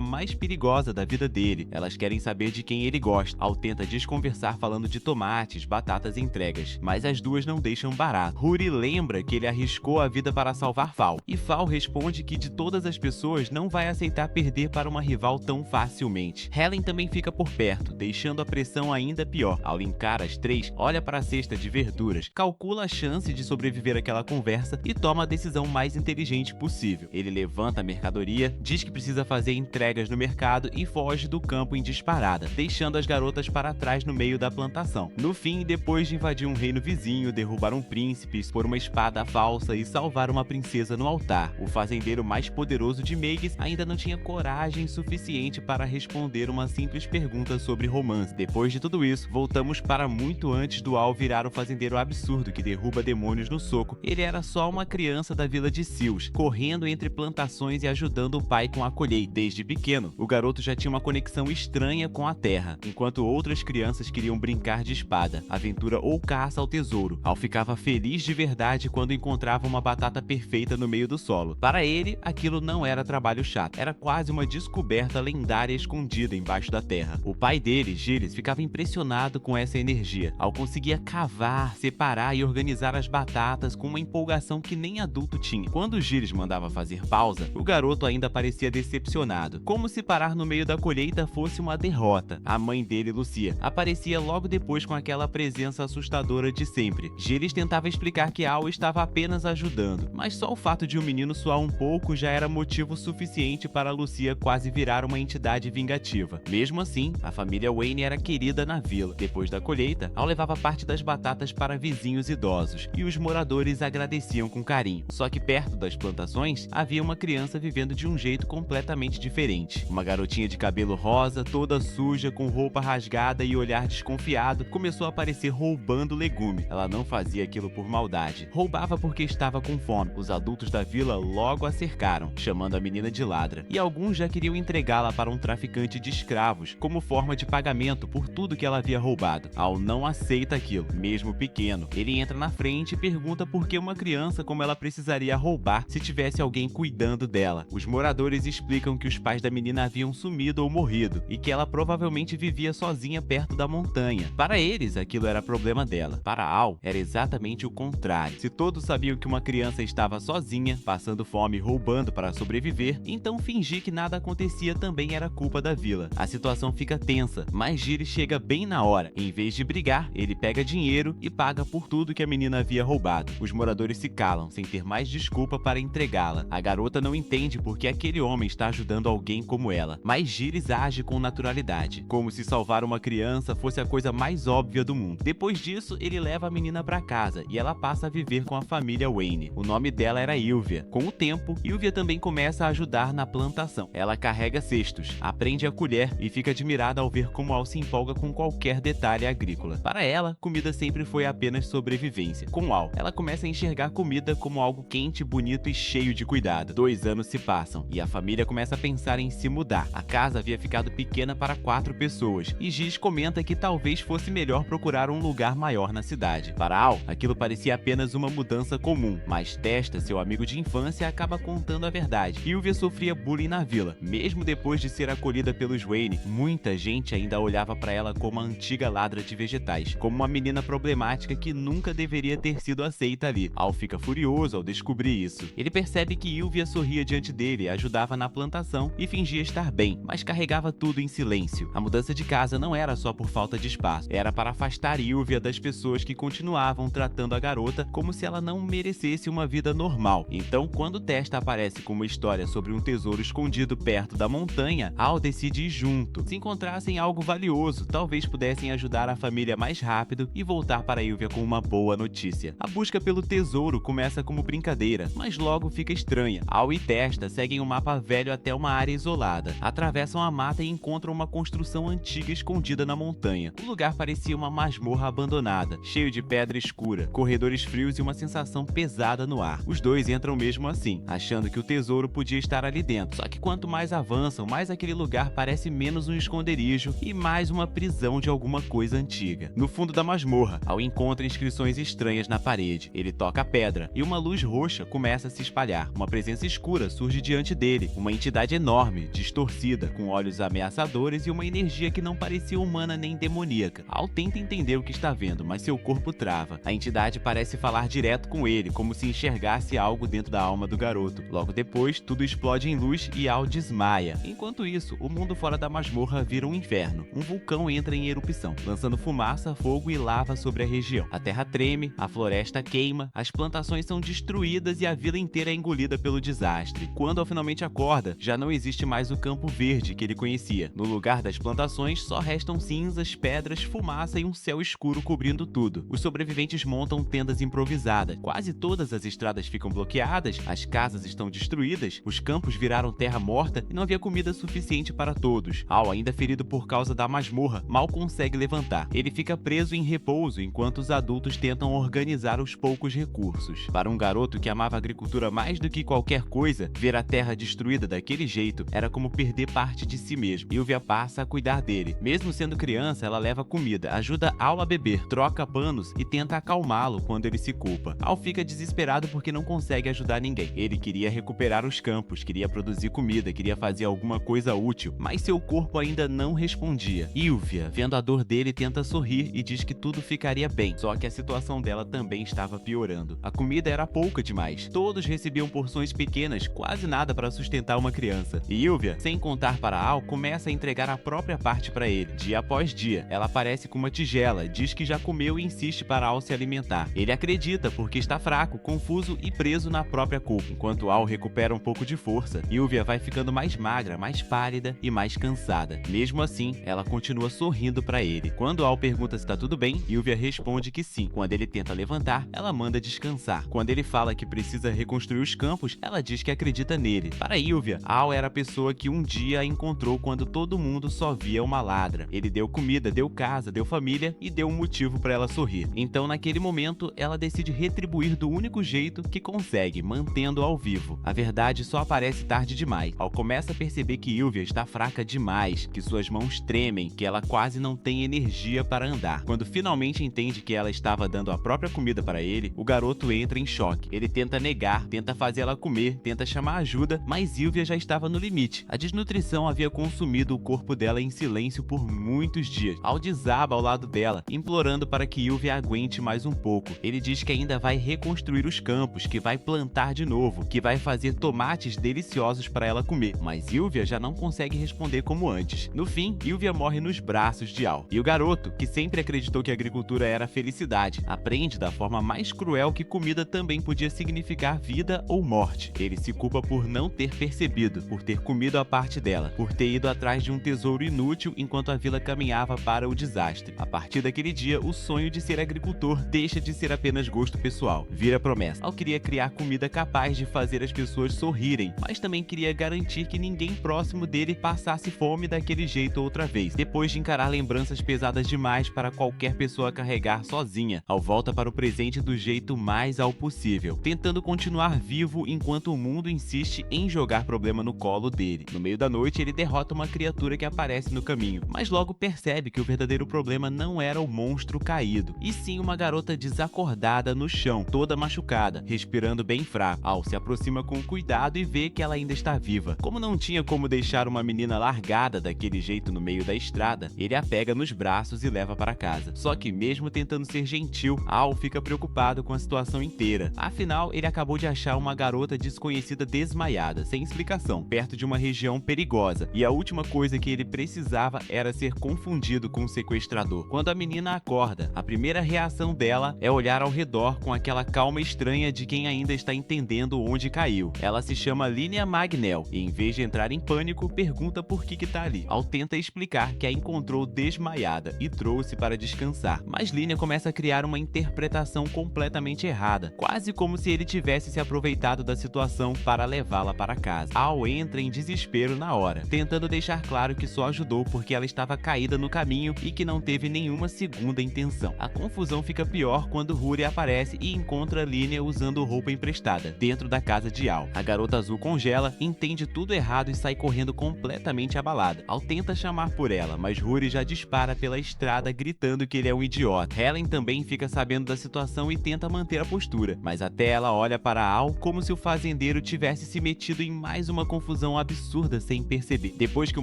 mais perigosa da vida dele. Elas querem saber de quem ele gosta. gosta. Al tenta desconversar falando de tomates, batatas e entregas, mas as duas não deixam barato. Rory lembra que ele arriscou a vida para salvar Fal, e Fal responde que de todas as pessoas não vai aceitar perder para uma rival tão facilmente. Helen também fica por perto, deixando a pressão ainda pior. Ao linkar as três, olha para a cesta de verduras, calcula a chance de sobreviver àquela conversa e toma a decisão mais inteligente possível. Ele levanta a mercadoria, diz que precisa fazer entregas no mercado e foge do campo em disparada, deixando as garotas para trás no meio da plantação. No fim, depois de invadir um reino vizinho, derrubar um príncipe, expor uma espada falsa e salvar uma princesa no altar, o fazendeiro mais poderoso de Meigis ainda não tinha coragem suficiente para responder uma simples pergunta sobre romance. Depois de tudo isso, voltamos para muito antes do Al virar o fazendeiro absurdo que derruba demônios no soco. Ele era só uma criança da vila de Seals, correndo entre plantações e ajudando o pai com a colheita. Desde pequeno, o garoto já tinha uma conexão estranha com a terra, enquanto outras crianças queriam brincar de espada, aventura ou caça ao tesouro. Al ficava feliz de verdade quando encontrava uma batata perfeita no meio do solo. Para ele, aquilo não era trabalho chato, era quase uma descoberta lendária escondida embaixo da terra. O pai dele, Gilles, ficava impressionado com essa energia. Al conseguia cavar, separar e organizar as batatas com uma empolgação que nem adulto tinha. Quando Gilles mandava fazer pausa, o garoto ainda parecia decepcionado, como se parar no meio da colheita fosse uma derrota. A mãe dele, Lucia, aparecia logo depois com aquela presença assustadora de sempre. Gilles tentava explicar que Al estava apenas ajudando, mas só o fato de o menino suar um pouco já era motivo suficiente para Lucia quase virar uma entidade vingativa. Mesmo assim, a família Wayne era querida na vila. Depois da colheita, Al levava parte das batatas para vizinhos idosos, e os moradores agradeciam com carinho. Só que perto das plantações, havia uma criança vivendo de um jeito completamente diferente. Uma garotinha de cabelo rosa, toda suja, com roupa rasgada e olhar desconfiado, começou a aparecer roubando legume. Ela não fazia aquilo por maldade. Roubava porque estava com fome. Os adultos da vila logo a cercaram, chamando a menina de ladra, e alguns já queriam entregá-la para um traficante de escravos, como forma de pagamento por tudo que ela havia roubado. Al não aceita aquilo, mesmo pequeno. Ele entra na frente e pergunta por que uma criança como ela precisaria roubar se tivesse alguém cuidando dela. Os moradores explicam que os pais da menina haviam sumido ou morrido, e que ela provavelmente vivia sozinha perto da montanha. Para eles, aquilo era problema dela. Para Al, era exatamente o contrário. Se todos sabiam que uma criança estava sozinha, passando fome e roubando para sobreviver, então fingir que nada acontecia também era culpa da vila. A situação fica tensa, mas Gilles chega bem na hora. Em vez de brigar, ele pega dinheiro e paga por tudo que a menina havia roubado. Os moradores se calam, sem ter mais desculpa para entregá-la. A garota não entende porque aquele homem está ajudando alguém como ela, mas Gilles age com naturalidade, como se salvar uma criança fosse a coisa mais óbvia do mundo. Depois disso, ele leva a menina para casa e ela passa a viver com a família Wayne. O nome dela era Ilvia. Com o tempo, Ilvia também começa a ajudar na plantação. Ela carrega cestos, aprende a colher e fica admirada ao ver como Al se empolga com qualquer detalhe agrícola. Para ela, comida sempre foi apenas sobrevivência. Com Al, ela começa a enxergar comida como algo quente, bonito e cheio de cuidado. 2 anos se passam e a família começa a pensar em se mudar. A casa havia ficado pequena para 4 pessoas e Giz comenta que talvez fosse melhor procurar um lugar maior na cidade. Para Al, aquilo parecia apenas uma mudança comum, mas Testa, seu amigo de infância, acaba contando a verdade. Ilvia sofria bullying na vila. Mesmo depois de ser acolhida pelos Wayne, muita gente ainda olhava para ela como a antiga ladra de vegetais, como uma menina problemática que nunca deveria ter sido aceita ali. Al fica furioso ao descobrir isso. Ele percebe que Ilvia sorria diante dele, ajudava na plantação e fingia estar bem, mas carregava tudo em silêncio. A mudança de casa não era só por falta de espaço, era para afastar Ilvia das pessoas que continuavam tratando a garota como se ela não merecesse uma vida normal. Então, quando Testa aparece com uma história sobre um tesouro escondido perto da montanha, Al decide ir junto. Se encontrassem algo valioso, talvez pudessem ajudar a família mais rápido e voltar para Ilvia com uma boa notícia. A busca pelo tesouro começa como brincadeira, mas logo fica estranha. Al e Testa seguem um mapa velho até uma área isolada, atravessam a mata e encontram uma construção antiga escondida na montanha. O lugar parecia uma masmorra abandonada, cheio de pedra escura, corredores frios e uma sensação pesada no ar. Os dois entram mesmo assim, achando que o tesouro podia estar ali dentro. Só que quanto mais avançam, mais aquele lugar parece menos um esconderijo e mais uma prisão de alguma coisa antiga. No fundo da masmorra, Al encontra inscrições estranhas na parede. Ele toca a pedra e uma luz roxa começa a se espalhar. Uma presença escura surge diante dele, uma entidade enorme, distorcida, com olhos ameaçadores e uma energia que não parecia humana nem demoníaca. Al tenta entender o que está vendo, mas seu corpo trava. A entidade parece falar direto com ele, como se enxergasse algo dentro da alma do garoto. Logo depois, tudo explode em luz e Al desmaia. Enquanto isso, o mundo fora da masmorra vira um inferno. Um vulcão entra em erupção, lançando fumaça, fogo e lava sobre a região. A terra treme, a floresta queima, as plantações são destruídas e a vila inteira é engolida pelo desastre. Quando Al finalmente acorda, já não existe mais o campo verde que ele conhecia. No lugar das plantações, só restam cinzas, pedras, fumaça e um céu escuro cobrindo tudo. Os sobreviventes montam tendas improvisadas. Quase todas as estradas ficam bloqueadas, as casas estão destruídas, os campos viraram terra morta e não havia comida suficiente para todos. Al, ainda ferido por causa da masmorra, mal consegue levantar. Ele fica preso em repouso enquanto os adultos tentam organizar os poucos recursos. Para um garoto que amava a agricultura mais do que qualquer coisa, ver a terra destruída daquele jeito era como perder parte de si mesmo. Ilvia passa a cuidar dele. Mesmo sendo criança, ela leva comida, ajuda Al a beber, troca panos e tenta acalmá-lo quando ele se culpa. Al fica desesperado porque não consegue ajudar ninguém. Ele queria recuperar os campos, queria produzir comida, queria fazer alguma coisa útil, mas seu corpo ainda não respondia. Ilvia, vendo a dor dele, tenta sorrir e diz que tudo ficaria bem, só que a situação dela também estava piorando. A comida era pouca demais. Todos recebiam porções pequenas, quase nada para sustentar uma criança. E Ilvia, sem contar para Al, começa a entregar a própria parte para ele, dia após dia. Ela aparece com uma tigela, diz que já comeu e insiste para Al se alimentar. Ele acredita porque está fraco, confuso e preso na própria culpa. Enquanto Al recupera um pouco de força, Ilvia vai ficando mais magra, mais pálida e mais cansada. Mesmo assim, ela continua sorrindo para ele. Quando Al pergunta se está tudo bem, Ilvia responde que sim. Quando ele tenta levantar, ela manda descansar. Quando ele fala que precisa reconstruir os campos, ela diz que acredita nele. Para Ilvia, Al era a pessoa que um dia a encontrou quando todo mundo só via uma ladra. Ele deu comida, deu casa, deu família e deu um motivo para ela sorrir. Então, naquele momento, ela decide retribuir do único jeito que consegue, mantendo ao vivo. A verdade só aparece tarde demais. Al começa a perceber que Ilvia está fraca demais, que suas mãos tremem, que ela quase não tem energia para andar. Quando finalmente entende que ela estava dando a própria comida para ele, o garoto entra em choque. Ele tenta negar, tenta fazer ela comer, tenta chamar ajuda, mas Ilvia já estava no limite. A desnutrição havia consumido o corpo dela em silêncio por muitos dias. Al desaba ao lado dela, implorando para que Ilvia aguente mais um pouco. Ele diz que ainda vai reconstruir os campos, que vai plantar de novo, que vai fazer tomates deliciosos para ela comer. Mas Ilvia já não consegue responder como antes. No fim, Ilvia morre nos braços de Al. E o garoto, que sempre acreditou que a agricultura era felicidade, aprende da forma mais cruel que comida também podia significar vida ou morte. Ele se culpa por não ter percebido, por ter comido a parte dela, por ter ido atrás de um tesouro inútil enquanto a vila caminhava para o desastre. A partir daquele dia, o sonho de ser agricultor deixa de ser apenas gosto pessoal, vira promessa. Al queria criar comida capaz de fazer as pessoas sorrirem, mas também queria garantir que ninguém próximo dele passasse fome daquele jeito outra vez. Depois de encarar lembranças pesadas demais para qualquer pessoa carregar sozinha, Al volta para o presente do jeito mais Al possível, tentando continuar vivo enquanto o mundo insiste em jogar problema no colo dele. No meio da noite, ele derrota uma criatura que aparece no caminho, mas logo percebe que o verdadeiro problema não era o monstro caído, e sim uma garota desacordada no chão, toda machucada, respirando bem fraco. Al se aproxima com cuidado e vê que ela ainda está viva. Como não tinha como deixar uma menina largada daquele jeito no meio da estrada, ele a pega nos braços e leva para casa. Só que mesmo tentando ser gentil, Al fica preocupado com a situação inteira. Afinal, ele acabou de achar uma garota desconhecida desmaiada, sem explicação, perto de uma região perigosa, e a última coisa que ele precisava era ser confundido com um sequestrador. Quando a menina acorda, a primeira reação dela é olhar ao redor com aquela calma estranha de quem ainda está entendendo onde caiu. Ela se chama Linea Magnell e, em vez de entrar em pânico, pergunta por que tá ali. Al tenta explicar que a encontrou desmaiada e trouxe para descansar, mas Linea começa a criar uma interpretação completamente errada, quase como se ele tivesse se aproveitado da situação para levá-la para casa. Al entra em desespero na hora, tentando deixar claro que só ajudou porque ela estava caída no caminho e que não teve nenhuma segunda intenção. A confusão fica pior quando Rory aparece e encontra Linea usando roupa emprestada dentro da casa de Al. A garota azul congela, entende tudo errado e sai correndo completamente abalada. Al tenta chamar por ela, mas Rory já dispara pela estrada gritando que ele é um idiota. Helen também fica sabendo da situação e tenta manter a postura, mas até ela olha para Al como se o fazendeiro tivesse se metido em mais uma confusão absurda sem perceber. Depois que o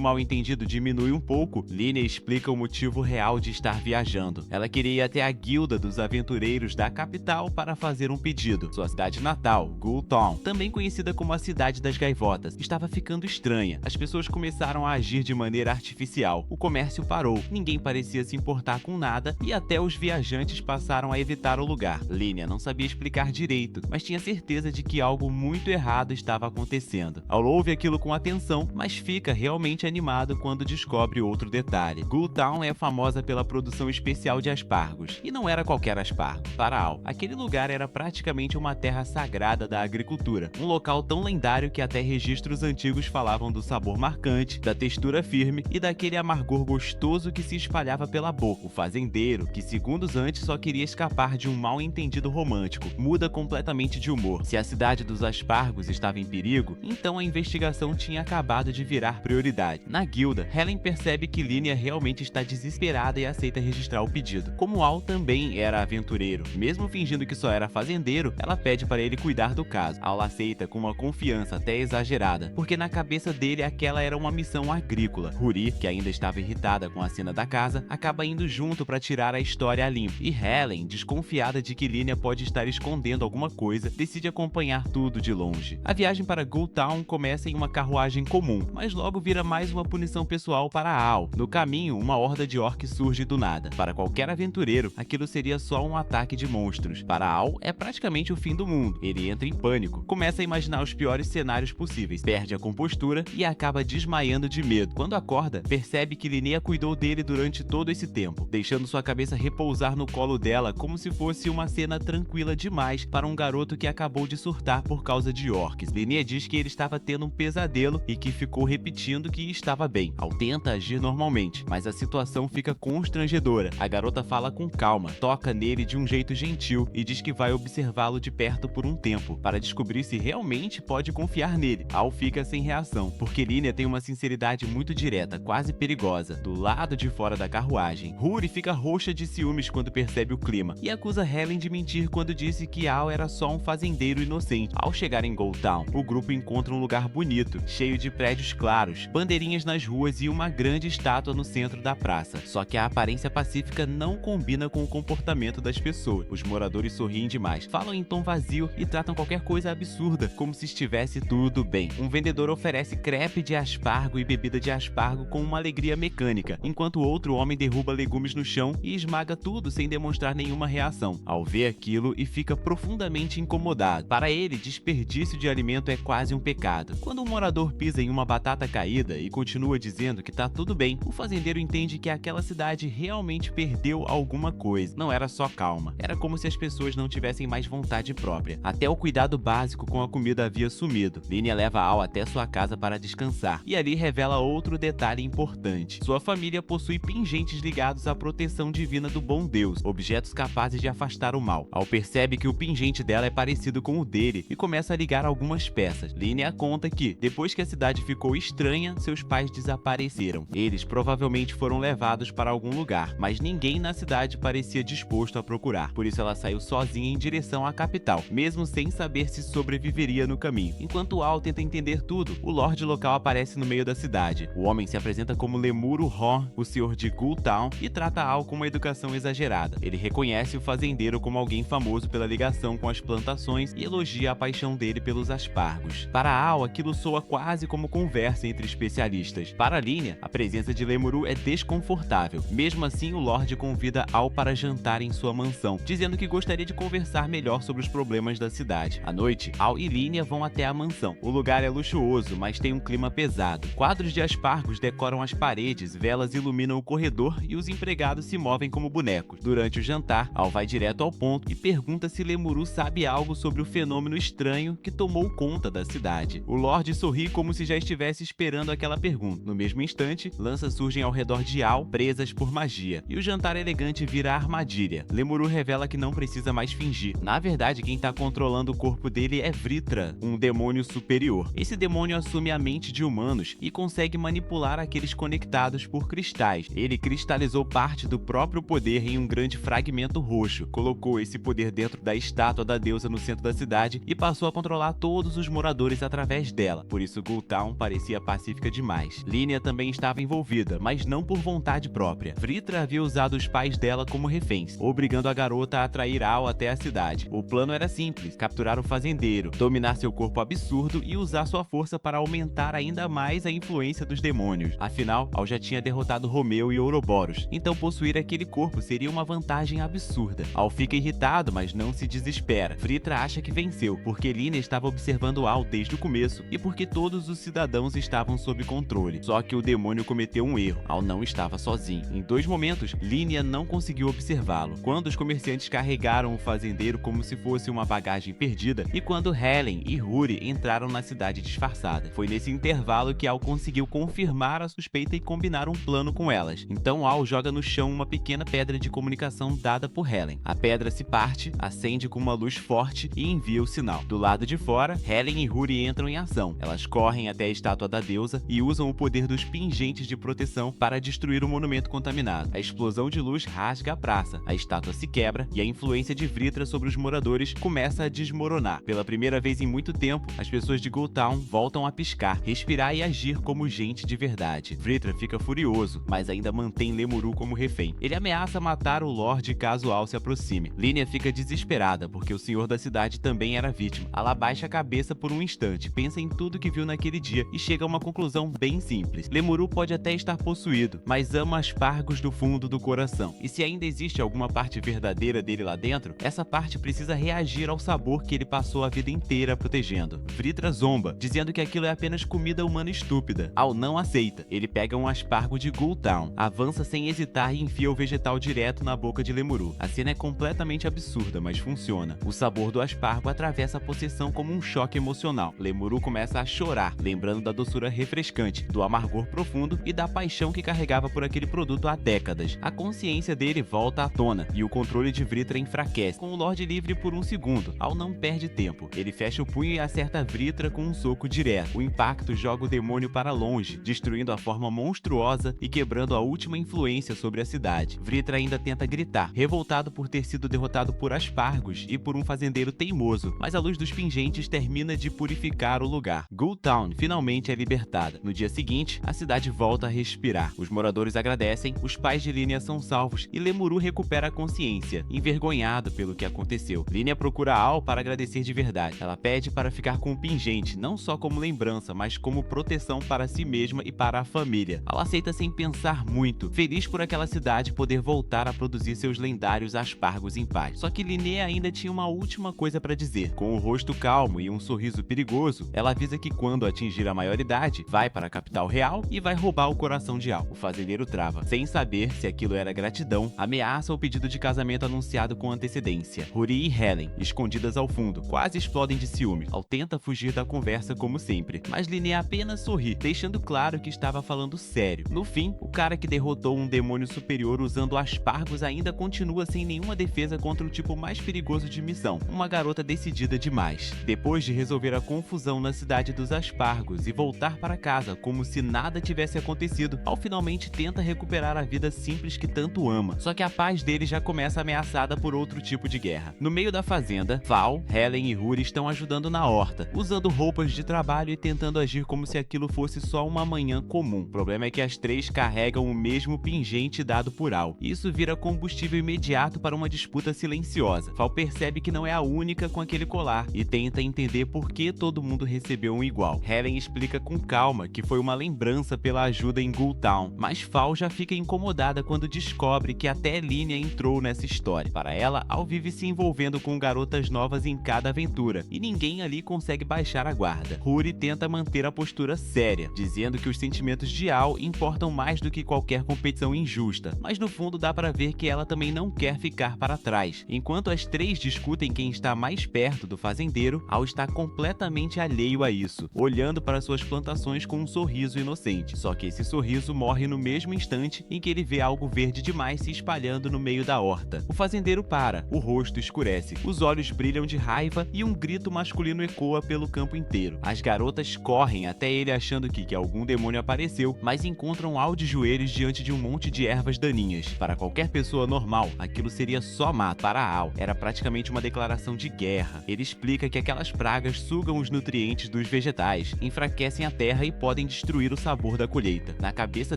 mal-entendido diminui um pouco, pouco, Linia explica o motivo real de estar viajando. Ela queria ir até a guilda dos aventureiros da capital para fazer um pedido. Sua cidade natal, Ghoul Town, também conhecida como a Cidade das Gaivotas, estava ficando estranha. As pessoas começaram a agir de maneira artificial. O comércio parou, ninguém parecia se importar com nada e até os viajantes passaram a evitar o lugar. Linia não sabia explicar direito, mas tinha certeza de que algo muito errado estava acontecendo. Al ouve aquilo com atenção, mas fica realmente animado quando descobre outro detalhe. Ghoul Town é famosa pela produção especial de aspargos, e não era qualquer aspargo. Para Al, aquele lugar era praticamente uma terra sagrada da agricultura, um local tão lendário que até registros antigos falavam do sabor marcante, da textura firme e daquele amargor gostoso que se espalhava pela boca. O fazendeiro, que segundos antes só queria escapar de um mal-entendido romântico, muda completamente de humor. Se a cidade dos aspargos estava em perigo, então a investigação tinha acabado de virar prioridade. Na guilda, Helen percebe que Linia realmente está desesperada e aceita registrar o pedido. Como Al também era aventureiro, mesmo fingindo que só era fazendeiro, ela pede para ele cuidar do caso. Al aceita com uma confiança até exagerada, porque na cabeça dele aquela era uma missão agrícola. Huri, que ainda estava irritada com a cena da casa, acaba indo junto para tirar a história a limpo. E Helen, desconfiada de que Linia pode estar escondendo alguma coisa, decide acompanhar tudo de longe. A viagem para Ghoul Town começa em uma carruagem comum, mas logo vira mais uma punição pessoal para Al. No caminho, uma horda de orcs surge do nada. Para qualquer aventureiro, aquilo seria só um ataque de monstros. Para Al, é praticamente o fim do mundo. Ele entra em pânico, começa a imaginar os piores cenários possíveis, perde a compostura e acaba desmaiando de medo. Quando acorda, percebe que Linia cuidou dele durante todo esse tempo, deixando sua cabeça repousar no colo dela como se fosse uma cena tranquila demais para um garoto que acabou de surtar por causa de orcs. Linia diz que ele estava tendo um pesadelo e que ficou repetindo que estava bem. Al tenta agir normalmente, mas a situação fica constrangedora. A garota fala com calma, toca nele de um jeito gentil e diz que vai observá-lo de perto por um tempo, para descobrir se realmente pode confiar nele. Al fica sem reação, porque Linia tem uma sinceridade muito direta, quase perigosa, do lado de fora da carruagem. Huri fica roxa de ciúmes quando percebe o clima e acusa Helen de mentir quando disse que Al era só um fazendeiro inocente. Ao chegar em Ghoul Town, o grupo encontra um lugar bonito, cheio de prédios claros, bandeirinhas nas ruas e uma grande estátua no centro da praça. Só que a aparência pacífica não combina com o comportamento das pessoas. Os moradores sorriem demais, falam em tom vazio e tratam qualquer coisa absurda, como se estivesse tudo bem. Um vendedor oferece crepe de aspargo e bebida de aspargo com uma alegria mecânica, enquanto outro homem derruba legumes no chão e esmaga tudo sem demonstrar nenhuma reação. Ao ver aquilo, e fica profundamente incomodado. Para ele, desperdício de alimento é quase um pecado. Quando um morador pisa em uma batata caída e continua dizendo que tá tudo bem, o fazendeiro entende que aquela cidade realmente perdeu alguma coisa. Não era só calma, era como se as pessoas não tivessem mais vontade própria. Até o cuidado básico com a comida havia sumido. Linia leva Al até sua casa para descansar, e ali revela outro detalhe importante. Sua família possui pingentes ligados à proteção divina do bom Deus, objetos capazes de afastar o mal. Al percebe que o pingente dela é parecido com o dele e começa a ligar algumas peças. Linia conta que, depois que a cidade ficou estranha, seus pais desapareceram. Eles provavelmente foram levados para algum lugar, mas ninguém na cidade parecia disposto a procurar. Por isso ela saiu sozinha em direção à capital, mesmo sem saber se sobreviveria no caminho. Enquanto Al tenta entender tudo, o Lorde local aparece no meio da cidade. O homem se apresenta como Lemuro Horn, o senhor de Ghoul Town, e trata Al com uma educação exagerada. Ele reconhece o fazendeiro como alguém famoso pela ligação com as plantações e elogia a paixão dele pelos aspargos. Para Al, aquilo soa quase como conversa entre especialistas. Para Linia, a presença de Lemuru é desconfortável. Mesmo assim, o Lorde convida Al para jantar em sua mansão, dizendo que gostaria de conversar melhor sobre os problemas da cidade. À noite, Al e Linia vão até a mansão. O lugar é luxuoso, mas tem um clima pesado. Quadros de aspargos decoram as paredes, velas iluminam o corredor e os empregados se movem como bonecos. Durante o jantar, Al vai direto ao ponto e pergunta se Lemuru sabe algo sobre o fenômeno estranho que tomou conta da cidade. O Lorde sorri como se já estivesse esperando aquela pergunta. No mesmo instante, lanças surgem ao redor de Al, presas por magia, e o jantar elegante vira armadilha. Lemuru revela que não precisa mais fingir. Na verdade, quem está controlando o corpo dele é Vritra, um demônio superior. Esse demônio assume a mente de humanos e consegue manipular aqueles conectados por cristais. Ele cristalizou parte do próprio poder em um grande fragmento roxo, colocou esse poder dentro da estátua da deusa no centro da cidade e passou a controlar todos os moradores através dela. Por isso Ghoul Town parecia pacífica demais. Linia também estava envolvida, mas não por vontade própria. Vritra havia usado os pais dela como reféns, obrigando a garota a atrair Al até a cidade. O plano era simples: capturar o fazendeiro, dominar seu corpo absurdo e usar sua força para aumentar ainda mais a influência dos demônios. Afinal, Al já tinha derrotado Romeu e Ouroboros, então possuir aquele corpo seria uma vantagem absurda. Al fica irritado, mas não se desespera. Vritra acha que venceu, porque Linia estava observando Al desde o começo e porque todos os cidadãos estavam sob controle. Só que o demônio cometeu um erro: Al não estava sozinho. Em 2 momentos, Linia não conseguiu observá-lo. Quando os comerciantes carregaram o fazendeiro como se fosse uma bagagem perdida e quando Helen e Rory entraram na cidade disfarçada. Foi nesse intervalo que Al conseguiu confirmar a suspeita e combinar um plano com elas. Então Al joga no chão uma pequena pedra de comunicação dada por Helen. A pedra se parte, acende com uma luz forte e envia o sinal. Do lado de fora, Helen e Rory entram em ação. Elas correm até a estátua da deusa e usam o poder dos pingentes de proteção para destruir o monumento contaminado. A explosão de luz rasga a praça, a estátua se quebra e a influência de Vritra sobre os moradores começa a desmoronar. Pela primeira vez em muito tempo, as pessoas de Ghoul Town voltam a piscar, respirar e agir como gente de verdade. Vritra fica furioso, mas ainda mantém Lemuru como refém. Ele ameaça matar o Lorde caso Al se aproxime. Linia fica desesperada, porque o senhor da cidade também era vítima. Ela baixa a cabeça por um instante, pensa em tudo que viu naquele dia e chega a uma conclusão bem simples. Lemuru pode até estar possuído, mas ama aspargos do fundo do coração. E se ainda existe alguma parte verdadeira dele lá dentro, essa parte precisa reagir ao sabor que ele passou a vida inteira protegendo. Vritra zomba, dizendo que aquilo é apenas comida humana estúpida. Al não aceita. Ele pega um aspargo de Ghoul Town, avança sem hesitar e enfia o vegetal direto na boca de Lemuru. A cena é completamente absurda, mas funciona. O sabor do aspargo atravessa a possessão como um choque emocional. Lemuru começa a chorar, lembrando da doçura refrescante, do amargor profundo e da paixão que carregava por aquele produto há décadas. A consciência dele volta à tona e o controle de Vritra enfraquece, com o Lorde livre por um segundo. Al não perde tempo. Ele fecha o punho e acerta Vritra com um soco direto. O impacto joga o demônio para longe, destruindo a forma monstruosa e quebrando a última influência sobre a cidade. Vritra ainda tenta gritar, revoltado por ter sido derrotado por aspargos e por um fazendeiro teimoso, mas a luz dos pingentes termina de purificar o lugar. Ghoul Town finalmente é libertada. No dia seguinte, a cidade volta a respirar. Os moradores agradecem, os pais de Linia são salvos e Lemuru recupera a consciência, envergonhado pelo que aconteceu. Linia procura Al para agradecer de verdade. Ela pede para ficar com o pingente, não só como lembrança, mas como proteção para si mesma e para a família. Al aceita sem pensar muito, feliz por aquela cidade poder voltar a produzir seus lendários aspargos em paz. Só que Linia ainda tinha uma última coisa para dizer. Com o rosto calmo e um sorriso perigoso, ela avisa que quando atingir a maioridade, vai para a capital real e vai roubar o coração de Al. O fazendeiro trava. Sem saber se aquilo era gratidão, ameaça o pedido de casamento anunciado com antecedência. Rory e Helen, escondidas ao fundo, quase explodem de ciúme. Al tenta fugir da conversa como sempre, mas Linia apenas sorri, deixando claro que estava falando sério. No fim, o cara que derrotou um demônio superior usando aspargos ainda continua sem nenhuma defesa contra o tipo mais perigoso de missão, uma garota decidida demais. Depois de resolver a confusão na cidade dos aspargos e voltar para casa como se nada tivesse acontecido, Al finalmente tenta recuperar a vida simples que tanto ama, só que a paz dele já começa ameaçada por outro tipo de guerra. No meio da fazenda, Val, Helen e Rory estão ajudando na horta, usando roupas de trabalho e tentando agir como se aquilo fosse só uma manhã comum. O problema é que as três carregam o mesmo pingente dado por Al. Isso vira combustível imediato para uma disputa silenciosa. Val percebe que não é a única com aquele colar e tenta entender por que todo mundo recebeu um igual. Helen explica com calma que foi uma lembrança pela ajuda em Ghoul Town, mas Val já fica incomodada quando descobre que até Linia entrou nessa história. Para ela, Al vive se envolvendo com garotas novas em cada aventura e ninguém ali consegue baixar a guarda. Rory tenta manter a postura séria, dizendo que os sentimentos de Al importam mais do que qualquer competição injusta, mas no fundo dá para ver que ela também não quer ficar para trás. Enquanto as três discutem quem está mais perto do fazendeiro, Al está completamente alheio a isso, olhando para suas plantações com um sorriso inocente. Só que esse sorriso morre no mesmo instante em que ele vê algo verde demais se espalhando no meio da horta. O fazendeiro para, o rosto escurece, os olhos brilham de raiva e um grito masculino ecoa pelo campo inteiro. As garotas correm até ele achando que algum demônio apareceu, mas encontram Al de joelhos diante de um monte de ervas daninhas. Para qualquer pessoa normal, aquilo seria só mato. Para Al, era praticamente uma declaração de guerra. Ele explica que aquelas pragas sugam os nutrientes dos vegetais, enfraquecem a terra e podem destruir o sabor da colheita. colheita. Na cabeça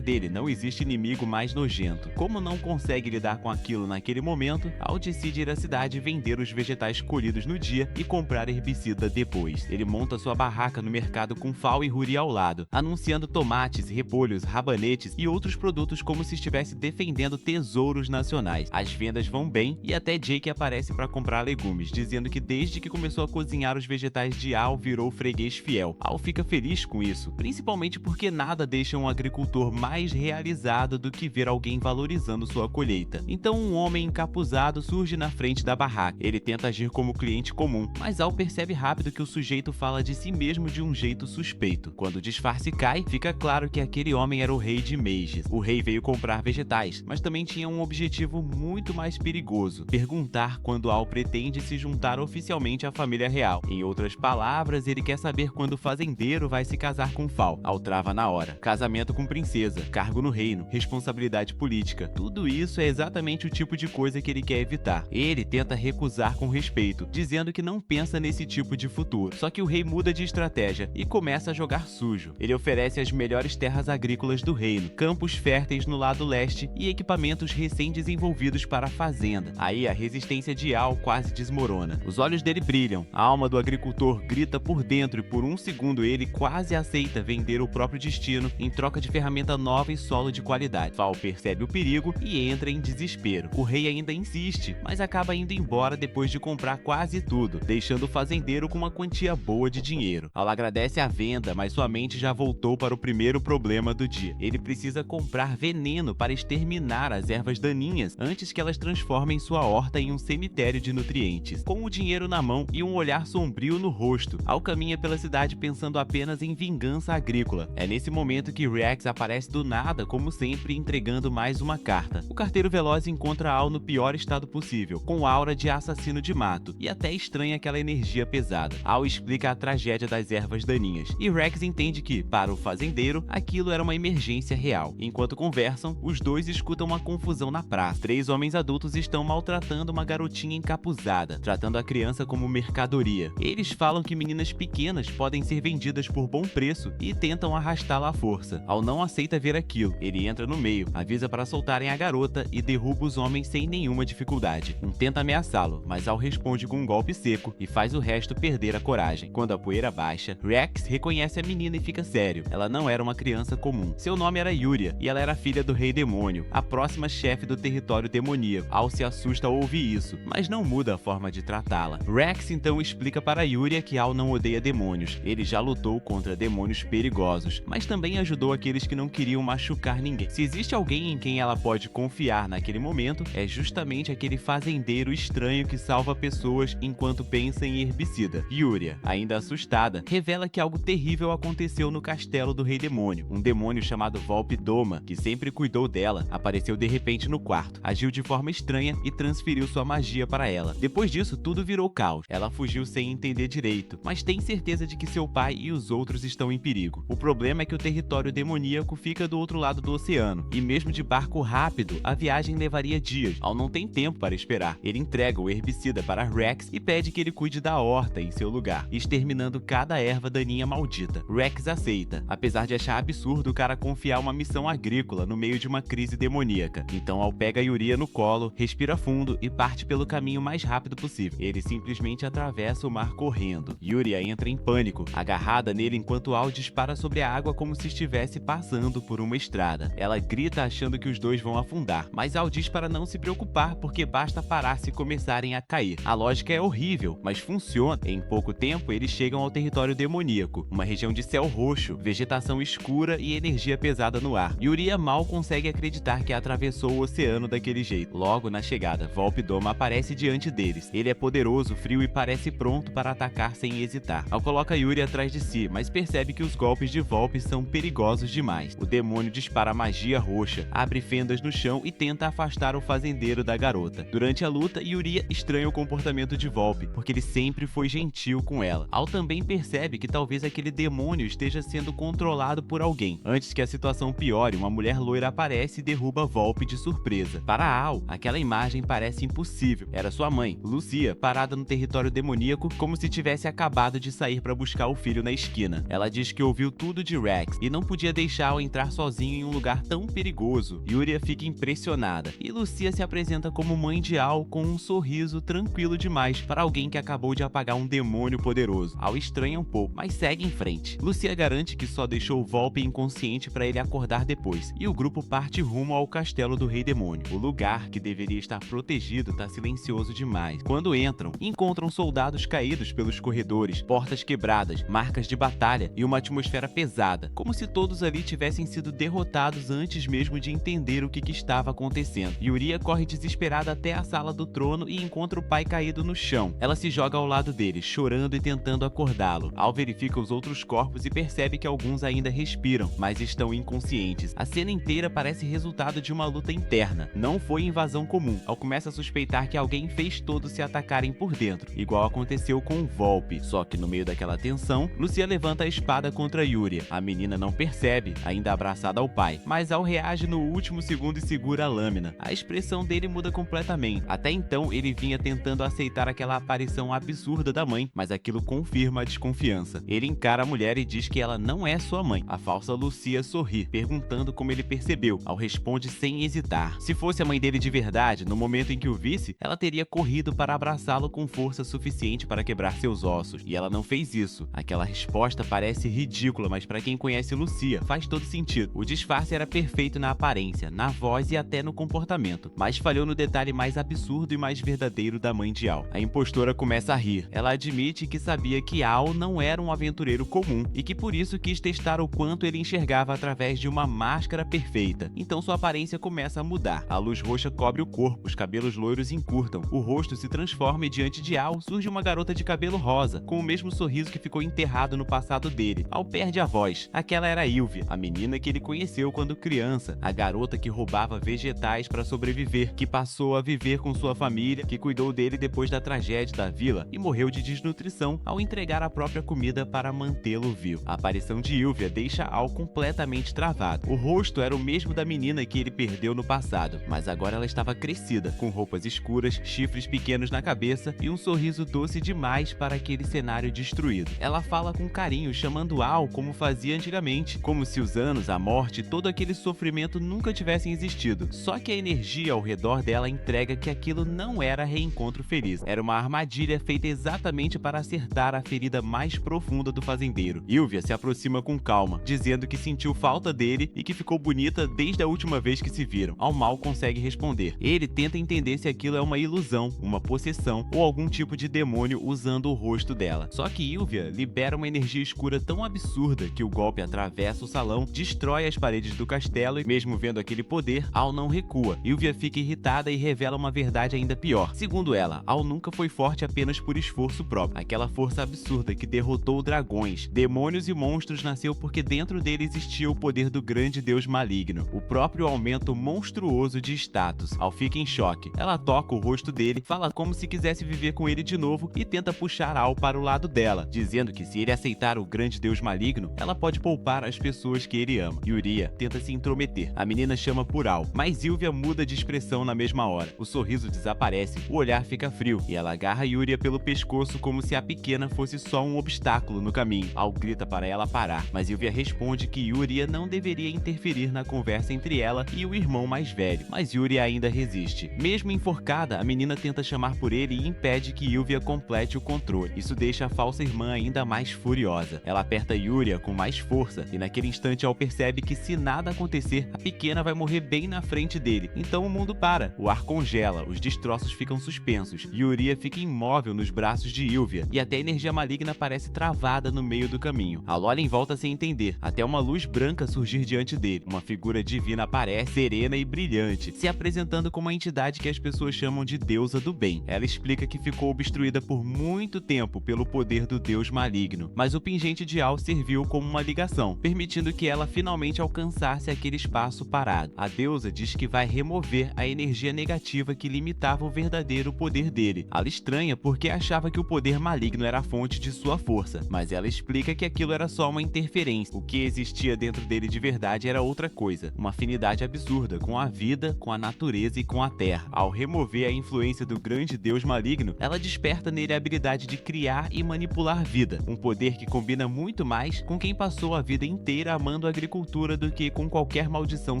dele não existe inimigo mais nojento. Como não consegue lidar com aquilo naquele momento, Al decide ir à cidade vender os vegetais colhidos no dia e comprar herbicida depois. Ele monta sua barraca no mercado com Fal e Ruri ao lado, anunciando tomates, repolhos, rabanetes e outros produtos como se estivesse defendendo tesouros nacionais. As vendas vão bem e até Jake aparece para comprar legumes, dizendo que desde que começou a cozinhar os vegetais de Al virou freguês fiel. Al fica feliz com isso, principalmente porque nada deixa um agricultor mais realizado do que ver alguém valorizando sua colheita. Então um homem encapuzado surge na frente da barraca. Ele tenta agir como cliente comum, mas Al percebe rápido que o sujeito fala de si mesmo de um jeito suspeito. Quando o disfarce cai, fica claro que aquele homem era o rei de Mages. O rei veio comprar vegetais, mas também tinha um objetivo muito mais perigoso: perguntar quando Al pretende se juntar oficialmente à família real. Em outras palavras, ele quer saber quando o fazendeiro vai se casar com Fal. Al trava na hora. Casamento com princesa, cargo no reino, responsabilidade política. Tudo isso é exatamente o tipo de coisa que ele quer evitar. Ele tenta recusar com respeito, dizendo que não pensa nesse tipo de futuro. Só que o rei muda de estratégia e começa a jogar sujo. Ele oferece as melhores terras agrícolas do reino, campos férteis no lado leste e equipamentos recém-desenvolvidos para a fazenda. Aí a resistência de Al quase desmorona. Os olhos dele brilham, a alma do agricultor grita por dentro e por um segundo ele quase aceita vender o próprio destino em troca de ferramenta nova e solo de qualidade. Fal percebe o perigo e entra em desespero. O rei ainda insiste, mas acaba indo embora depois de comprar quase tudo, deixando o fazendeiro com uma quantia boa de dinheiro. Al agradece a venda, mas sua mente já voltou para o primeiro problema do dia. Ele precisa comprar veneno para exterminar as ervas daninhas antes que elas transformem sua horta em um cemitério de nutrientes. Com o dinheiro na mão e um olhar sombrio no rosto, Al caminha pela cidade pensando apenas em vingança agrícola. É nesse momento que Rex aparece do nada, como sempre, entregando mais uma carta. O carteiro veloz encontra Al no pior estado possível, com aura de assassino de mato, e até estranha aquela energia pesada. Al explica a tragédia das ervas daninhas, e Rex entende que, para o fazendeiro, aquilo era uma emergência real. Enquanto conversam, os dois escutam uma confusão na praça. 3 homens adultos estão maltratando uma garotinha encapuzada, tratando a criança como mercadoria. Eles falam que meninas pequenas podem ser vendidas por bom preço e tentam arrastá-la à força. Al não aceita ver aquilo. Ele entra no meio, avisa para soltarem a garota e derruba os homens sem nenhuma dificuldade. Um tenta ameaçá-lo, mas Al responde com um golpe seco e faz o resto perder a coragem. Quando a poeira baixa, Rex reconhece a menina e fica sério. Ela não era uma criança comum. Seu nome era Yuria e ela era filha do Rei Demônio, a próxima chefe do território demoníaco. Al se assusta ao ouvir isso, mas não muda a forma de tratá-la. Rex então explica para Yuria que Al não odeia demônios. Ele já lutou contra demônios perigosos, mas também ajudou aqueles que não queriam machucar ninguém. Se existe alguém em quem ela pode confiar naquele momento, é justamente aquele fazendeiro estranho que salva pessoas enquanto pensa em herbicida. Yuria, ainda assustada, revela que algo terrível aconteceu no castelo do Rei Demônio. Um demônio chamado Volpe Doma, que sempre cuidou dela, apareceu de repente no quarto, agiu de forma estranha e transferiu sua magia para ela. Depois disso, tudo virou caos. Ela fugiu sem entender direito, mas tem certeza de que seu pai e os outros estão em perigo. O problema é que o território demoníaco fica do outro lado do oceano, e mesmo de barco rápido, a viagem levaria dias. Al não tem tempo para esperar. Ele entrega o herbicida para Rex e pede que ele cuide da horta em seu lugar, exterminando cada erva daninha maldita. Rex aceita, apesar de achar absurdo o cara confiar uma missão agrícola no meio de uma crise demoníaca. Então Al pega Yuria no colo, respira fundo e parte pelo caminho mais rápido possível. Ele simplesmente atravessa o mar correndo. Yuria entra em pânico, agarrada nele enquanto Al dispara sobre a água como se estivesse passando por uma estrada. Ela grita achando que os dois vão afundar, mas Al diz para não se preocupar porque basta parar se começarem a cair. A lógica é horrível, mas funciona. Em pouco tempo, eles chegam ao território demoníaco, uma região de céu roxo, vegetação escura e energia pesada no ar. Yuria mal consegue acreditar que atravessou o oceano daquele jeito. Logo na chegada, Volpe Doma aparece diante deles. Ele é poderoso, frio e parece pronto para atacar sem hesitar. Al coloca Yuria atrás de si, mas percebe que os golpes de Volpe são perigosos demais. O demônio dispara magia roxa, abre fendas no chão e tenta afastar o fazendeiro da garota. Durante a luta, Yuria estranha o comportamento de Volpe, porque ele sempre foi gentil com ela. Al também percebe que talvez aquele demônio esteja sendo controlado por alguém. Antes que a situação piore, uma mulher loira aparece e derruba Volpe de surpresa. Para Al, aquela imagem parece impossível. Era sua mãe, Lucia, parada no território demoníaco como se tivesse acabado de sair para buscar o filho na esquina. Ela diz que ouviu tudo de Rex e não podia podia deixá-lo entrar sozinho em um lugar tão perigoso. Yuria fica impressionada e Lucia se apresenta como mãe de Al com um sorriso tranquilo demais para alguém que acabou de apagar um demônio poderoso. Al estranha um pouco, mas segue em frente. Lucia garante que só deixou o Volpe inconsciente para ele acordar depois, e o grupo parte rumo ao castelo do Rei Demônio. O lugar, que deveria estar protegido, está silencioso demais. Quando entram, encontram soldados caídos pelos corredores, portas quebradas, marcas de batalha e uma atmosfera pesada, como se todos ali tivessem sido derrotados antes mesmo de entender o que estava acontecendo. Yuria corre desesperada até a sala do trono e encontra o pai caído no chão. Ela se joga ao lado dele, chorando e tentando acordá-lo. Al verifica os outros corpos e percebe que alguns ainda respiram, mas estão inconscientes. A cena inteira parece resultado de uma luta interna. Não foi invasão comum. Al começa a suspeitar que alguém fez todos se atacarem por dentro, igual aconteceu com o Volpe. Só que no meio daquela tensão, Lucia levanta a espada contra Yuria. A menina não percebe, ainda abraçada ao pai, mas Al reage no último segundo e segura a lâmina. A expressão dele muda completamente. Até então, ele vinha tentando aceitar aquela aparição absurda da mãe, mas aquilo confirma a desconfiança. Ele encara a mulher e diz que ela não é sua mãe. A falsa Lucia sorri, perguntando como ele percebeu. Al responde sem hesitar. Se fosse a mãe dele de verdade, no momento em que o visse, ela teria corrido para abraçá-lo com força suficiente para quebrar seus ossos, e ela não fez isso. Aquela resposta parece ridícula, mas para quem conhece Lucia, faz todo sentido. O disfarce era perfeito na aparência, na voz e até no comportamento, mas falhou no detalhe mais absurdo e mais verdadeiro da mãe de Al. A impostora começa a rir. Ela admite que sabia que Al não era um aventureiro comum e que por isso quis testar o quanto ele enxergava através de uma máscara perfeita. Então sua aparência começa a mudar. A luz roxa cobre o corpo, os cabelos loiros encurtam, o rosto se transforma e diante de Al surge uma garota de cabelo rosa, com o mesmo sorriso que ficou enterrado no passado dele. Al perde a voz. Aquela era Ilvia, a menina que ele conheceu quando criança, a garota que roubava vegetais para sobreviver, que passou a viver com sua família, que cuidou dele depois da tragédia da vila e morreu de desnutrição ao entregar a própria comida para mantê-lo vivo. A aparição de Ilvia deixa Al completamente travado. O rosto era o mesmo da menina que ele perdeu no passado, mas agora ela estava crescida, com roupas escuras, chifres pequenos na cabeça e um sorriso doce demais para aquele cenário destruído. Ela fala com carinho, chamando Al como fazia antigamente, como se os anos, a morte, todo aquele sofrimento nunca tivessem existido. Só que a energia ao redor dela entrega que aquilo não era reencontro feliz. Era uma armadilha feita exatamente para acertar a ferida mais profunda do fazendeiro. Ilvia se aproxima com calma, dizendo que sentiu falta dele e que ficou bonita desde a última vez que se viram. Al mal consegue responder. Ele tenta entender se aquilo é uma ilusão, uma possessão ou algum tipo de demônio usando o rosto dela. Só que Ilvia libera uma energia escura tão absurda que o golpe atravessa o salão, destrói as paredes do castelo e mesmo vendo aquele poder, Al não recua. Ilvia fica irritada e revela uma verdade ainda pior. Segundo ela, Al nunca foi forte apenas por esforço próprio. Aquela força absurda que derrotou dragões, demônios e monstros nasceu porque dentro dele existia o poder do grande deus maligno, o próprio aumento monstruoso de status. Al fica em choque. Ela toca o rosto dele, fala como se quisesse viver com ele de novo e tenta puxar Al para o lado dela, dizendo que se ele aceitar o grande deus maligno, ela pode poupar as pessoas que ele ama. Yuria tenta se intrometer. A menina chama por Al, mas Ilvia muda de expressão na mesma hora. O sorriso desaparece, o olhar fica frio e ela agarra Yuria pelo pescoço como se a pequena fosse só um obstáculo no caminho. Al grita para ela parar, mas Ilvia responde que Yuria não deveria interferir na conversa entre ela e o irmão mais velho, mas Yuria ainda resiste. Mesmo enforcada, a menina tenta chamar por ele e impede que Ilvia complete o controle. Isso deixa a falsa irmã ainda mais furiosa. Ela aperta Yuria com mais força e naquele instante Al percebe que se nada acontecer, a pequena vai morrer bem na frente dele. Então o mundo para, o ar congela, os destroços ficam suspensos. Yuria fica imóvel nos braços de Ilvia e até a energia maligna parece travada no meio do caminho. Al olha em volta sem entender, até uma luz branca surgir diante dele. Uma figura divina aparece, serena e brilhante, se apresentando como uma entidade que as pessoas chamam de deusa do bem. Ela explica que ficou obstruída por muito tempo pelo poder do deus maligno, mas o pingente de Al serviu como uma ligação, permitindo que ela finalmente alcançasse aquele espaço parado. A deusa diz que vai remover a energia negativa que limitava o verdadeiro poder dele. Al estranha porque achava que o poder maligno era a fonte de sua força, mas ela explica que aquilo era só uma interferência. O que existia dentro dele de verdade era outra coisa, uma afinidade absurda com a vida, com a natureza e com a terra. Ao remover a influência do grande deus maligno, ela desperta nele a habilidade de criar e manipular vida, um poder que combina muito mais com quem passou a vida inteira maneira amando a agricultura do que com qualquer maldição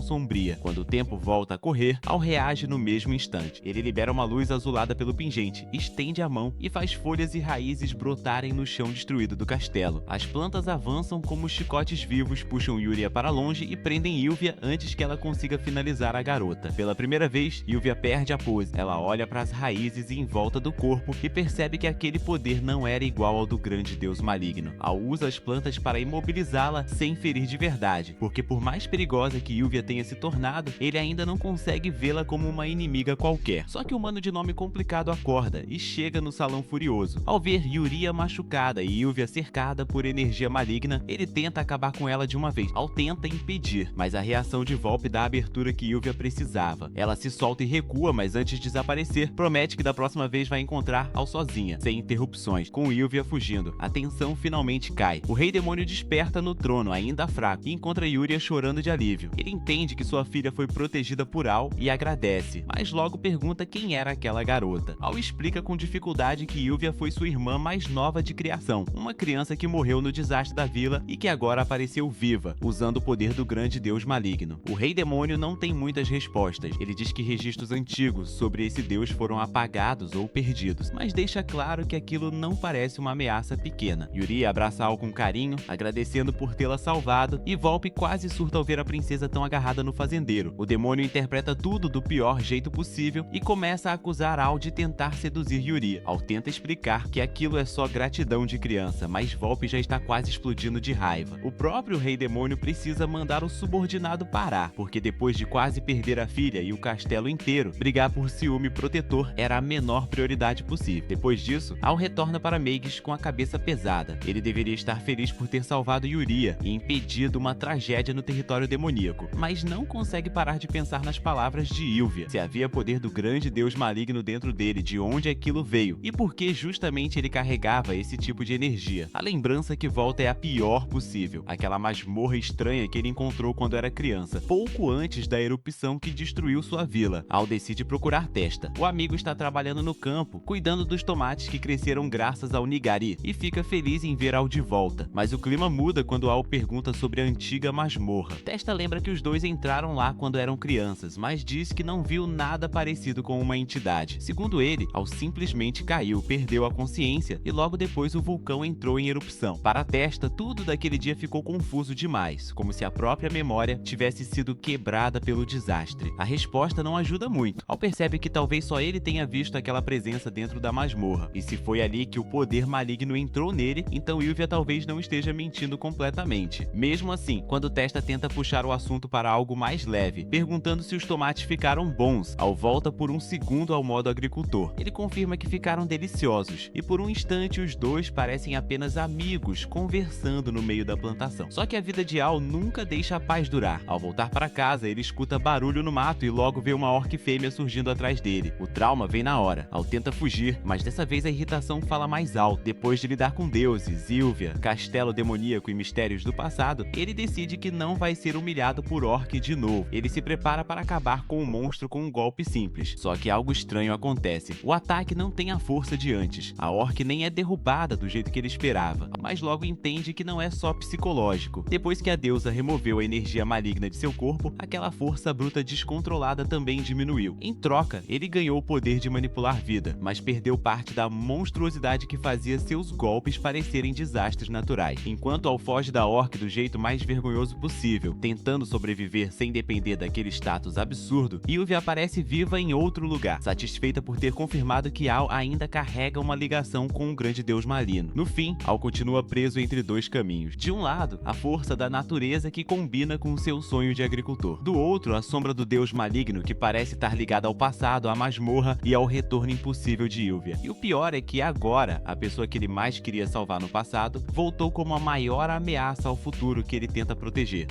sombria. Quando o tempo volta a correr, Al reage no mesmo instante. Ele libera uma luz azulada pelo pingente, estende a mão e faz folhas e raízes brotarem no chão destruído do castelo. As plantas avançam como chicotes vivos, puxam Yuria para longe e prendem Ylvia antes que ela consiga finalizar a garota. Pela primeira vez, Ylvia perde a pose. Ela olha para as raízes em volta do corpo e percebe que aquele poder não era igual ao do grande deus maligno. Al usa as plantas para imobilizá-la sem ferir de verdade, porque por mais perigosa que Ylvia tenha se tornado, ele ainda não consegue vê-la como uma inimiga qualquer. Só que o humano de nome complicado acorda e chega no salão furioso. Ao ver Yuria machucada e Ylvia cercada por energia maligna, ele tenta acabar com ela de uma vez. Al tenta impedir, mas a reação de Volpe dá a abertura que Ylvia precisava. Ela se solta e recua, mas antes de desaparecer, promete que da próxima vez vai encontrar Al sozinha, sem interrupções, com Ylvia fugindo. A tensão finalmente cai. O Rei Demônio desperta no trono, ainda fraco, e encontra Yuria chorando de alívio. Ele entende que sua filha foi protegida por Al e agradece, mas logo pergunta quem era aquela garota. Al explica com dificuldade que Ylvia foi sua irmã mais nova de criação, uma criança que morreu no desastre da vila e que agora apareceu viva, usando o poder do grande deus maligno. O Rei Demônio não tem muitas respostas. Ele diz que registros antigos sobre esse deus foram apagados ou perdidos, mas deixa claro que aquilo não parece uma ameaça pequena. Yuria abraça Al com carinho, agradecendo por tê-la salvado, e Volpe quase surta ao ver a princesa tão agarrada no fazendeiro. O demônio interpreta tudo do pior jeito possível e começa a acusar Al de tentar seduzir Yuria. Al tenta explicar que aquilo é só gratidão de criança, mas Volpe já está quase explodindo de raiva. O próprio Rei Demônio precisa mandar o subordinado parar, porque depois de quase perder a filha e o castelo inteiro, brigar por ciúme protetor era a menor prioridade possível. Depois disso, Al retorna para Magus com a cabeça pesada. Ele deveria estar feliz por ter salvado Yuria e impedido uma tragédia no território demoníaco, mas não consegue parar de pensar nas palavras de Ylvia. Se havia poder do grande deus maligno dentro dele, de onde aquilo veio e por que justamente ele carregava esse tipo de energia. A lembrança que volta é a pior possível, aquela masmorra estranha que ele encontrou quando era criança, pouco antes da erupção que destruiu sua vila. Al decide procurar Testa. O amigo está trabalhando no campo, cuidando dos tomates que cresceram graças ao Nigari, e fica feliz em ver Al de volta. Mas o clima muda quando Al pergunta sobre a antiga masmorra. Testa lembra que os dois entraram lá quando eram crianças, mas diz que não viu nada parecido com uma entidade. Segundo ele, Al simplesmente caiu, perdeu a consciência e logo depois o vulcão entrou em erupção. Para Testa, tudo daquele dia ficou confuso demais, como se a própria memória tivesse sido quebrada pelo desastre. A resposta não ajuda muito. Al percebe que talvez só ele tenha visto aquela presença dentro da masmorra, e se foi ali que o poder maligno entrou nele, então Ylvia talvez não esteja mentindo completamente. Mesmo assim, quando Testa tenta puxar o assunto para algo mais leve, perguntando se os tomates ficaram bons, Al volta por um segundo ao modo agricultor. Ele confirma que ficaram deliciosos, e por um instante os dois parecem apenas amigos conversando no meio da plantação. Só que a vida de Al nunca deixa a paz durar. Ao voltar para casa, ele escuta barulho no mato e logo vê uma orc fêmea surgindo atrás dele. O trauma vem na hora. Al tenta fugir, mas dessa vez a irritação fala mais alto. Depois de lidar com deuses, Ylvia, castelo demoníaco e mistérios do passado, ele decide que não vai ser humilhado por orc de novo. Ele se prepara para acabar com o monstro com um golpe simples. Só que algo estranho acontece. O ataque não tem a força de antes. A orc nem é derrubada do jeito que ele esperava, mas logo entende que não é só psicológico. Depois que a deusa removeu a energia maligna de seu corpo, aquela força bruta descontrolada também diminuiu. Em troca, ele ganhou o poder de manipular vida, mas perdeu parte da monstruosidade que fazia seus golpes parecerem desastres naturais. Enquanto Al foge da orc do jeito mais vergonhoso possível, tentando sobreviver sem depender daquele status absurdo, Ylvia aparece viva em outro lugar, satisfeita por ter confirmado que Al ainda carrega uma ligação com o grande deus maligno. No fim, Al continua preso entre dois caminhos. De um lado, a força da natureza que combina com seu sonho de agricultor. Do outro, a sombra do deus maligno que parece estar ligada ao passado, à masmorra e ao retorno impossível de Ylvia. E o pior é que agora, a pessoa que ele mais queria salvar no passado, voltou como a maior ameaça ao futuro que ele tenta proteger.